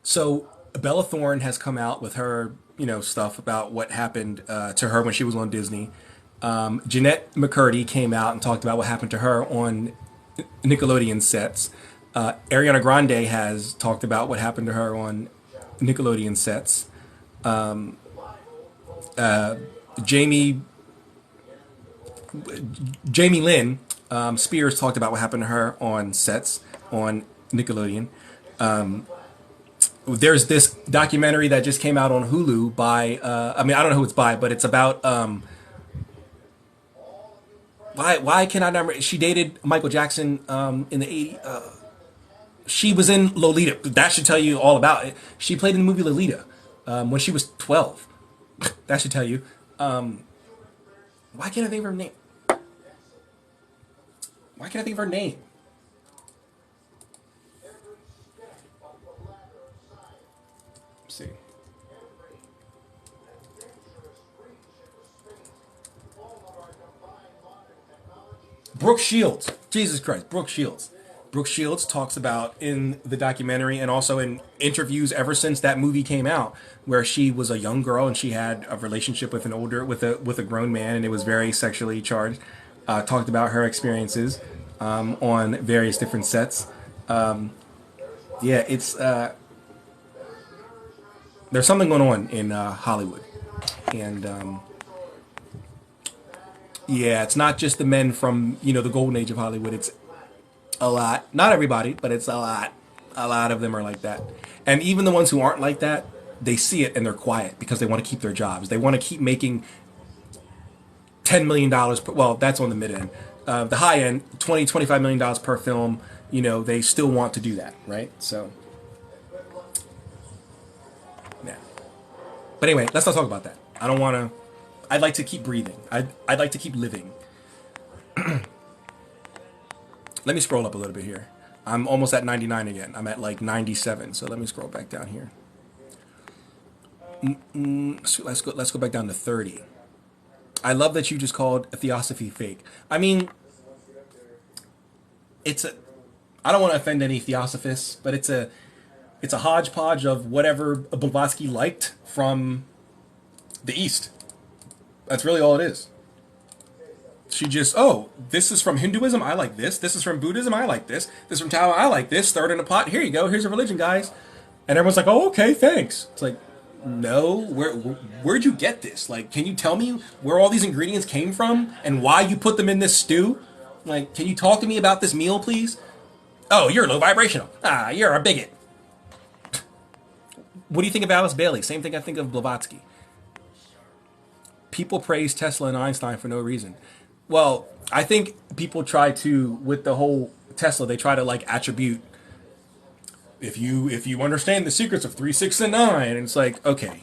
so Bella Thorne has come out with her, stuff about what happened to her when she was on Disney. Jeanette McCurdy came out and talked about what happened to her on Nickelodeon sets. Ariana Grande has talked about what happened to her on Nickelodeon sets. Jamie Lynn Spears talked about what happened to her on sets on Nickelodeon. There's this documentary that just came out on Hulu by, I mean, I don't know who it's by, but it's about, why can I not remember? She dated Michael Jackson in the 80s. She was in Lolita. That should tell you all about it. She played in the movie Lolita when she was 12. That should tell you. Why can't I think of her name? Why can't I think of her name? Let's see. Brooke Shields. Jesus Christ, Brooke Shields. Brooke Shields talks about in the documentary and also in interviews ever since that movie came out, where she was a young girl and she had a relationship with an older with a grown man and it was very sexually charged. Talked about her experiences on various different sets. Yeah, it's there's something going on in Hollywood, and yeah, it's not just the men from the golden age of Hollywood. It's a lot. Not everybody, but it's a lot. A lot of them are like that. And even the ones who aren't like that, they see it and they're quiet because they want to keep their jobs. They want to keep making $10 million per. Well, that's on the mid end. The high end, 20, $25 million per film. They still want to do that, right? So, yeah. But anyway, let's not talk about that. I don't want to. I'd like to keep breathing. I'd like to keep living. Let me scroll up a little bit here. I'm almost at 99 again. I'm at like 97. So let me scroll back down here. So let's go back down to 30. I love that you just called a theosophy fake. I mean, it's a. I don't want to offend any theosophists, but it's a hodgepodge of whatever Blavatsky liked from the East. That's really all it is. She just, oh, this is from Hinduism, I like this. This is from Buddhism, I like this. This is from Tao, I like this. Throw it in a pot. Here you go. Here's a religion, guys. And everyone's like, oh, okay, thanks. It's like, no, where'd you get this? Like, can you tell me where all these ingredients came from and why you put them in this stew? Like, can you talk to me about this meal, please? Oh, you're low vibrational. Ah, you're a bigot. What do you think of Alice Bailey? Same thing I think of Blavatsky. People praise Tesla and Einstein for no reason. Well, I think people try to with the whole Tesla, they try to like attribute if you understand the secrets of 3, 6, and 9, and it's like, okay.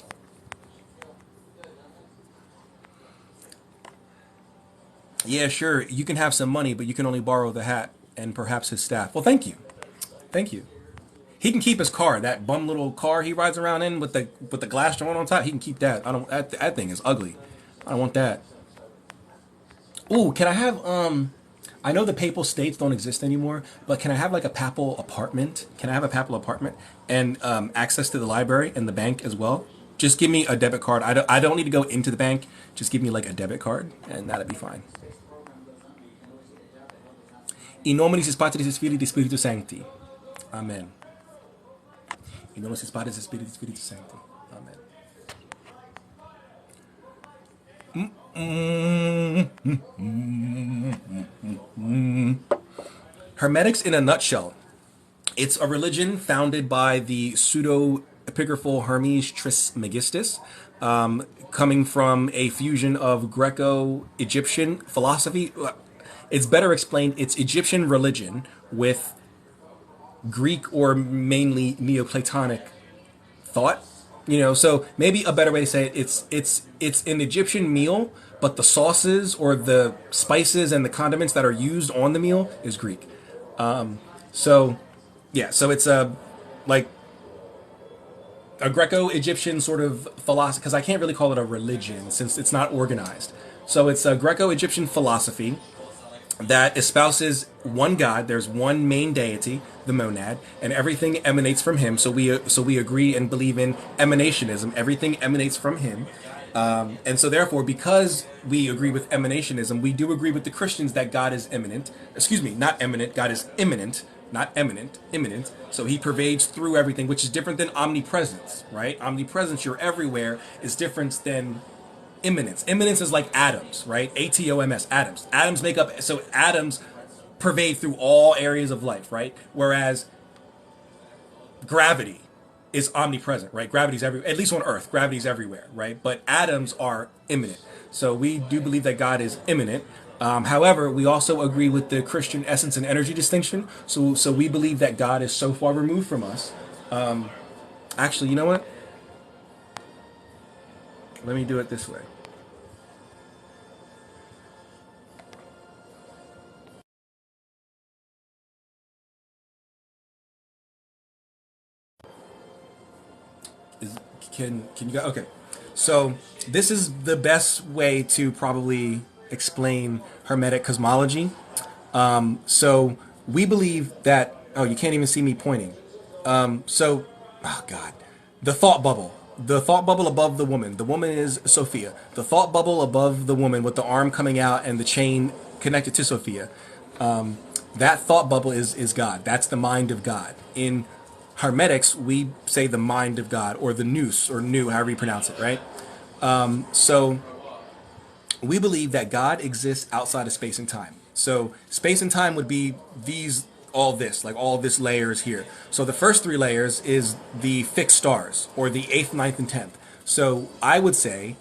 Yeah, sure, you can have some money, but you can only borrow the hat and perhaps his staff. Well, thank you. Thank you. He can keep his car, that bum little car he rides around in with the glass joint on top. He can keep that. I don't. That thing is ugly. I don't want that. Ooh, can I have I know the papal states don't exist anymore, but can I have like a papal apartment? Can I have a papal apartment and access to the library and the bank as well? Just give me a debit card. I don't need to go into the bank. Just give me like a debit card, and that'd be fine. In nominis Patris Filii Spiritus Sancti. Amen. In nominis Patris Spiritus Sancti. Amen. Hermetics in a nutshell. It's a religion founded by the pseudo epigraphal Hermes Trismegistus, coming from a fusion of Greco Egyptian philosophy. It's better explained, it's Egyptian religion with Greek or mainly Neoplatonic thought. So maybe a better way to say it, it's an Egyptian meal, but the sauces or the spices and the condiments that are used on the meal is Greek. So yeah, so it's a like a Greco-Egyptian sort of philosophy, because I can't really call it a religion since it's not organized. So it's a Greco-Egyptian philosophy that espouses one God. There's one main deity, the monad, and everything emanates from him. So we agree and believe in emanationism. Everything emanates from him. And so therefore, because we agree with emanationism, we do agree with the Christians that God is imminent. Excuse me, not eminent. God is imminent, not eminent, imminent. So he pervades through everything, which is different than omnipresence, right? Omnipresence, you're everywhere, is different than imminence. Imminence is like atoms, right? ATOMS, atoms. Atoms make up, so atoms pervade through all areas of life, right? Whereas gravity is omnipresent, right? Gravity's every, at least on Earth, gravity's everywhere, right? But atoms are imminent. So we do believe that God is imminent. However, we also agree with the Christian essence and energy distinction. So we believe that God is so far removed from us. Actually, you know what? Let me do it this way. is can you go? Okay, so this is the best way to probably explain Hermetic cosmology. So we believe that. Oh, you can't even see me pointing. So, oh God, the thought bubble. The thought bubble above the woman. The woman is Sophia. The thought bubble above the woman with the arm coming out and the chain connected to Sophia. That thought bubble is God. That's the mind of God. In Hermetics, we say the mind of God or the nous or nu, however you pronounce it, right? So we believe that God exists outside of space and time. So space and time would be these, all this, like all this layers here. So the first three layers is the fixed stars, or the eighth, ninth, and tenth. So I would say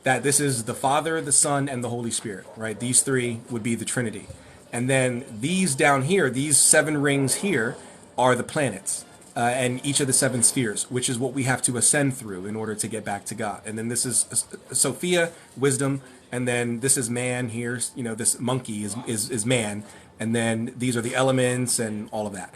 that this is the Father, the Son, and the Holy Spirit, right? These three would be the Trinity. And then these down here, these seven rings here, are the planets. And each of the seven spheres, which is what we have to ascend through in order to get back to God. And then this is Sophia, wisdom, and then this is man here. You know, this monkey is man, and then these are the elements and all of that.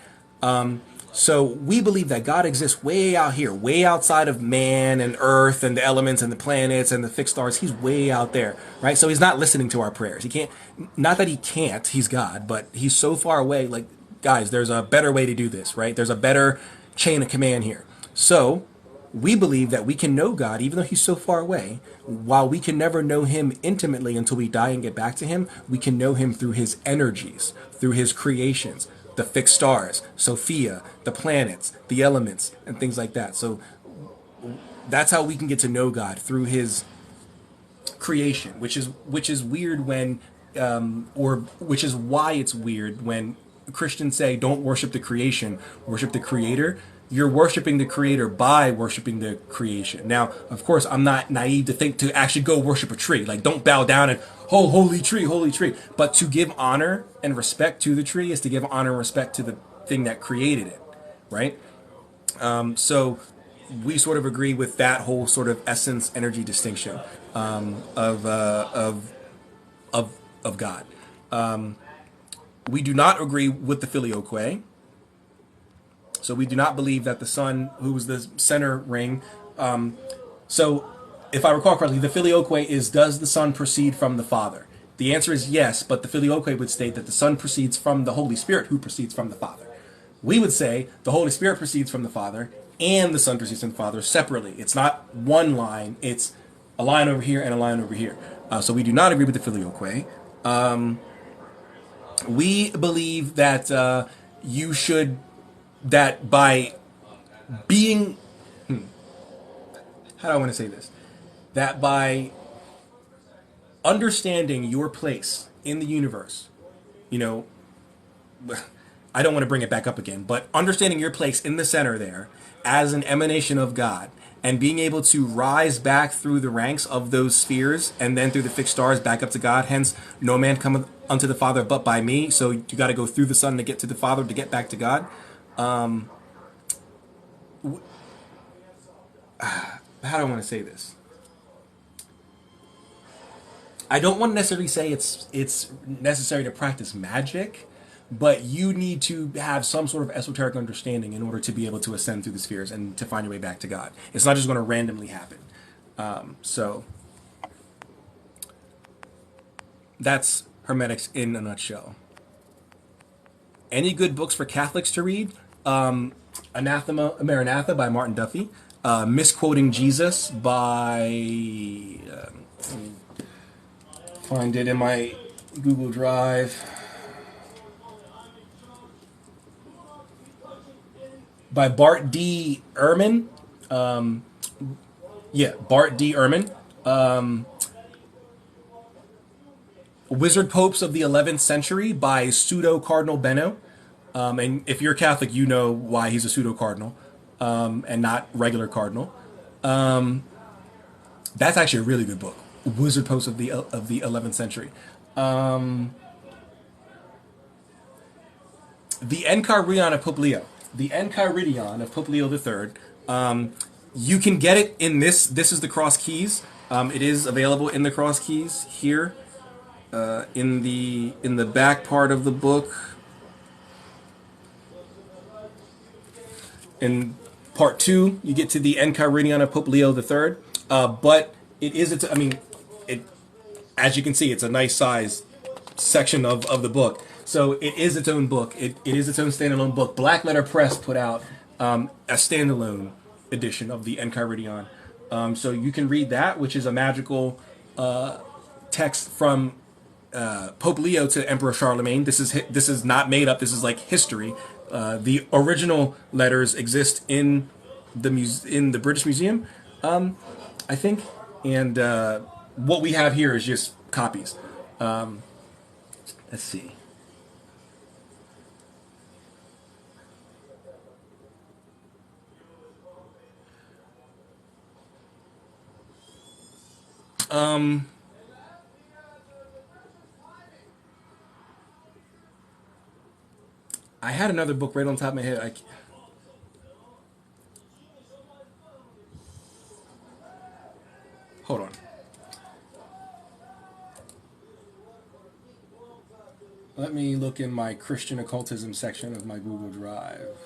So we believe that God exists way out here, way outside of man and earth and the elements and the planets and the fixed stars. He's way out there, right? So he's not listening to our prayers. He can't, not that he can't, he's God, but he's so far away. Like, guys, there's a better way to do this, right? There's a better chain of command here. So we believe that we can know God, even though he's so far away. While we can never know him intimately until we die and get back to him, we can know him through his energies, through his creations, the fixed stars, Sophia, the planets, the elements, and things like that. So that's how we can get to know God, through his creation, which is weird when, or which is why it's weird when Christians say don't worship the creation, worship the creator. You're worshiping the creator by worshiping the creation. Now, of course, I'm not naive to think to actually go worship a tree. Like, don't bow down and, oh, holy tree, holy tree. But to give honor and respect to the tree is to give honor and respect to the thing that created it, right? So we sort of agree with that whole sort of essence energy distinction, of of God. We do not agree with the filioque. So we do not believe that the Son, who was the center ring. So if I recall correctly, the filioque is, does the Son proceed from the Father? The answer is yes, but the filioque would state that the Son proceeds from the Holy Spirit, who proceeds from the Father. We would say the Holy Spirit proceeds from the Father and the Son proceeds from the Father separately. It's not one line, it's a line over here and a line over here. So we do not agree with the filioque. We believe that you should, that by being, how do I want to say this? That by understanding your place in the universe, you know, I don't want to bring it back up again, but understanding your place in the center there as an emanation of God and being able to rise back through the ranks of those spheres and then through the fixed stars back up to God. Hence, no man cometh unto the Father but by me. So you got to go through the Son to get to the Father to get back to God. How do I want to say this? I don't want to necessarily say it's necessary to practice magic, but you need to have some sort of esoteric understanding in order to be able to ascend through the spheres and to find your way back to God. It's not just going to randomly happen. So that's Hermetics in a nutshell. Any good books for Catholics to read? Anathema Maranatha by Martin Duffy. Misquoting Jesus by, find it in my Google Drive, by Bart D. Ehrman. Bart D. Ehrman. Wizard Popes of the 11th Century by Pseudo Cardinal Benno. And if you're Catholic, you know why he's a pseudo cardinal, and not regular cardinal. That's actually a really good book. Wizard Popes of the 11th Century. The Enchiridion of Pope Leo. The Enchiridion of Pope Leo III. You can get it in this. This is the cross keys. It is available in the cross keys here, in the back part of the book. And Part two, you get to the Enchiridion of Pope Leo III. But it is, I mean, it, as you can see, it's a nice size section of the book. So it is its own book. It is its own standalone book. Black Letter Press put out a standalone edition of the Enchiridion. So you can read that, which is a magical text from Pope Leo to Emperor Charlemagne. This is not made up. This is like history. The original letters exist in in the British Museum, I think, and what we have here is just copies. Let's see. I had another book right on top of my head. Hold on. Let me look in my Christian occultism section of my Google Drive.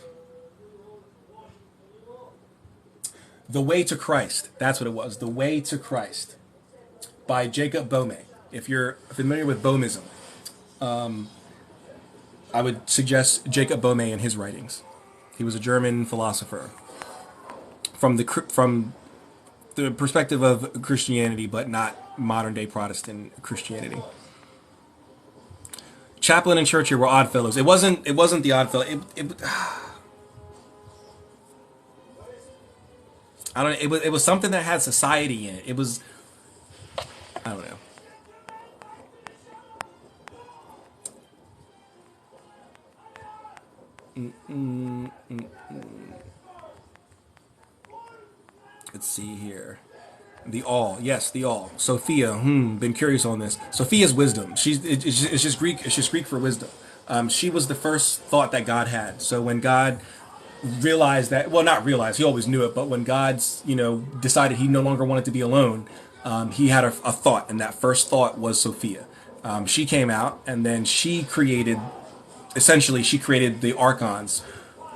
The Way to Christ. That's what it was. The Way to Christ by Jacob Boehme. If you're familiar with Boehmism, I would suggest Jacob Boehme and his writings. He was a German philosopher from the perspective of Christianity, but not modern day Protestant Christianity. Chaplin and Churchill were oddfellows. It wasn't the Oddfellow. I don't know. It was something that had society in it. It was, I don't know. Let's see here. The All, yes, the All. Sophia, been curious on this. Sophia's wisdom. It's just Greek. It's just Greek for wisdom. She was the first thought that God had. So when God realized that, well, not realized, he always knew it, but when God's, decided he no longer wanted to be alone, he had a thought, and that first thought was Sophia. She came out, and then she created the archons,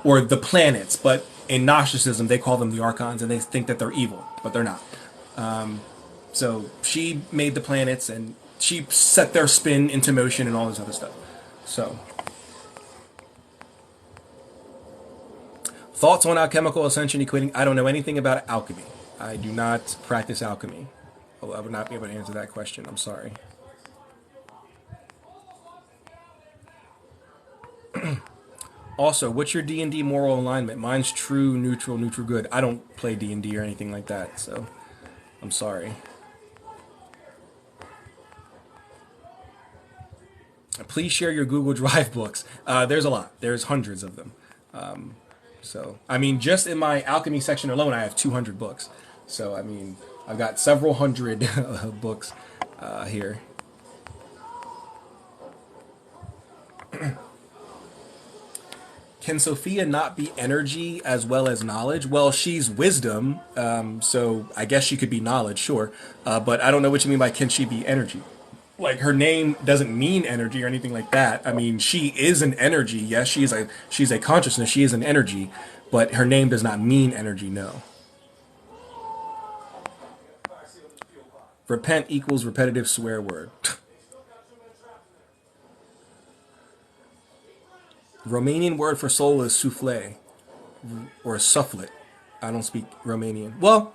or the planets, but in Gnosticism they call them the archons, and they think that they're evil, but they're not. So she made the planets, and she set their spin into motion and all this other stuff. So, thoughts on alchemical ascension equating? I don't know anything about alchemy. I do not practice alchemy. I would not be able to answer that question. I'm sorry. Also, what's your D&D moral alignment? Mine's true, neutral, neutral, good. I don't play D&D or anything like that, so I'm sorry. Please share your Google Drive books. There's a lot. There's hundreds of them. So, I mean, just in my alchemy section alone, I have 200 books. So, I mean, I've got several hundred books here. Can Sophia not be energy as well as knowledge? Well, she's wisdom, so I guess she could be knowledge, sure. But I don't know what you mean by can she be energy. Like, her name doesn't mean energy or anything like that. I mean, she is an energy. Yes, she's a consciousness. She is an energy, but her name does not mean energy. No. Repent equals repetitive swear word. Romanian word for soul is souffle or soufflet. I don't speak Romanian. Well,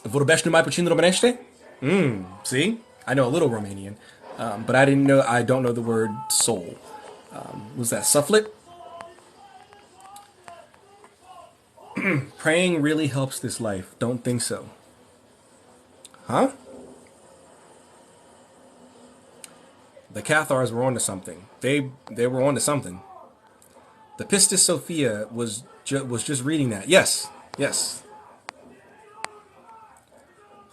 vorbești numai puțin românește? See? I know a little Romanian, but I don't know the word soul. Was that soufflet? Praying really helps this life. Don't think so. Huh? The Cathars were onto something. They were onto something. The Pistis Sophia was just reading that. Yes.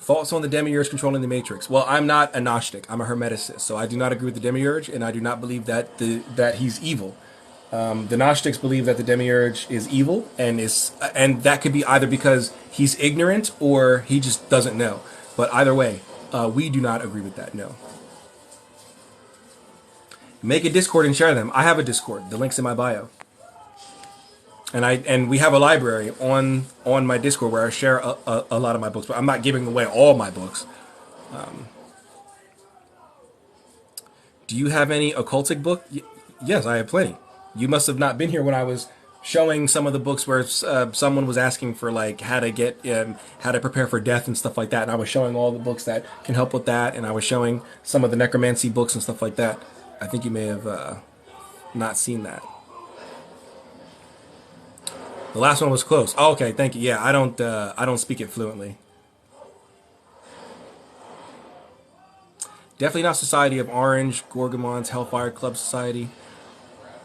Thoughts on the demiurge controlling the matrix? Well, I'm not a Gnostic. I'm a Hermeticist, so I do not agree with the demiurge, and I do not believe that that he's evil. The Gnostics believe that the demiurge is evil, and that could be either because he's ignorant or he just doesn't know. But either way, we do not agree with that. No. Make a Discord and share them. I have a Discord. The link's in my bio. And we have a library on my Discord where I share a lot of my books, but I'm not giving away all my books. Do you have any occultic book? Yes, I have plenty. You must have not been here when I was showing some of the books where someone was asking for like how to prepare for death and stuff like that, and I was showing all the books that can help with that, and I was showing some of the necromancy books and stuff like that. I think you may have not seen that. The last one was close. Oh, okay, thank you. Yeah, I don't speak it fluently. Definitely not Society of Orange, Gorgomon's Hellfire Club Society.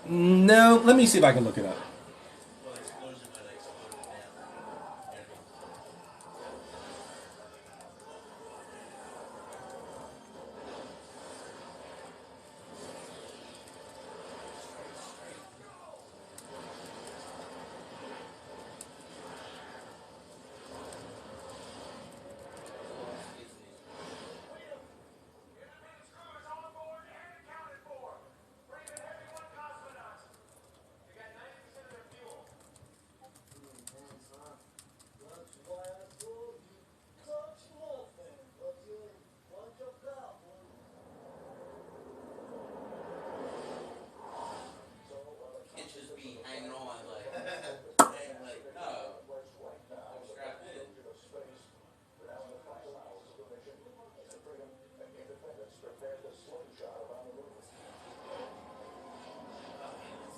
No, let me see if I can look it up. Can't just be hanging on like no, I'm strapped in. It's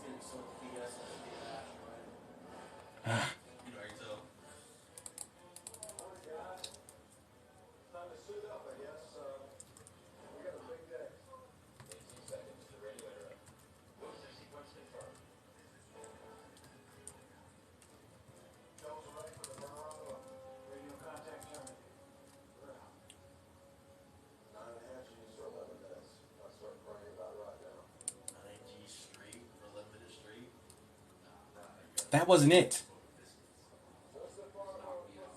getting so BS and right? You know, I can tell. G straight for limited straight. That wasn't it. Knock me out.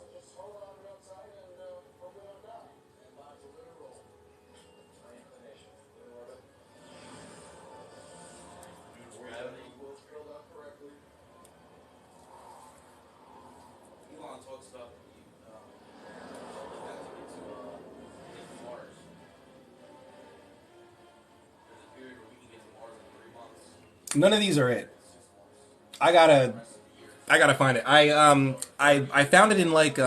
Dude's gravity. Elon talks about something like that to get to Mars. There's a period where we can get to Mars in 3 months, None of these are it. 6 months, I and the gotta rest of the year. I gotta find it. I found it in like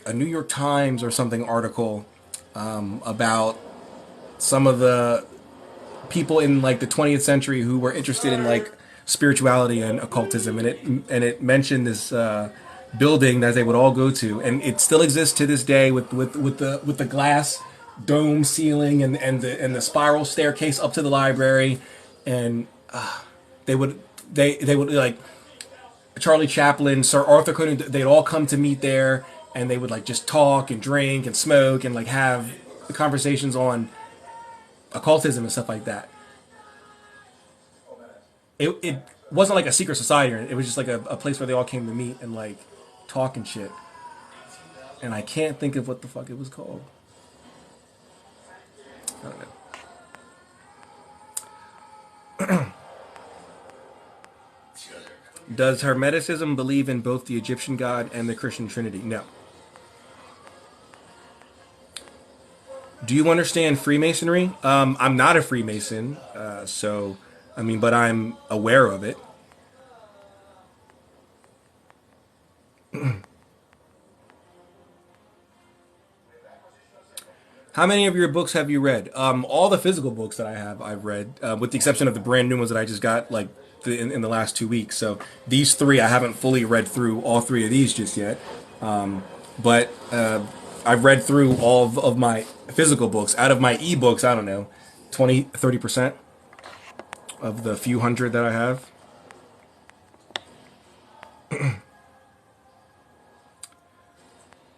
a New York Times or something article about some of the people in like the 20th century who were interested in like spirituality and occultism, and it mentioned this building that they would all go to, and it still exists to this day with the glass dome ceiling and the spiral staircase up to the library, and they would they would like Charlie Chaplin, Sir Arthur Conan, they'd all come to meet there, and they would like just talk and drink and smoke and like have conversations on occultism and stuff like that. It wasn't like a secret society or anything. It was just like a place where they all came to meet and like talk and shit. And I can't think of what the fuck it was called. I don't know. Does Hermeticism believe in both the Egyptian God and the Christian Trinity? No. Do you understand Freemasonry? I'm not a Freemason, so I mean, but I'm aware of it. How many of your books have you read? All the physical books that I've read, with the exception of the brand new ones that I just got like in the last 2 weeks. So these three, I haven't fully read through all three of these just yet. But I've read through all of my physical books. Out of my ebooks, I don't know, 20, 30% of the few hundred that I have.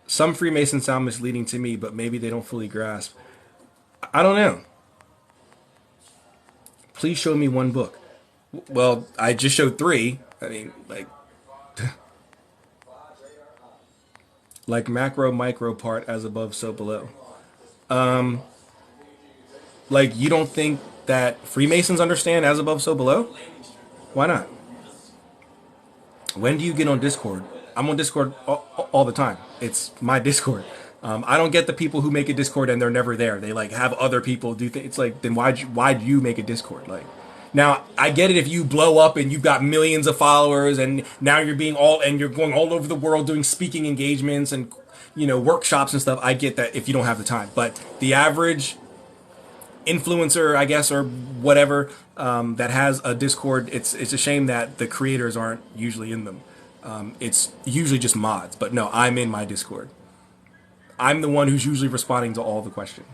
Some Freemasons sound misleading to me, but maybe they don't fully grasp. I don't know. Please show me one book. Well, I just showed three. I mean, like macro, micro part as above, so below. Like you don't think that Freemasons understand as above, so below? Why not? When do you get on Discord? I'm on Discord all the time. It's my Discord. I don't get the people who make a Discord and they're never there. They like have other people do things. It's like, then why'd you make a Discord? Like, now I get it if you blow up and you've got millions of followers and now you're going all over the world doing speaking engagements and workshops and stuff. I get that if you don't have the time, but the average influencer, I guess, or whatever, that has a Discord, it's a shame that the creators aren't usually in them. It's usually just mods, but no, I'm in my Discord. I'm the one who's usually responding to all the questions.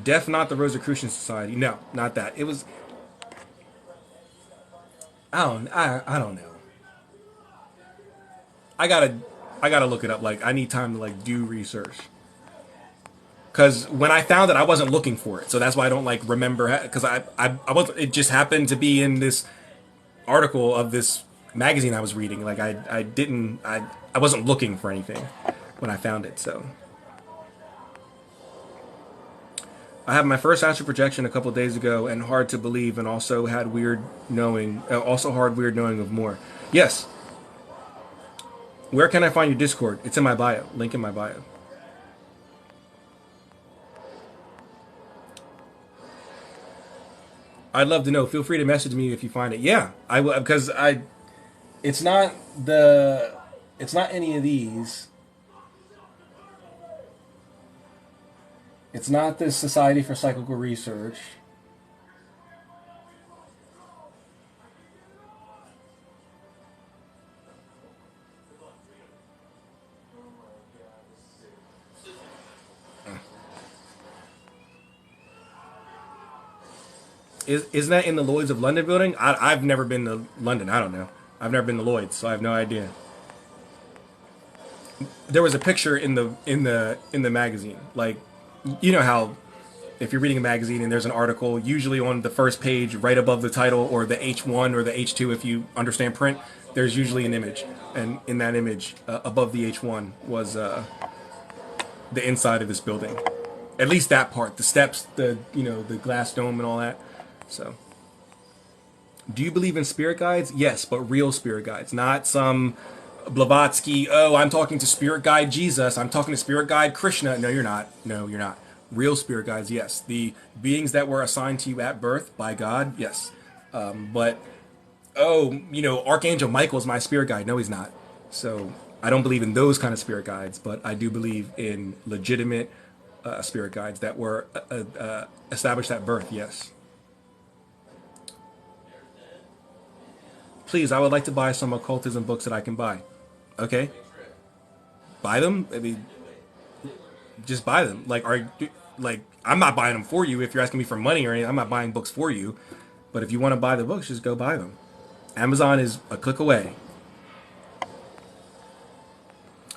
Death, not the Rosicrucian Society. No, not that. It was. I don't know. I gotta I gotta look it up. Like I need time to like do research. Because when I found it, I wasn't looking for it, so that's why I don't like remember. Because I was, it just happened to be in this article of this magazine I was reading. Like I wasn't looking for anything when I found it. So I had my first astral projection a couple of days ago, and hard to believe, and also had weird knowing, also hard weird knowing of more. Yes. Where can I find your Discord? It's in my bio. Link in my bio. I'd love to know. Feel free to message me if you find it. Yeah, I will, because I. It's not the. It's not any of these. It's not the Society for Psychical Research. Isn't that in the Lloyd's of London building? I've never been to London. I don't know. I've never been to Lloyd's, so I have no idea. There was a picture in the magazine. Like, you know how if you're reading a magazine and there's an article, usually on the first page, right above the title, or the H1 or the H2, if you understand print, there's usually an image, and in that image, above the H1 was the inside of this building. At least that part, the steps, the glass dome, and all that. So, do you believe in spirit guides? Yes, but real spirit guides, not some Blavatsky. Oh, I'm talking to spirit guide Jesus. I'm talking to spirit guide Krishna. No, you're not. No, you're not. Real spirit guides, yes. The beings that were assigned to you at birth by God, yes. But Archangel Michael is my spirit guide. No, he's not. So I don't believe in those kind of spirit guides, but I do believe in legitimate spirit guides that were established at birth. Yes. Please, I would like to buy some occultism books that I can buy. Okay, buy them. I mean, just buy them. Like I'm not buying them for you. If you're asking me for money or anything, I'm not buying books for you. But if you want to buy the books, just go buy them. Amazon is a click away.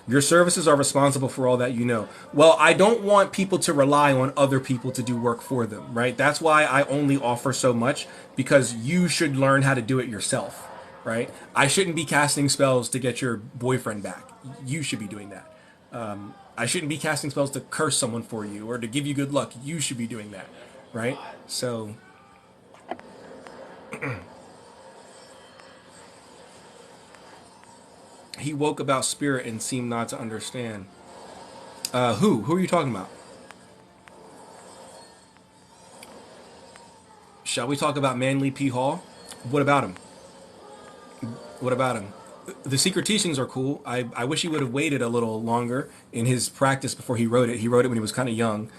Your services are responsible for all that you know. Well, I don't want people to rely on other people to do work for them, right? That's why I only offer so much, because you should learn how to do it yourself, right? I shouldn't be casting spells to get your boyfriend back. You should be doing that. I shouldn't be casting spells to curse someone for you or to give you good luck. You should be doing that, right? So he woke about spirit and seemed not to understand. Who? Who are you talking about? Shall we talk about Manly P. Hall? What about him? What about him? The secret teachings are cool. I wish he would have waited a little longer in his practice before he wrote it. He wrote it when he was kind of young.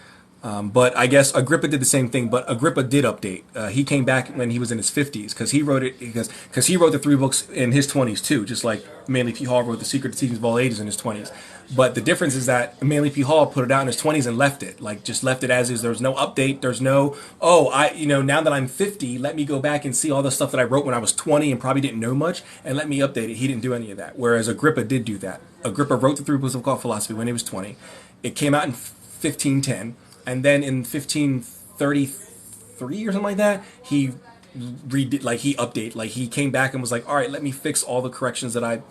But I guess Agrippa did the same thing. But Agrippa did update. He came back when he was in his 50s, because he wrote it because he wrote the three books in his 20s too, just like Manly P. Hall wrote the Secret Teachings of All Ages in his 20s. But the difference is that Manly P. Hall put it out in his 20s and left it, like just left it as is. There's no update. There's no, now that I'm 50, let me go back and see all the stuff that I wrote when I was 20 and probably didn't know much, and let me update it. He didn't do any of that. Whereas Agrippa did do that. Agrippa wrote the three books of occult philosophy when he was 20. It came out in 1510. And then in 1533 or something like that, he redid, like he updated, like he came back and was like, all right, let me fix all the corrections that I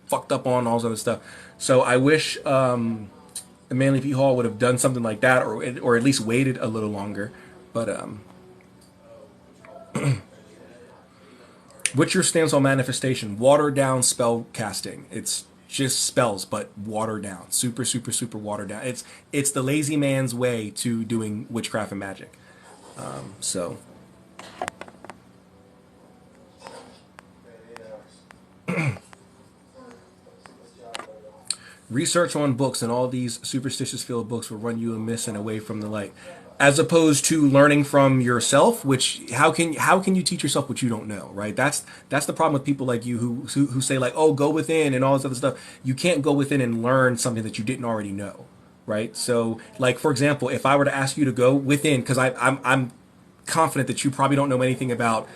fucked up on, all this other stuff. So I wish Manly P. Hall would have done something like that, or at least waited a little longer. But what's your stance on manifestation? Watered down spell casting. It's just spells, but watered down, super, super, super watered down. It's the lazy man's way to doing witchcraft and magic. So research on books and all these superstitious filled books will run you amiss and away from the light, as opposed to learning from yourself. Which how can you teach yourself what you don't know, right? That's the problem with people like you who say like, oh, go within and all this other stuff. You can't go within and learn something that you didn't already know, right? So like, for example, if I were to ask you to go within, because I'm confident that you probably don't know anything about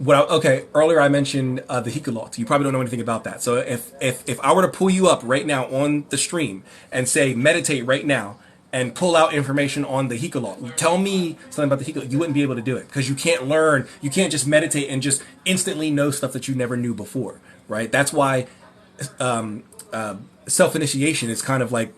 okay, earlier I mentioned the Hikulot. You probably don't know anything about that. So if I were to pull you up right now on the stream and say meditate right now and pull out information on the Hikulot, tell me something about the Hikulot, you wouldn't be able to do it because you can't learn. You can't just meditate and just instantly know stuff that you never knew before, right? That's why self initiation is kind of like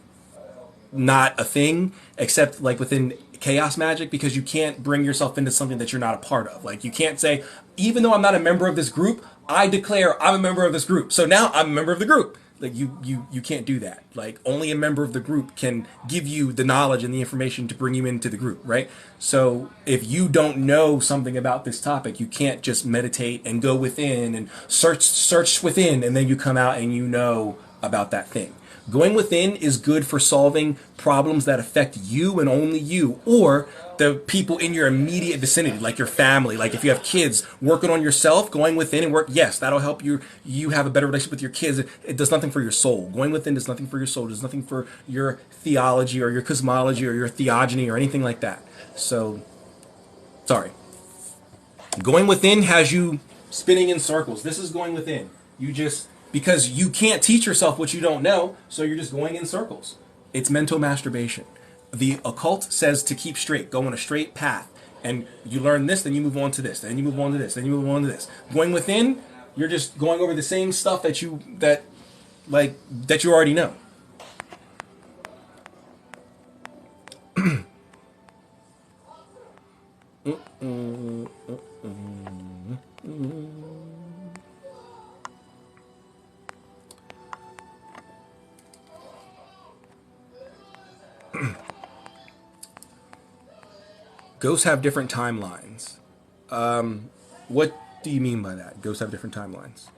not a thing except like within chaos magic, because you can't bring yourself into something that you're not a part of. Like you can't say, even though I'm not a member of this group, I declare I'm a member of this group, so now I'm a member of the group. Like you can't do that. Like only a member of the group can give you the knowledge and the information to bring you into the group, right? So if you don't know something about this topic, you can't just meditate and go within and search within and then you come out and you know about that thing. Going within is good for solving problems that affect you and only you, or the people in your immediate vicinity, like your family. Like if you have kids, working on yourself, going within and work, yes, that'll help you have a better relationship with your kids. It does nothing for your soul. Going within does nothing for your soul. It does nothing for your theology or your cosmology or your theogony or anything like that. So, sorry. Going within has you spinning in circles. This is going within. You just, because you can't teach yourself what you don't know, so you're just going in circles. It's mental masturbation. The occult says to keep straight, go on a straight path. And you learn this, then you move on to this, then you move on to this, then you move on to this. Going within, you're just going over the same stuff that you already know. Ghosts have different timelines. What do you mean by that? Ghosts have different timelines.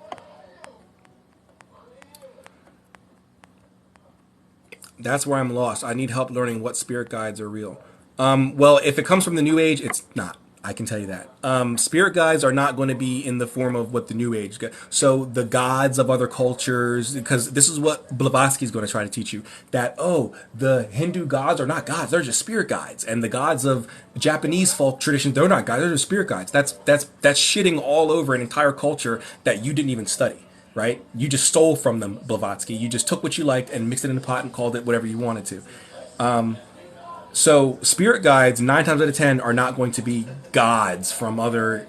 That's where I'm lost. I need help learning what spirit guides are real. Well, if it comes from the New Age, it's not. I can tell you that. Spirit guides are not going to be in the form of what the New Age. So the gods of other cultures, because this is what Blavatsky is going to try to teach you, that, oh, the Hindu gods are not gods, they're just spirit guides. And the gods of Japanese folk traditions, they're not gods, they're just spirit guides. That's shitting all over an entire culture that you didn't even study. Right? You just stole from them, Blavatsky. You just took what you liked and mixed it in a pot and called it whatever you wanted to. So spirit guides, 9 times out of 10, are not going to be gods from other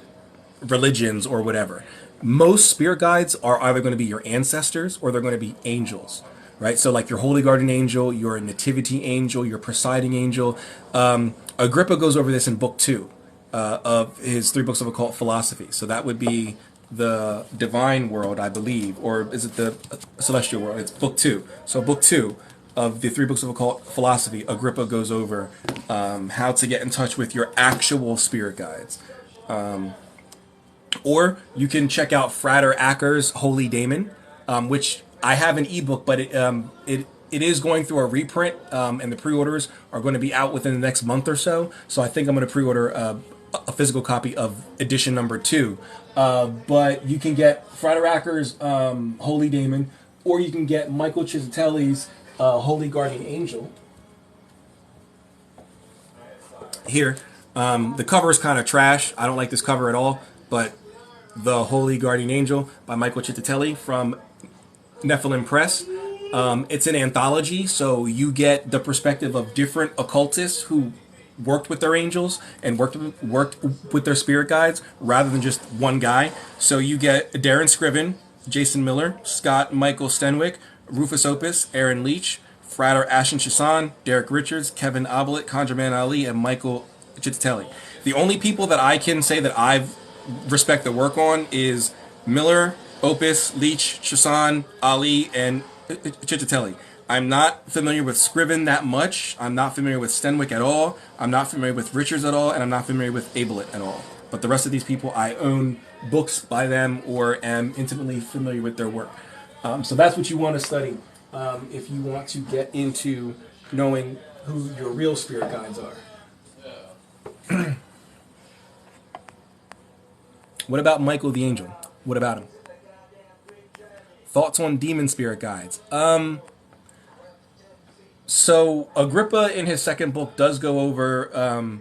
religions or whatever. Most spirit guides are either going to be your ancestors or they're going to be angels, right? So like your holy guardian angel, your nativity angel, your presiding angel. Agrippa goes over this in book 2 of his 3 books of occult philosophy. So that would be the divine world, I believe, or is it the celestial world? It's book 2. So book 2 of the 3 books of occult philosophy, Agrippa goes over how to get in touch with your actual spirit guides. Or you can check out Frater Acker's Holy Daemon, which I have an ebook, but it is going through a reprint, and the pre-orders are going to be out within the next month or so. So I think I'm going to pre-order a physical copy of edition number 2. But you can get Frater Acker's Holy Daemon, or you can get Michael Chisitelli's Holy Guardian Angel. Here, the cover is kind of trash. I don't like this cover at all, but the Holy Guardian Angel by Michael Chisitelli from Nephilim Press. It's an anthology, so you get the perspective of different occultists who worked with their angels and worked with their spirit guides rather than just one guy. So you get Darren Scriven, Jason Miller, Scott Michael Stenwick, Rufus Opus, Aaron Leach, Frater Ashen Shasan, Derek Richards, Kevin Oblet, ConjureMan Ali, and Michael Chittatelli. The only people that I can say that I've respect the work on is Miller, Opus, Leach, Shasan, Ali, and Chittatelli. I'm not familiar with Scriven that much. I'm not familiar with Stenwick at all. I'm not familiar with Richards at all, and I'm not familiar with Ablet at all. But the rest of these people, I own books by them or am intimately familiar with their work. So that's what you want to study if you want to get into knowing who your real spirit guides are. What about Michael the Angel? What about him? Thoughts on demon spirit guides? So Agrippa in his second book does go over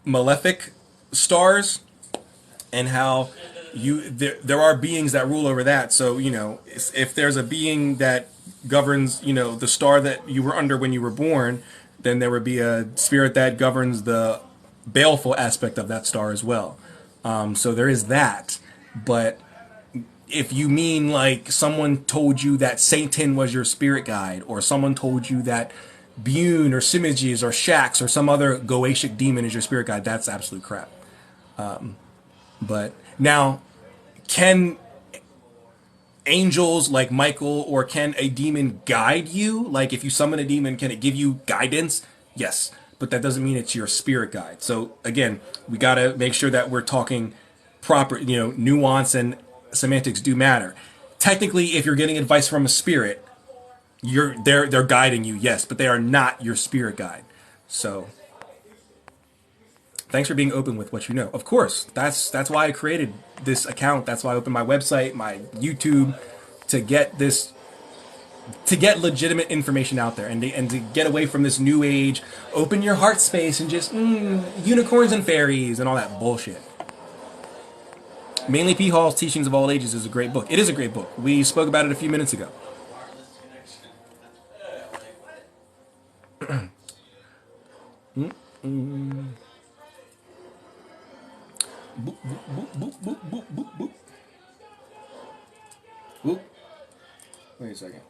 malefic stars and how there are beings that rule over that. So if there's a being that governs the star that you were under when you were born, then there would be a spirit that governs the baleful aspect of that star as well. So there is that, but if you mean like someone told you that Satan was your spirit guide, or someone told you that Bune or Simiges or Shax or some other Goetic demon is your spirit guide, that's absolute crap. But now, can angels like Michael or can a demon guide you? Like if you summon a demon, can it give you guidance? Yes, but that doesn't mean it's your spirit guide. So again, we got to make sure that we're talking proper, nuance and semantics do matter. Technically, if you're getting advice from a spirit, they're guiding you, yes, but they are not your spirit guide. So thanks for being open with what you know. Of course, that's why I created this account. That's why I opened my website, my YouTube, to get this, to get legitimate information out there, and to get away from this new age, open your heart space and just unicorns and fairies and all that bullshit. Mainly P. Hall's Teachings of All Ages is a great book. It is a great book. We spoke about it a few minutes ago. Boop, boop, boop, boop, boop, boop, boop, boop. Boop. Wait a second.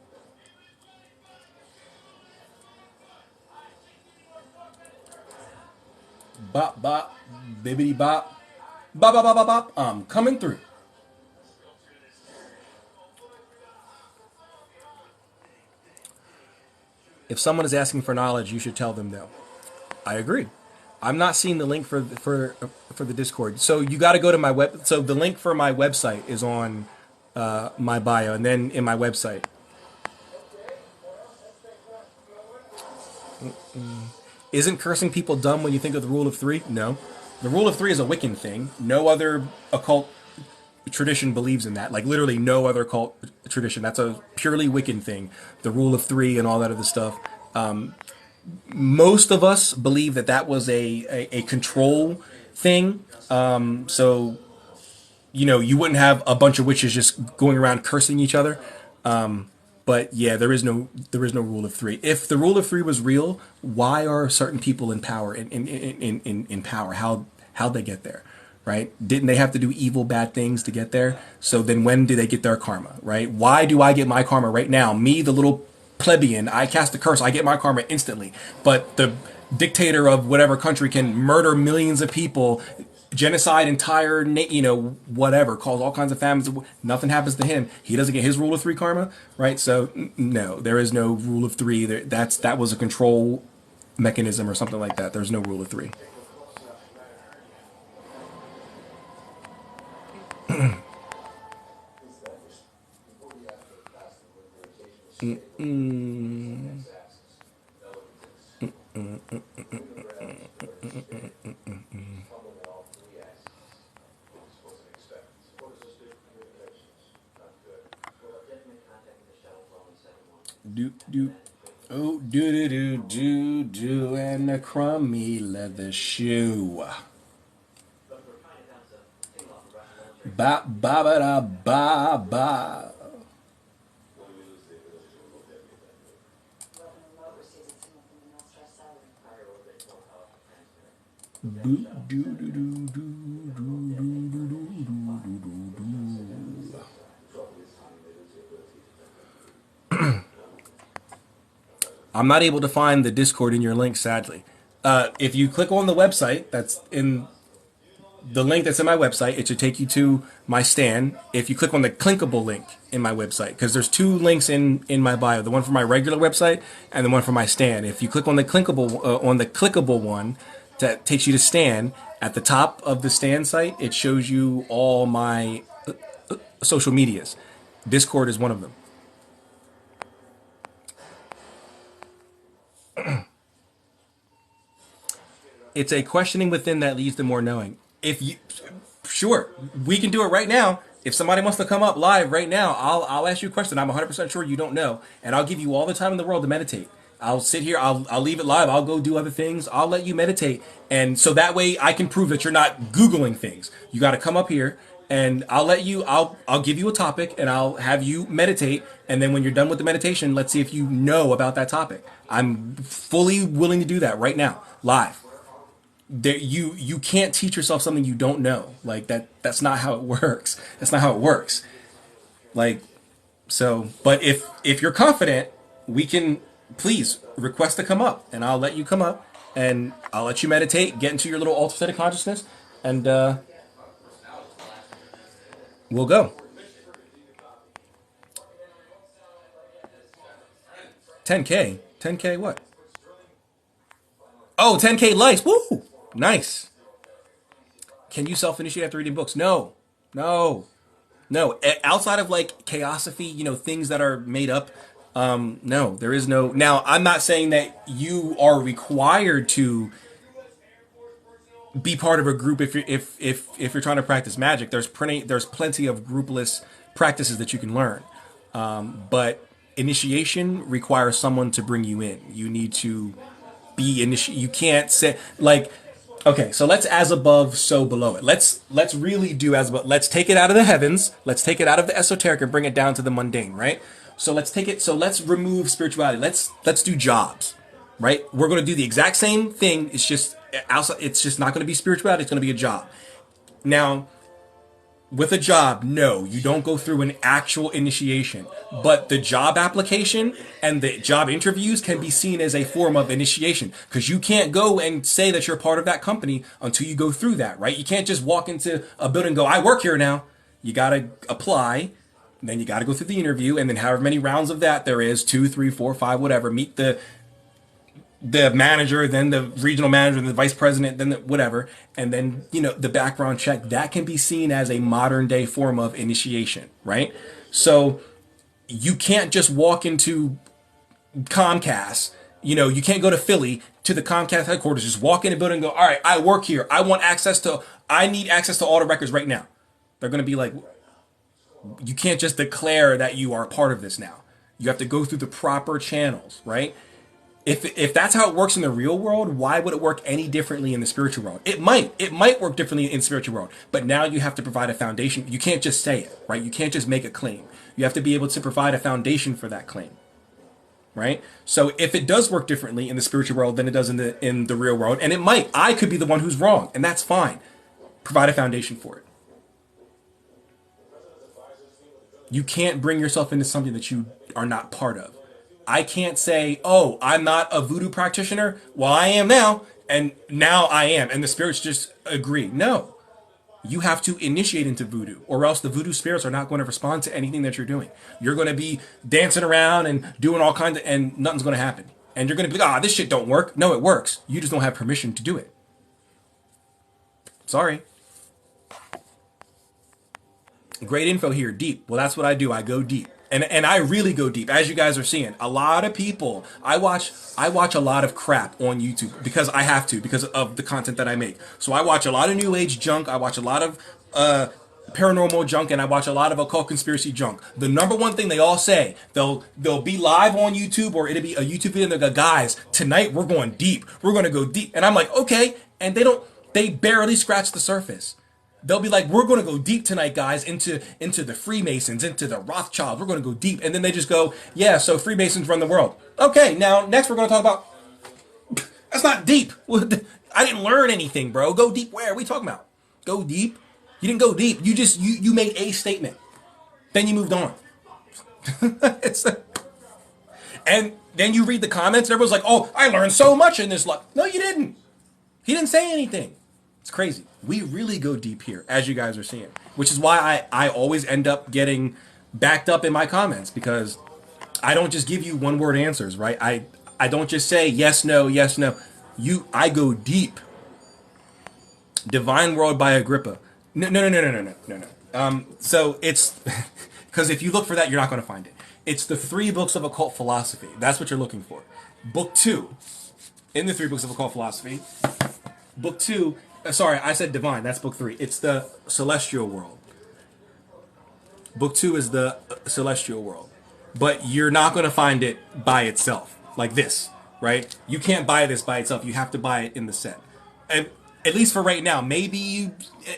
Bop, bop, bibbity bop. Bop, bop, bop, bop, bop. I'm coming through. If someone is asking for knowledge, you should tell them no. I agree. I'm not seeing the link for the Discord. So you got to go to my web. So the link for my website is on my bio, and then in my website. Isn't cursing people dumb when you think of the rule of three? No. The rule of three is a Wiccan thing. No other occult tradition believes in that. Like literally no other occult tradition. That's a purely Wiccan thing. The rule of three and all that other stuff. Most of us believe that was a control thing. So you wouldn't have a bunch of witches just going around cursing each other. But yeah, there is no rule of three. If the rule of three was real, why are certain people in power in power? How'd they get there? Right? Didn't they have to do evil, bad things to get there? So then when do they get their karma? Right? Why do I get my karma right now? Me, the little plebeian, I cast a curse, I get my karma instantly. But the dictator of whatever country can murder millions of people, genocide entire, whatever, cause all kinds of famines. Nothing happens to him. He doesn't get his rule of three karma, right? So no, there is no rule of three. That was a control mechanism or something like that. There's no rule of three. Do do. Oh, do do do do do, and a crummy leather shoe. Ba ba ba da ba ba. Boo do do do do do do do do do do do. I'm not able to find the Discord in your link, sadly. If you click on the website that's in the link that's in my website, it should take you to my stand. If you click on the clickable link in my website, because there's two links in my bio, the one for my regular website and the one for my stand. If you click on the clickable one, that takes you to stand. At the top of the stand site, it shows you all my social medias. Discord is one of them. It's a questioning within that leads to more knowing. If you, sure, we can do it right now. If somebody wants to come up live right now, I'll ask you a question. I'm 100% sure you don't know, and I'll give you all the time in the world to meditate. I'll sit here. I'll leave it live. I'll go do other things. I'll let you meditate, and so that way I can prove that you're not googling things. You got to come up here, and I'll give you a topic, and I'll have you meditate, and then when you're done with the meditation, let's see if you know about that topic. I'm fully willing to do that right now, live. You can't teach yourself something you don't know. Like that's not how it works. That's not how it works. Like so, but if you're confident, we can please request to come up, and I'll let you come up, and I'll let you meditate, get into your little alter state of consciousness, and we'll go. 10K, 10K, what? Oh, 10K likes. Woo! Nice. Can you self-initiate after reading books? No, no, no. Outside of like chaosophy, things that are made up. No, there is no. Now, I'm not saying that you are required to be part of a group if you're trying to practice magic. There's plenty of groupless practices that you can learn. But initiation requires someone to bring you in. You need to be initiated. You can't say like, okay, so let's as above, so below it. Let's really do as above. Let's take it out of the heavens. Let's take it out of the esoteric and bring it down to the mundane, right? So let's take it. So let's remove spirituality. Let's do jobs, right? We're going to do the exact same thing. It's just outside. It's just not going to be spirituality. It's going to be a job. Now, with a job, no, you don't go through an actual initiation. But the job application and the job interviews can be seen as a form of initiation because you can't go and say that you're part of that company until you go through that, right? You can't just walk into a building and go, I work here now. You got to apply. Then you got to go through the interview. And then however many rounds of that there is, 2, 3, 4, 5, whatever, meet the manager, then the regional manager, then the vice president, then whatever, and then the background check. That can be seen as a modern day form of initiation, right? So you can't just walk into Comcast. You can't go to Philly to the Comcast headquarters, just walk in a building and go, all right, I work here. I need access to all the records right now. They're going to be like, you can't just declare that you are a part of this now. You have to go through the proper channels, right? If that's how it works in the real world, why would it work any differently in the spiritual world? It might work differently in the spiritual world, but now you have to provide a foundation. You can't just say it, right? You can't just make a claim. You have to be able to provide a foundation for that claim, right? So if it does work differently in the spiritual world than it does in the real world, and it might, I could be the one who's wrong, and that's fine. Provide a foundation for it. You can't bring yourself into something that you are not part of. I can't say, oh, I'm not a voodoo practitioner. Well, I am now, and now I am, and the spirits just agree. No, you have to initiate into voodoo, or else the voodoo spirits are not going to respond to anything that you're doing. You're going to be dancing around and doing all kinds of, and nothing's going to happen. And you're going to be like, this shit don't work. No, it works. You just don't have permission to do it. Sorry. Great info here, deep. Well, that's what I do. I go deep. And I really go deep, as you guys are seeing. A lot of people, I watch a lot of crap on YouTube because I have to, because of the content that I make. So I watch a lot of new age junk, I watch a lot of paranormal junk, and I watch a lot of occult conspiracy junk. The number one thing they all say, they'll be live on YouTube, or it'll be a YouTube video and they'll go, guys, tonight we're going deep. We're gonna go deep. And I'm like, okay, and they barely scratch the surface. They'll be like, we're going to go deep tonight, guys, into the Freemasons, into the Rothschilds. We're going to go deep. And then they just go, yeah, so Freemasons run the world. Okay, now, next we're going to talk about... That's not deep. I didn't learn anything, bro. Go deep where? What are we talking about? Go deep? You didn't go deep. You made a statement. Then you moved on. And then you read the comments, and everyone's like, "Oh, I learned so much in this." No, you didn't. He didn't say anything. It's crazy. We really go deep here, as you guys are seeing, which is why I always end up getting backed up in my comments because I don't just give you one word answers, right? I don't just say yes, no, yes, no. I go deep. Divine World by Agrippa. No, no, no, no, no, no, no, no. So it's because if you look for that, you're not going to find it. It's the three books of occult philosophy. That's what you're looking for. Book two in the three books of occult philosophy. Book two. Sorry, I said divine. That's book three. It's the celestial world. Book two is the celestial world, but you're not going to find it by itself like this, right? You can't buy this by itself. You have to buy it in the set, and at least for right now. Maybe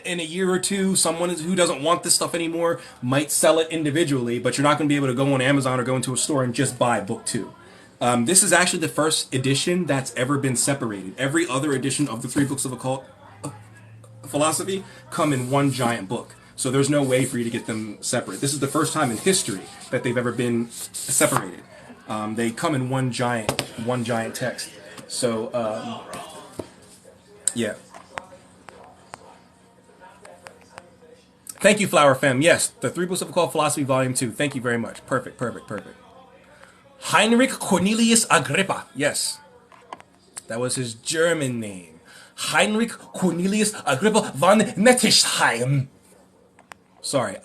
in a year or two, someone who doesn't want this stuff anymore might sell it individually, but you're not going to be able to go on Amazon or go into a store and just buy book two. This is actually the first edition that's ever been separated. Every other edition of the three books of occult philosophy come in one giant book. So there's no way for you to get them separate. This is the first time in history that they've ever been separated. They come in one giant text. So yeah. Thank you, Flower Femme. Yes, the Three Books of Occult Philosophy, Volume 2. Thank you very much. Perfect, perfect, perfect. Heinrich Cornelius Agrippa. Yes. That was his German name. Heinrich Cornelius Agrippa von Nettesheim. Sorry.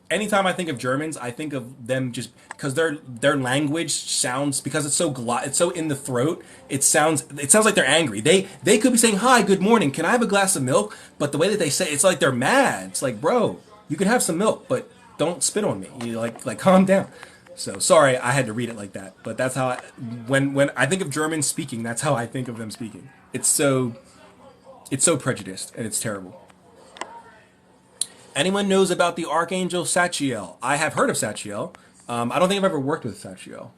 Anytime I think of Germans, I think of them just because their language sounds, because it's so it's so in the throat. It sounds like they're angry. They could be saying, "Hi, good morning. Can I have a glass of milk?" But the way that they say it's like they're mad. It's like, bro, you can have some milk, but don't spit on me. You like calm down. So sorry, I had to read it like that. But that's how when I think of German speaking, that's how I think of them speaking. It's so prejudiced and it's terrible. Anyone knows about the Archangel Sachiel? I have heard of Sachiel. I don't think I've ever worked with Sachiel.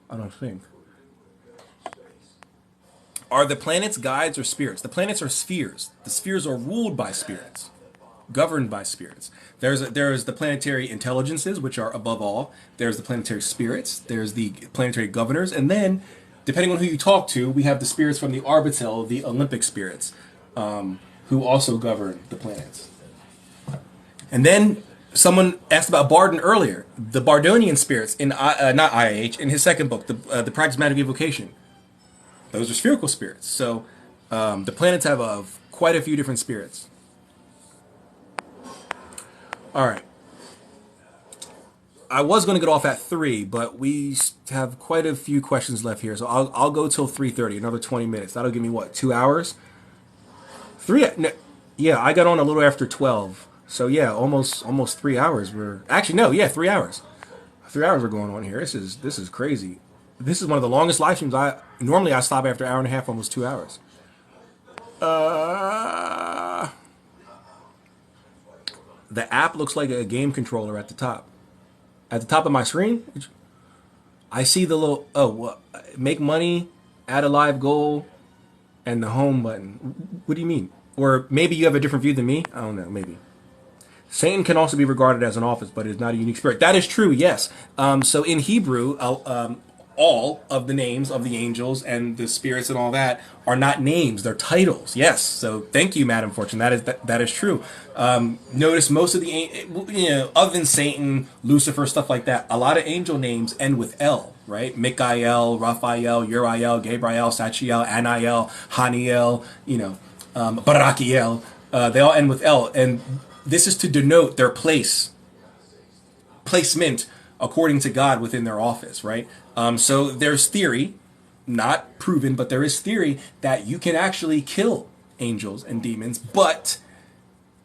I don't think. Are the planets guides or spirits? The planets are spheres. The spheres are ruled by spirits, governed by spirits. There's the planetary intelligences, which are above all. There's the planetary spirits. There's the planetary governors. And then, depending on who you talk to, we have the spirits from the Arbitel, the Olympic spirits, who also govern the planets. And then someone asked about Bardon earlier. The Bardonian spirits in not IIH in his second book, the Practice of Magic Evocation. Those are spherical spirits. So the planets have quite a few different spirits. All right. I was going to get off at 3, but we have quite a few questions left here, so I'll go till 3:30. Another 20 minutes. That'll give me what, 2 hours? 3. No, yeah, I got on a little after 12. So yeah, almost 3 hours. We're actually no, yeah, 3 hours. 3 hours are going on here. This is crazy. This is one of the longest live streams. Normally I stop after an hour and a half, almost 2 hours. The app looks like a game controller at the top. At the top of my screen, I see the little make money, add a live goal, and the home button. What do you mean? Or maybe you have a different view than me. I don't know. Maybe. Satan can also be regarded as an office, but is not a unique spirit. That is true, yes. So in Hebrew, all of the names of the angels and the spirits and all that are not names; they're titles. Yes. So thank you, Madam Fortune. That is true. Notice most of the other than Satan, Lucifer, stuff like that, a lot of angel names end with L. Right? Mikael, Raphael, Uriel, Gabriel, Sachiel, Aniel, Haniel. Barakiel. They all end with L, and this is to denote their placement according to God within their office, right? So there's theory, not proven, but there is theory that you can actually kill angels and demons, but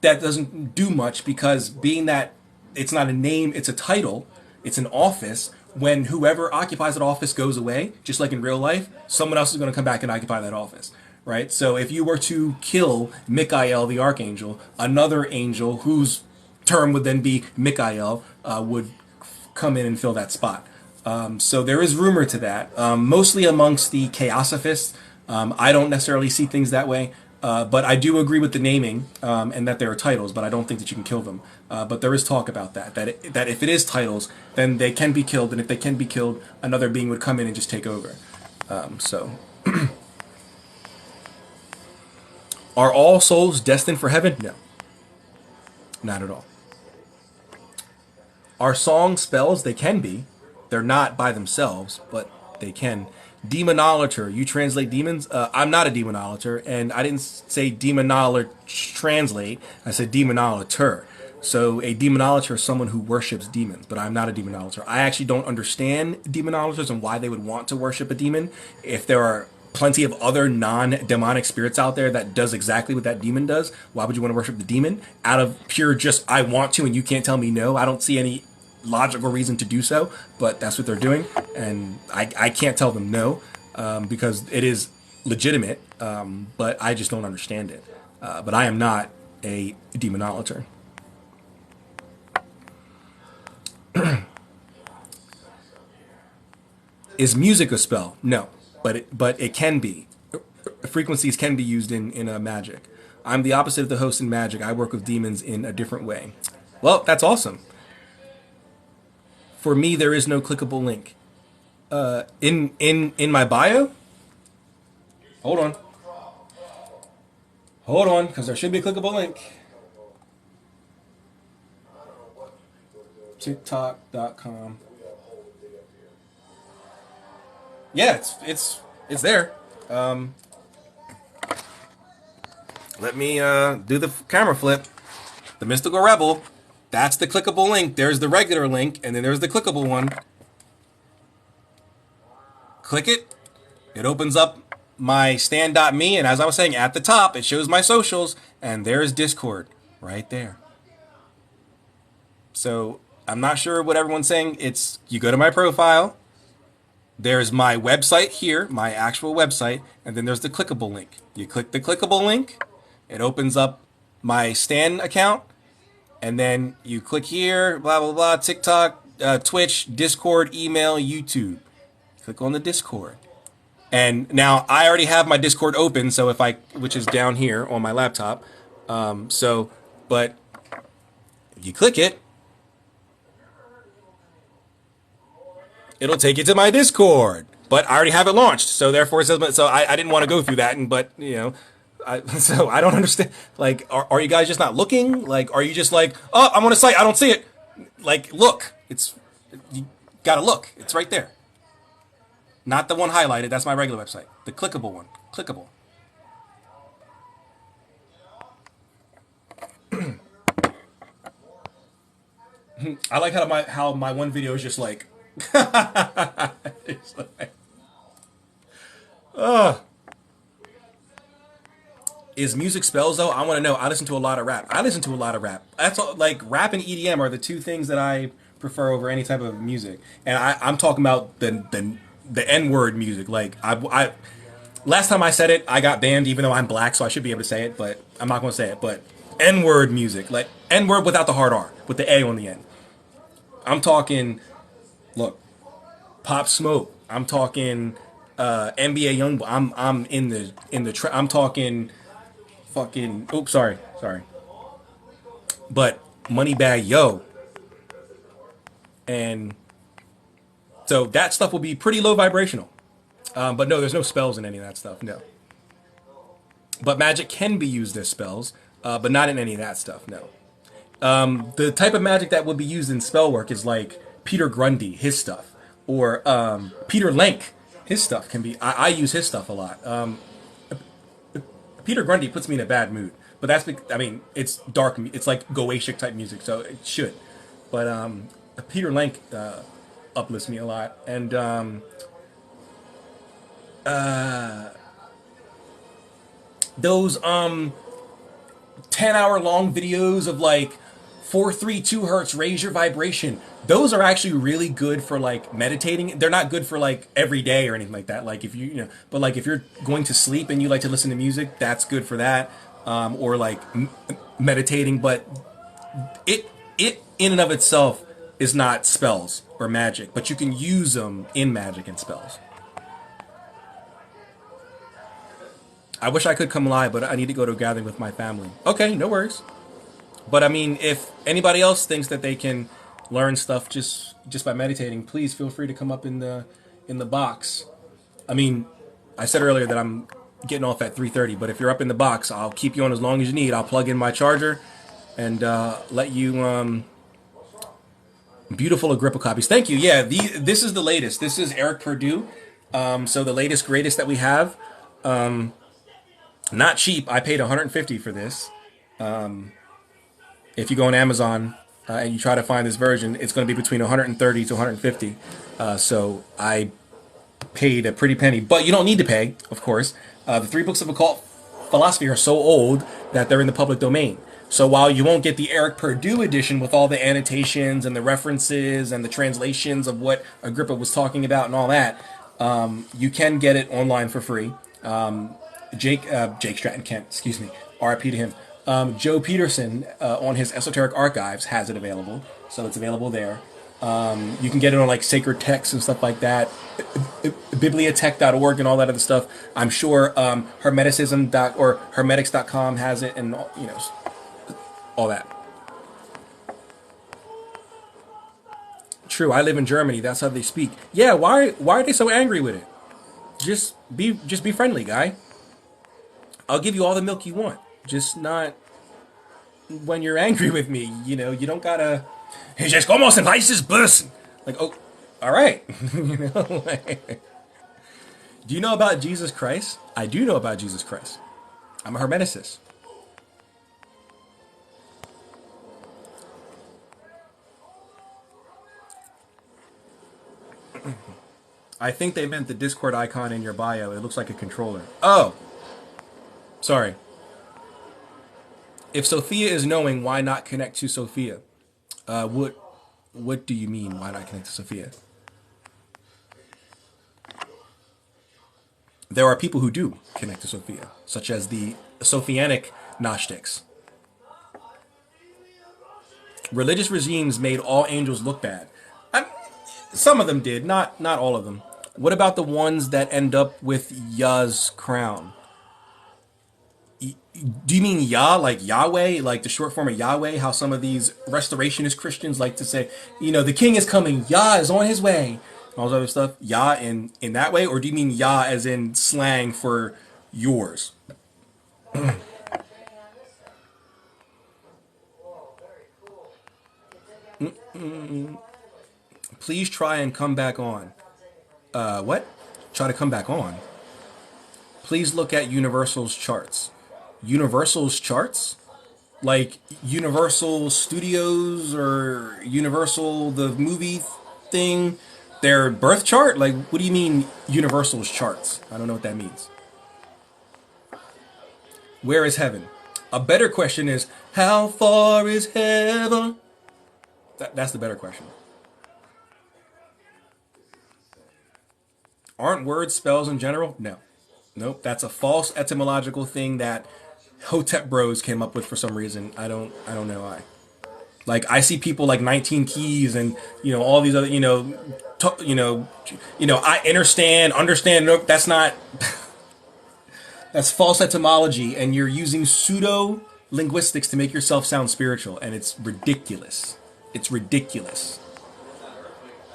that doesn't do much because being that it's not a name, it's a title, it's an office. When whoever occupies that office goes away, just like in real life, someone else is going to come back and occupy that office. Right? So if you were to kill Mikael, the archangel, another angel whose term would then be Mikael would come in and fill that spot. So there is rumor to that, mostly amongst the Chaosophists. I don't necessarily see things that way. But I do agree with the naming and that there are titles, but I don't think that you can kill them. But there is talk about that, that if it is titles, then they can be killed, and if they can be killed, another being would come in and just take over. So, are all souls destined for heaven? No, not at all. Are songs spells? They can be. They're not by themselves, but they can. Demonolator, you translate demons? I'm not a demonolator, and I didn't say demonolator translate. I said demonolator. So a demonolator is someone who worships demons, but I'm not a demonolator. I actually don't understand demonolators and why they would want to worship a demon. If there are plenty of other non-demonic spirits out there that does exactly what that demon does, why would you want to worship the demon? Out of pure just, I want to and you can't tell me no. I don't see any logical reason to do so, but that's what they're doing, and I can't tell them no because it is legitimate, but I just don't understand it. But I am not a demonolator. Is music a spell? No, but it can be. Frequencies can be used in a magic. I'm the opposite of the host in magic. I work with demons in a different way. Well, that's awesome. For me, there is no clickable link. In my bio. Hold on. Hold on, because there should be a clickable link. TikTok.com. Yeah, it's there. Let me do the camera flip. The Mystical Rebel. That's the clickable link. There's the regular link, and then there's the clickable one. Click it. It opens up my stand.me, and as I was saying, at the top, it shows my socials, and there's Discord right there. So I'm not sure what everyone's saying. It's, you go to my profile, there's my website here, my actual website, and then there's the clickable link. You click the clickable link, it opens up my Stan account, and then you click here, blah, blah, blah, TikTok, Twitch, Discord, email, YouTube. Click on the Discord. And now I already have my Discord open, so if I, which is down here on my laptop. But if you click it, it'll take you to my Discord. But I already have it launched, so therefore it says, so I didn't want to go through that, but you know, so I don't understand. Like, are you guys just not looking? Like, are you just like, oh, I'm on a site, I don't see it. Like, look, you gotta look. It's right there. Not the one highlighted. That's my regular website. The clickable one. Clickable. I like how my one video is just like, it's like, is music spells though? I want to know. I listen to a lot of rap. That's all, like rap and EDM are the two things that I prefer over any type of music. And I'm talking about the N-word music. Like I last time I said it, I got banned, even though I'm black, so I should be able to say it, but I'm not going to say it. But N-word music, like N-word without the hard R, with the A on the end. I'm talking, look, Pop Smoke. I'm talking NBA Youngboy. I'm in the I'm talking fucking. Oops, sorry. But Moneybag Yo, and so that stuff will be pretty low vibrational. But no, there's no spells in any of that stuff. No. But magic can be used as spells, but not in any of that stuff. No. The type of magic that would be used in spell work is like Peter Grundy, his stuff, or Peter Lenk, his stuff can be. I use his stuff a lot. Peter Grundy puts me in a bad mood, but that's I mean it's dark. It's like Goetic type music, so it should. But Peter Lenk uplifts me a lot, and those 10-hour long videos of like 432 hertz, raise your vibration. Those are actually really good for like meditating. They're not good for like every day or anything like that. Like if you know, but like if you're going to sleep and you like to listen to music, that's good for that. Or like meditating. But it in and of itself is not spells or magic, but you can use them in magic and spells. I wish I could come live, but I need to go to a gathering with my family. Okay, no worries. But I mean, if anybody else thinks that they can learn stuff just by meditating, please feel free to come up in the box. I mean, I said earlier that I'm getting off at 3:30, but if you're up in the box, I'll keep you on as long as you need. I'll plug in my charger and let you beautiful Agrippa copies. Thank you. Yeah, this is the latest. This is Eric Purdue. So the latest, greatest that we have. Not cheap. I paid 150 for this. If you go on Amazon and you try to find this version, it's going to be between 130 to 150. So I paid a pretty penny, but you don't need to pay, of course. The three books of occult philosophy are so old that they're in the public domain. So while you won't get the Eric Purdue edition with all the annotations and the references and the translations of what Agrippa was talking about and all that, you can get it online for free. Jake Stratton Kent, excuse me, RIP to him. Joe Peterson on his Esoteric Archives has it available, so it's available there. You can get it on like sacred texts and stuff like that, bibliotech.org and all that other stuff. I'm sure hermeticism or hermetics.com has it, and all that. True, I live in Germany. That's how they speak. Yeah, why are they so angry with it? Just be friendly, guy. I'll give you all the milk you want. Just not when you're angry with me. You don't gotta. He's just almost in heißes Bus. Like, oh, all right. Do you know about Jesus Christ? I do know about Jesus Christ. I'm a hermeticist. I think they meant the Discord icon in your bio. It looks like a controller. Oh, sorry. If Sophia is knowing, why not connect to Sophia? What do you mean? Why not connect to Sophia? There are people who do connect to Sophia, such as the Sophianic Gnostics. Religious regimes made all angels look bad. I, some of them did, not all of them. What about the ones that end up with Yah's crown? Do you mean Yah, like Yahweh, like the short form of Yahweh? How some of these restorationist Christians like to say, the king is coming, Yah is on his way, all this other stuff. Yah in that way, or do you mean Yah as in slang for yours? Please try and come back on. What? Try to come back on. Please look at Universal's charts. Universal's charts? Like Universal Studios or Universal the movie thing? Their birth chart? Like, what do you mean Universal's charts? I don't know what that means. Where is heaven? A better question is, how far is heaven? That's the better question. Aren't words spells in general? No. Nope. That's a false etymological thing that Hotep Bros came up with for some reason. I don't know why. Like I see people like 19 keys and all these other I understand. Nope, that's not. That's false etymology, and you're using pseudo linguistics to make yourself sound spiritual, and it's ridiculous. It's ridiculous.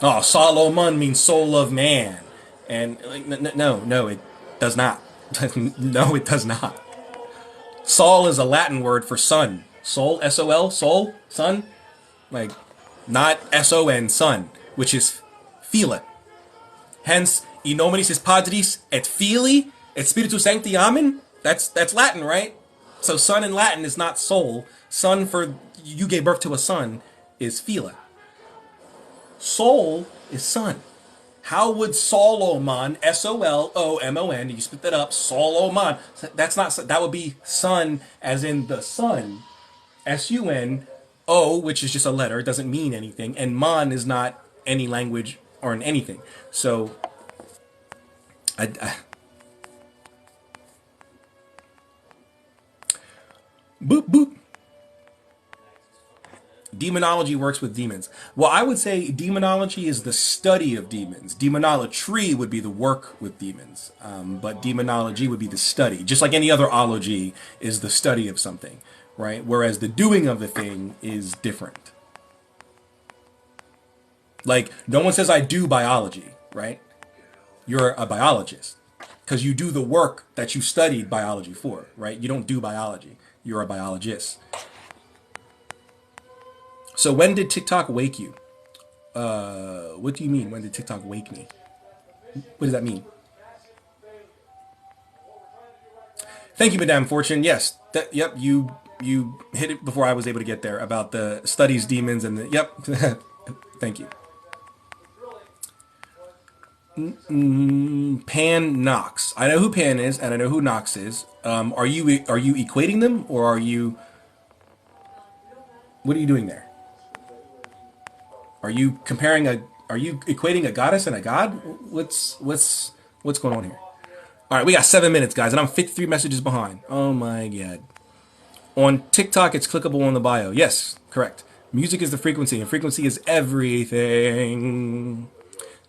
Oh, Solomon means soul of man, and like, no, it does not. No, it does not. Sol is a Latin word for sun. Sol, S-O-L, soul, sun, like not S-O-N, sun, which is fila. Hence, in nominis is Patris et Filii et Spiritus Sancti Amen. That's Latin, right? So son in Latin is not soul. Son for you gave birth to a son is fila. Soul is son. How would Solomon, Solomon, you split that up, Solomon, that's not, that would be sun as in the sun, S-U-N-O, which is just a letter, it doesn't mean anything, and mon is not any language or in anything. So, I boop, boop. Demonology works with demons. Well, I would say demonology is the study of demons. Demonolatry would be the work with demons. But demonology would be the study. Just like any other ology is the study of something, right? Whereas the doing of the thing is different. Like, no one says I do biology, right? You're a biologist because you do the work that you studied biology for, right? You don't do biology. You're a biologist. So when did TikTok wake you? What do you mean? When did TikTok wake me? What does that mean? Thank you, Madame Fortune. Yes, yep. You hit it before I was able to get there about the studies demons and the yep. Thank you. Pan Knox. I know who Pan is, and I know who Knox is. Are you equating them, or are you? What are you doing there? Are you comparing a? Are you equating a goddess and a god? What's going on here? All right, we got 7 minutes, guys, and I'm 53 messages behind. Oh my god. On TikTok, it's clickable on the bio. Yes, correct. Music is the frequency, and frequency is everything.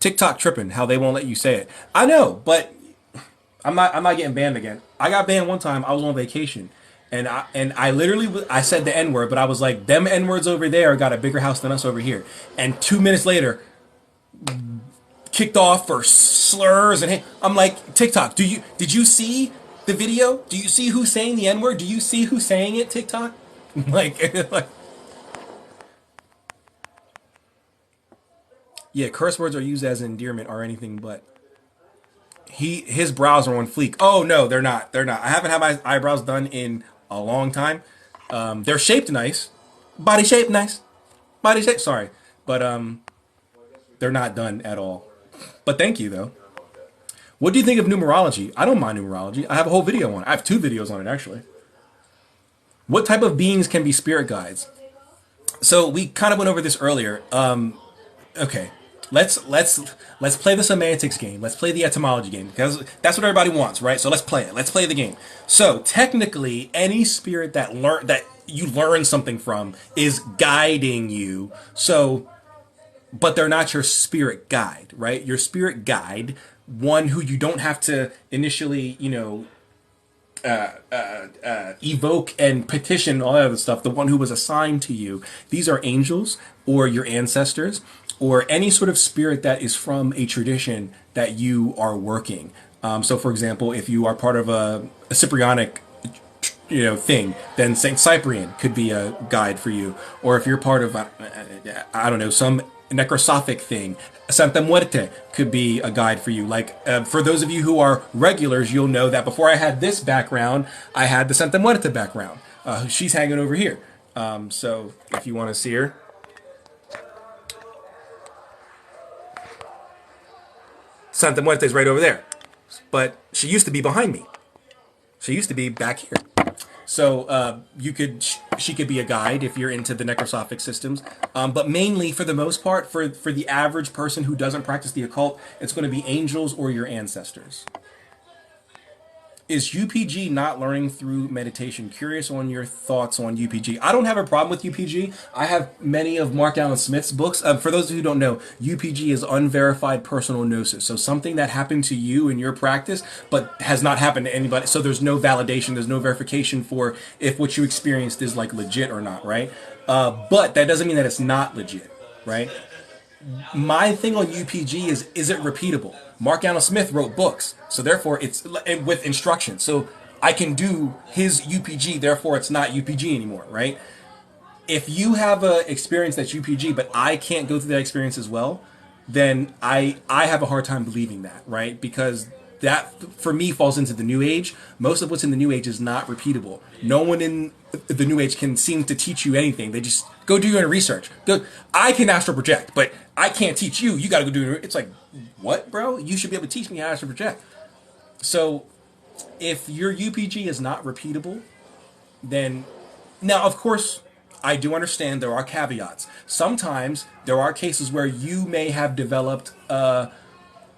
TikTok tripping, how they won't let you say it. I know, but I'm not getting banned again. I got banned one time. I was on vacation, and I literally I said the N word, but I was like, them N words over there got a bigger house than us over here. And 2 minutes later, kicked off for slurs and hey, I'm like, TikTok, did you see the video? Do you see who's saying the N word? Do you see who's saying it? TikTok, like yeah, curse words are used as endearment or anything, but his brows are on fleek. Oh no, they're not. They're not. I haven't had my eyebrows done in a long time. They're shaped nice, body shape nice, body shape. Sorry, but they're not done at all. But thank you though. What do you think of numerology? I don't mind numerology. I have a whole video on it. I have 2 videos on it actually. What type of beings can be spirit guides? So we kind of went over this earlier. Okay, let's play the semantics game. Let's play the etymology game because that's what everybody wants, right? So let's play it. Let's play the game. So technically, any spirit that you learn something from is guiding you. So, but they're not your spirit guide, right? Your spirit guide, one who you don't have to initially, evoke and petition all that other stuff, the one who was assigned to you. These are angels or your ancestors or any sort of spirit that is from a tradition that you are working. So for example, if you are part of a Cyprianic thing, then Saint Cyprian could be a guide for you. Or if you're part of I don't know, some necrosophic thing, Santa Muerte could be a guide for you. Like for those of you who are regulars, you'll know that before I had this background, I had the Santa Muerte background. She's hanging over here. So if you want to see her, Santa Muerte is right over there. But she used to be behind me. She used to be back here. So she could be a guide if you're into the necrosophic systems. But mainly, for the most part, for the average person who doesn't practice the occult, it's going to be angels or your ancestors. Is UPG not learning through meditation? Curious on your thoughts on UPG. I don't have a problem with UPG. I have many of Mark Allen Smith's books. For those who don't know, UPG is unverified personal gnosis. So something that happened to you in your practice, but has not happened to anybody. So there's no validation, there's no verification for if what you experienced is like legit or not, right? But that doesn't mean that it's not legit, right? My thing on UPG is it repeatable? Mark Allen Smith wrote books, so therefore it's with instructions. So I can do his UPG, therefore it's not UPG anymore, right? If you have a experience that's UPG, but I can't go through that experience as well, then I have a hard time believing that, right? Because that for me falls into the new age. Most of what's in the new age is not repeatable. No one in the new age can seem to teach you anything. They just go do your own research. I can astral project, but I can't teach you. You got to go do your. It's like, what, bro? You should be able to teach me how to astral project. So, if your UPG is not repeatable, then now of course I do understand there are caveats. Sometimes there are cases where you may have developed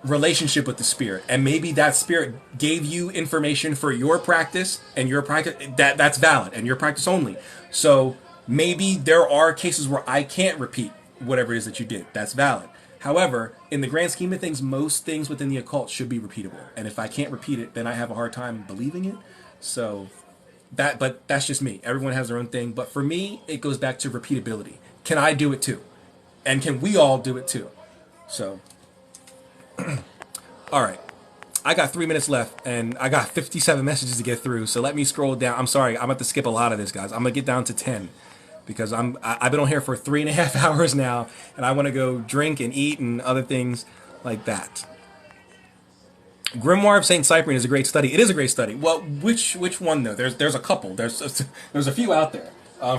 relationship with the spirit, and maybe that spirit gave you information for your practice, and your practice that's valid and your practice only. So Maybe there are cases where I can't repeat whatever it is that you did. That's valid. However, in the grand scheme of things, most things within the occult should be repeatable. And if I can't repeat it, then I have a hard time believing it. So but that's just me. Everyone has their own thing. But for me, it goes back to repeatability. Can I do it too? And can we all do it too? So, all right. I got 3 minutes left, and I got 57 messages to get through. So let me scroll down. I'm sorry, I'm about to skip a lot of this, guys. I'm gonna get down to 10 because I've been on here for 3.5 hours now, and I want to go drink and eat and other things like that. Grimoire of Saint Cyprian is a great study. It is a great study. Well, which one though? There's a couple. There's a few out there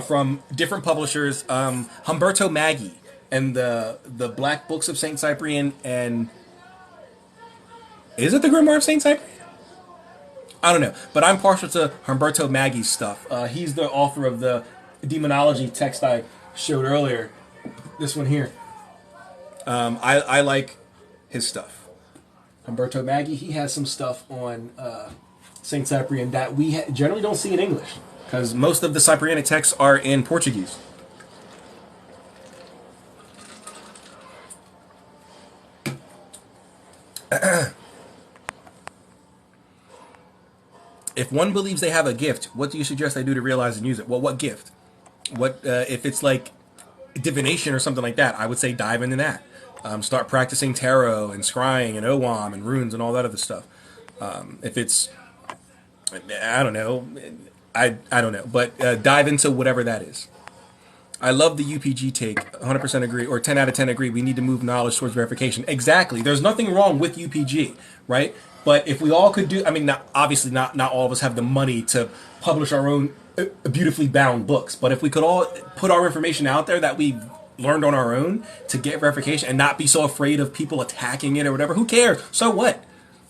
from different publishers. Humberto Maggi and the Black Books of Saint Cyprian, and is it the Grimoire of Saint Cyprian? I don't know, but I'm partial to Humberto Maggi's stuff. He's the author of the demonology text I showed earlier. This one here. I like his stuff. Humberto Maggi, he has some stuff on Saint Cyprian that we generally don't see in English because most of the Cyprianic texts are in Portuguese. If one believes they have a gift, what do you suggest they do to realize and use it? Well, what gift? What if it's like divination or something like that? I would say dive into that. Start practicing tarot and scrying and Owam and runes and all that other stuff. If it's, I don't know, I don't know, but dive into whatever that is. I love the UPG take. 100% agree, or 10 out of 10 agree. We need to move knowledge towards verification. Exactly. There's nothing wrong with UPG, right? But if we all could do, I mean, obviously not all of us have the money to publish our own beautifully bound books. But if we could all put our information out there that we learned on our own to get verification and not be so afraid of people attacking it or whatever, who cares? So what?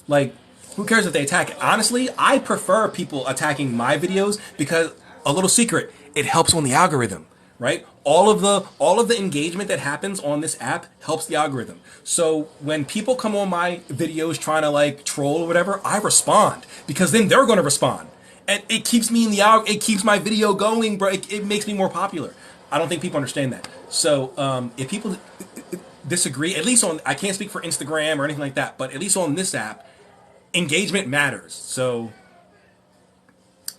Like, who cares if they attack it? Honestly, I prefer people attacking my videos because, a little secret, it helps on the algorithm. Right? All of the engagement that happens on this app helps the algorithm. So when people come on my videos trying to like troll or whatever, I respond because then they're going to respond, and it keeps me in the it keeps my video going, bro. It makes me more popular. I don't think people understand that. So if people disagree, at least on, I can't speak for Instagram or anything like that, but at least on this app, engagement matters. So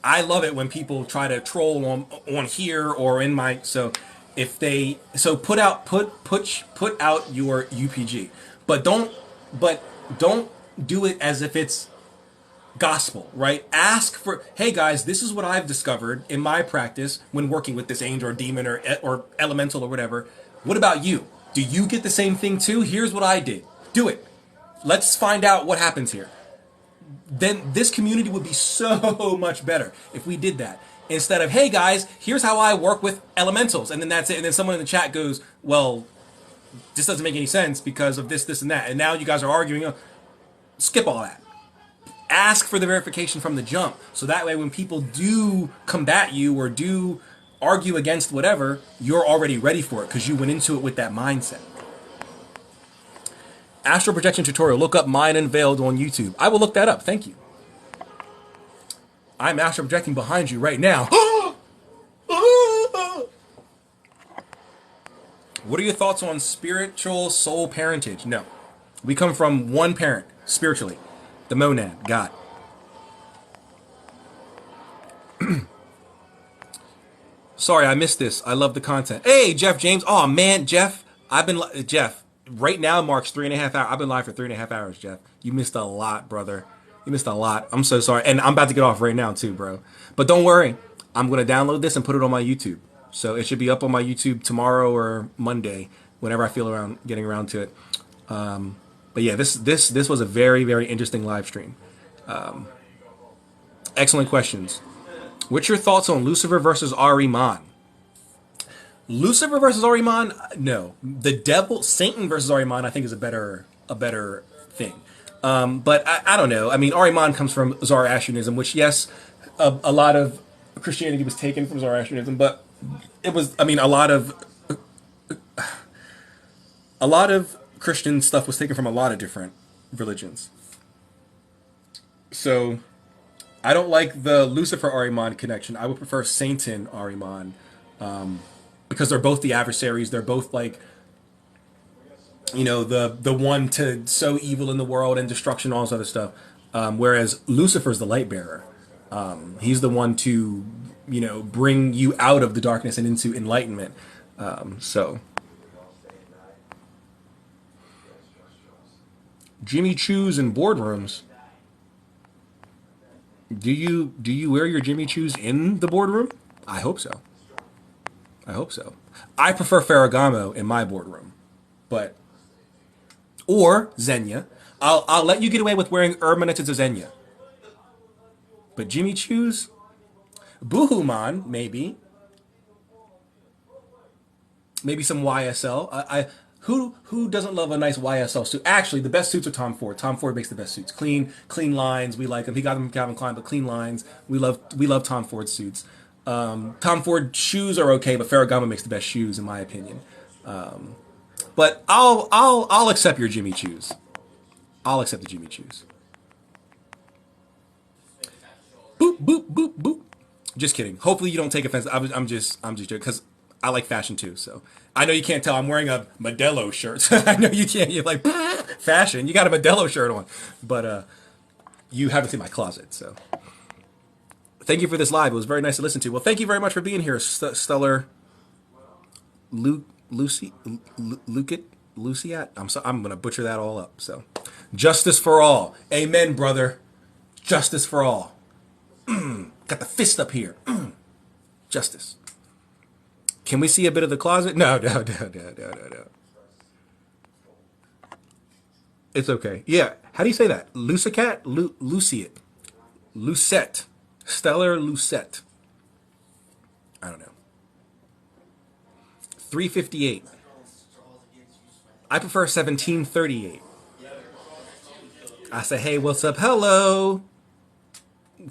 I love it when people try to troll on here or in my, so if they, so put out your UPG, but don't do it as if it's gospel, right? Ask for, hey guys, this is what I've discovered in my practice when working with this angel or demon or elemental or whatever. What about you? Do you get the same thing too? Here's what I did. Do it. Let's find out what happens here. Then this community would be so much better if we did that. Instead of, hey guys, here's how I work with elementals, and then that's it. And then someone in the chat goes, well, this doesn't make any sense because of this, and that. And now you guys are arguing. Skip all that. Ask for the verification from the jump. So that way when people do combat you or do argue against whatever, you're already ready for it because you went into it with that mindset. Astral projection tutorial. Look up Mind Unveiled on YouTube. I will look that up. Thank you. I'm astral projecting behind you right now. What are your thoughts on spiritual soul parentage? No. We come from one parent, spiritually. The monad, God. Sorry, I missed this. I love the content. Hey, Jeff James. Oh, man, Jeff. Jeff. Right now marks 3.5 hours. I've been live for 3.5 hours, Jeff. You missed a lot, brother. You missed a lot. I'm so sorry. And I'm about to get off right now, too, bro. But don't worry. I'm going to download this and put it on my YouTube. So it should be up on my YouTube tomorrow or Monday, whenever I feel around getting around to it. But yeah, this was a very, very interesting live stream. Excellent questions. What's your thoughts on Lucifer versus Ahriman? Lucifer versus Ahriman, no. The devil, Satan versus Ahriman, I think is a better thing. But I don't know. I mean, Ahriman comes from Zoroastrianism, which yes, a lot of Christianity was taken from Zoroastrianism, but it was, I mean, a lot of Christian stuff was taken from a lot of different religions. So I don't like the Lucifer Ahriman connection. I would prefer Satan Ahriman. because they're both the adversaries. They're both like, the one to sow evil in the world and destruction, all this other stuff. Whereas Lucifer's the light bearer. He's the one to, bring you out of the darkness and into enlightenment. So Jimmy Choo's in boardrooms. Do you wear your Jimmy Choo's in the boardroom? I hope so. I hope so. I prefer Ferragamo in my boardroom, but or Xenia. I'll let you get away with wearing Urban Knits Xenia, but Jimmy Choo's, Boohoo Man, maybe some YSL. Who doesn't love a nice YSL suit? Actually, the best suits are Tom Ford. Tom Ford makes the best suits. Clean lines. We like them. He got them from Calvin Klein, but clean lines. We love Tom Ford suits. Tom Ford shoes are okay, but Ferragamo makes the best shoes in my opinion. But I'll accept your Jimmy Choos. I'll accept the Jimmy Choos. Boop boop boop boop. Just kidding. Hopefully you don't take offense. I'm just joking because I like fashion too. So I know you can't tell. I'm wearing a Modelo shirt. I know you can't. You're like fashion. You got a Modelo shirt on, but you haven't seen my closet. So thank you for this live. It was very nice to listen to. Well, thank you very much for being here, Stellar Luciat. I'm gonna butcher that all up. So justice for all. Amen, brother. Justice for all. Got the fist up here. Justice. Can we see a bit of the closet? No. It's okay. Yeah. How do you say that? Lucicat? Luciat. Lucette. Stellar Lucette. I don't know. 358. I prefer 1738. I say, hey, what's up? Hello.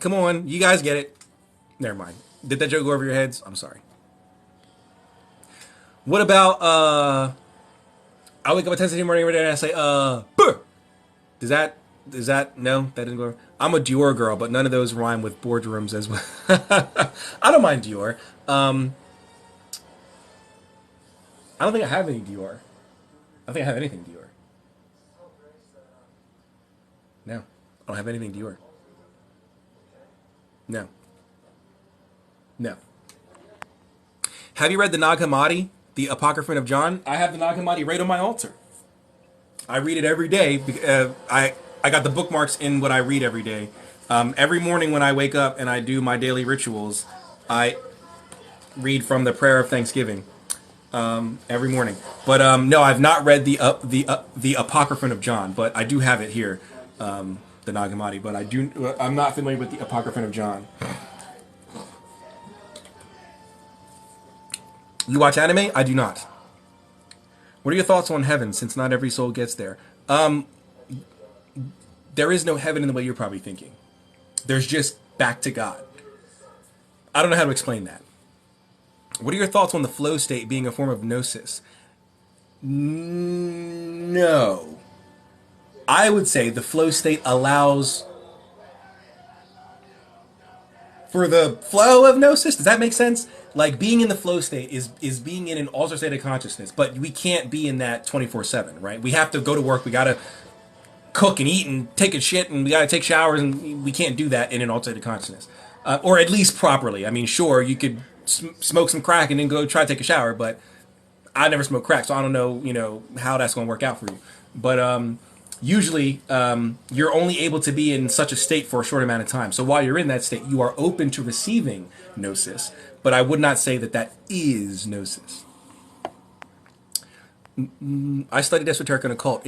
Come on. You guys get it. Never mind. Did that joke go over your heads? I'm sorry. What about, I wake up at 10 in the morning every day and I say, Burr! Does that, no, that didn't go over. I'm a Dior girl, but none of those rhyme with boardrooms as well. I don't mind Dior. I don't think I have any Dior. I don't think I have anything Dior. No. I don't have anything Dior. No. No. Have you read the Nag Hammadi, the Apocryphon of John? I have the Nag Hammadi right on my altar. I read it every day. I got the bookmarks in what I read every day. Every morning when I wake up and I do my daily rituals, I read from the prayer of Thanksgiving every morning. But no, I've not read the Apocryphon of John, but I do have it here, the Nag Hammadi. But I'm not familiar with the Apocryphon of John. You watch anime? I do not. What are your thoughts on heaven, since not every soul gets there? There is no heaven in the way you're probably thinking. There's just back to God. I don't know how to explain that. What are your thoughts on the flow state being a form of gnosis? No. I would say the flow state allows for the flow of gnosis. Does that make sense? Like being in the flow state is being in an altered state of consciousness, but we can't be in that 24/7, right? We have to go to work. We got to cook and eat and take a shit and we got to take showers, and we can't do that in an altered state of consciousness, or at least properly. I mean, sure, you could smoke some crack and then go try to take a shower, but I never smoked crack, so I don't know, how that's going to work out for you. But usually, you're only able to be in such a state for a short amount of time. So while you're in that state, you are open to receiving gnosis, but I would not say that is gnosis. I studied esoteric and occult.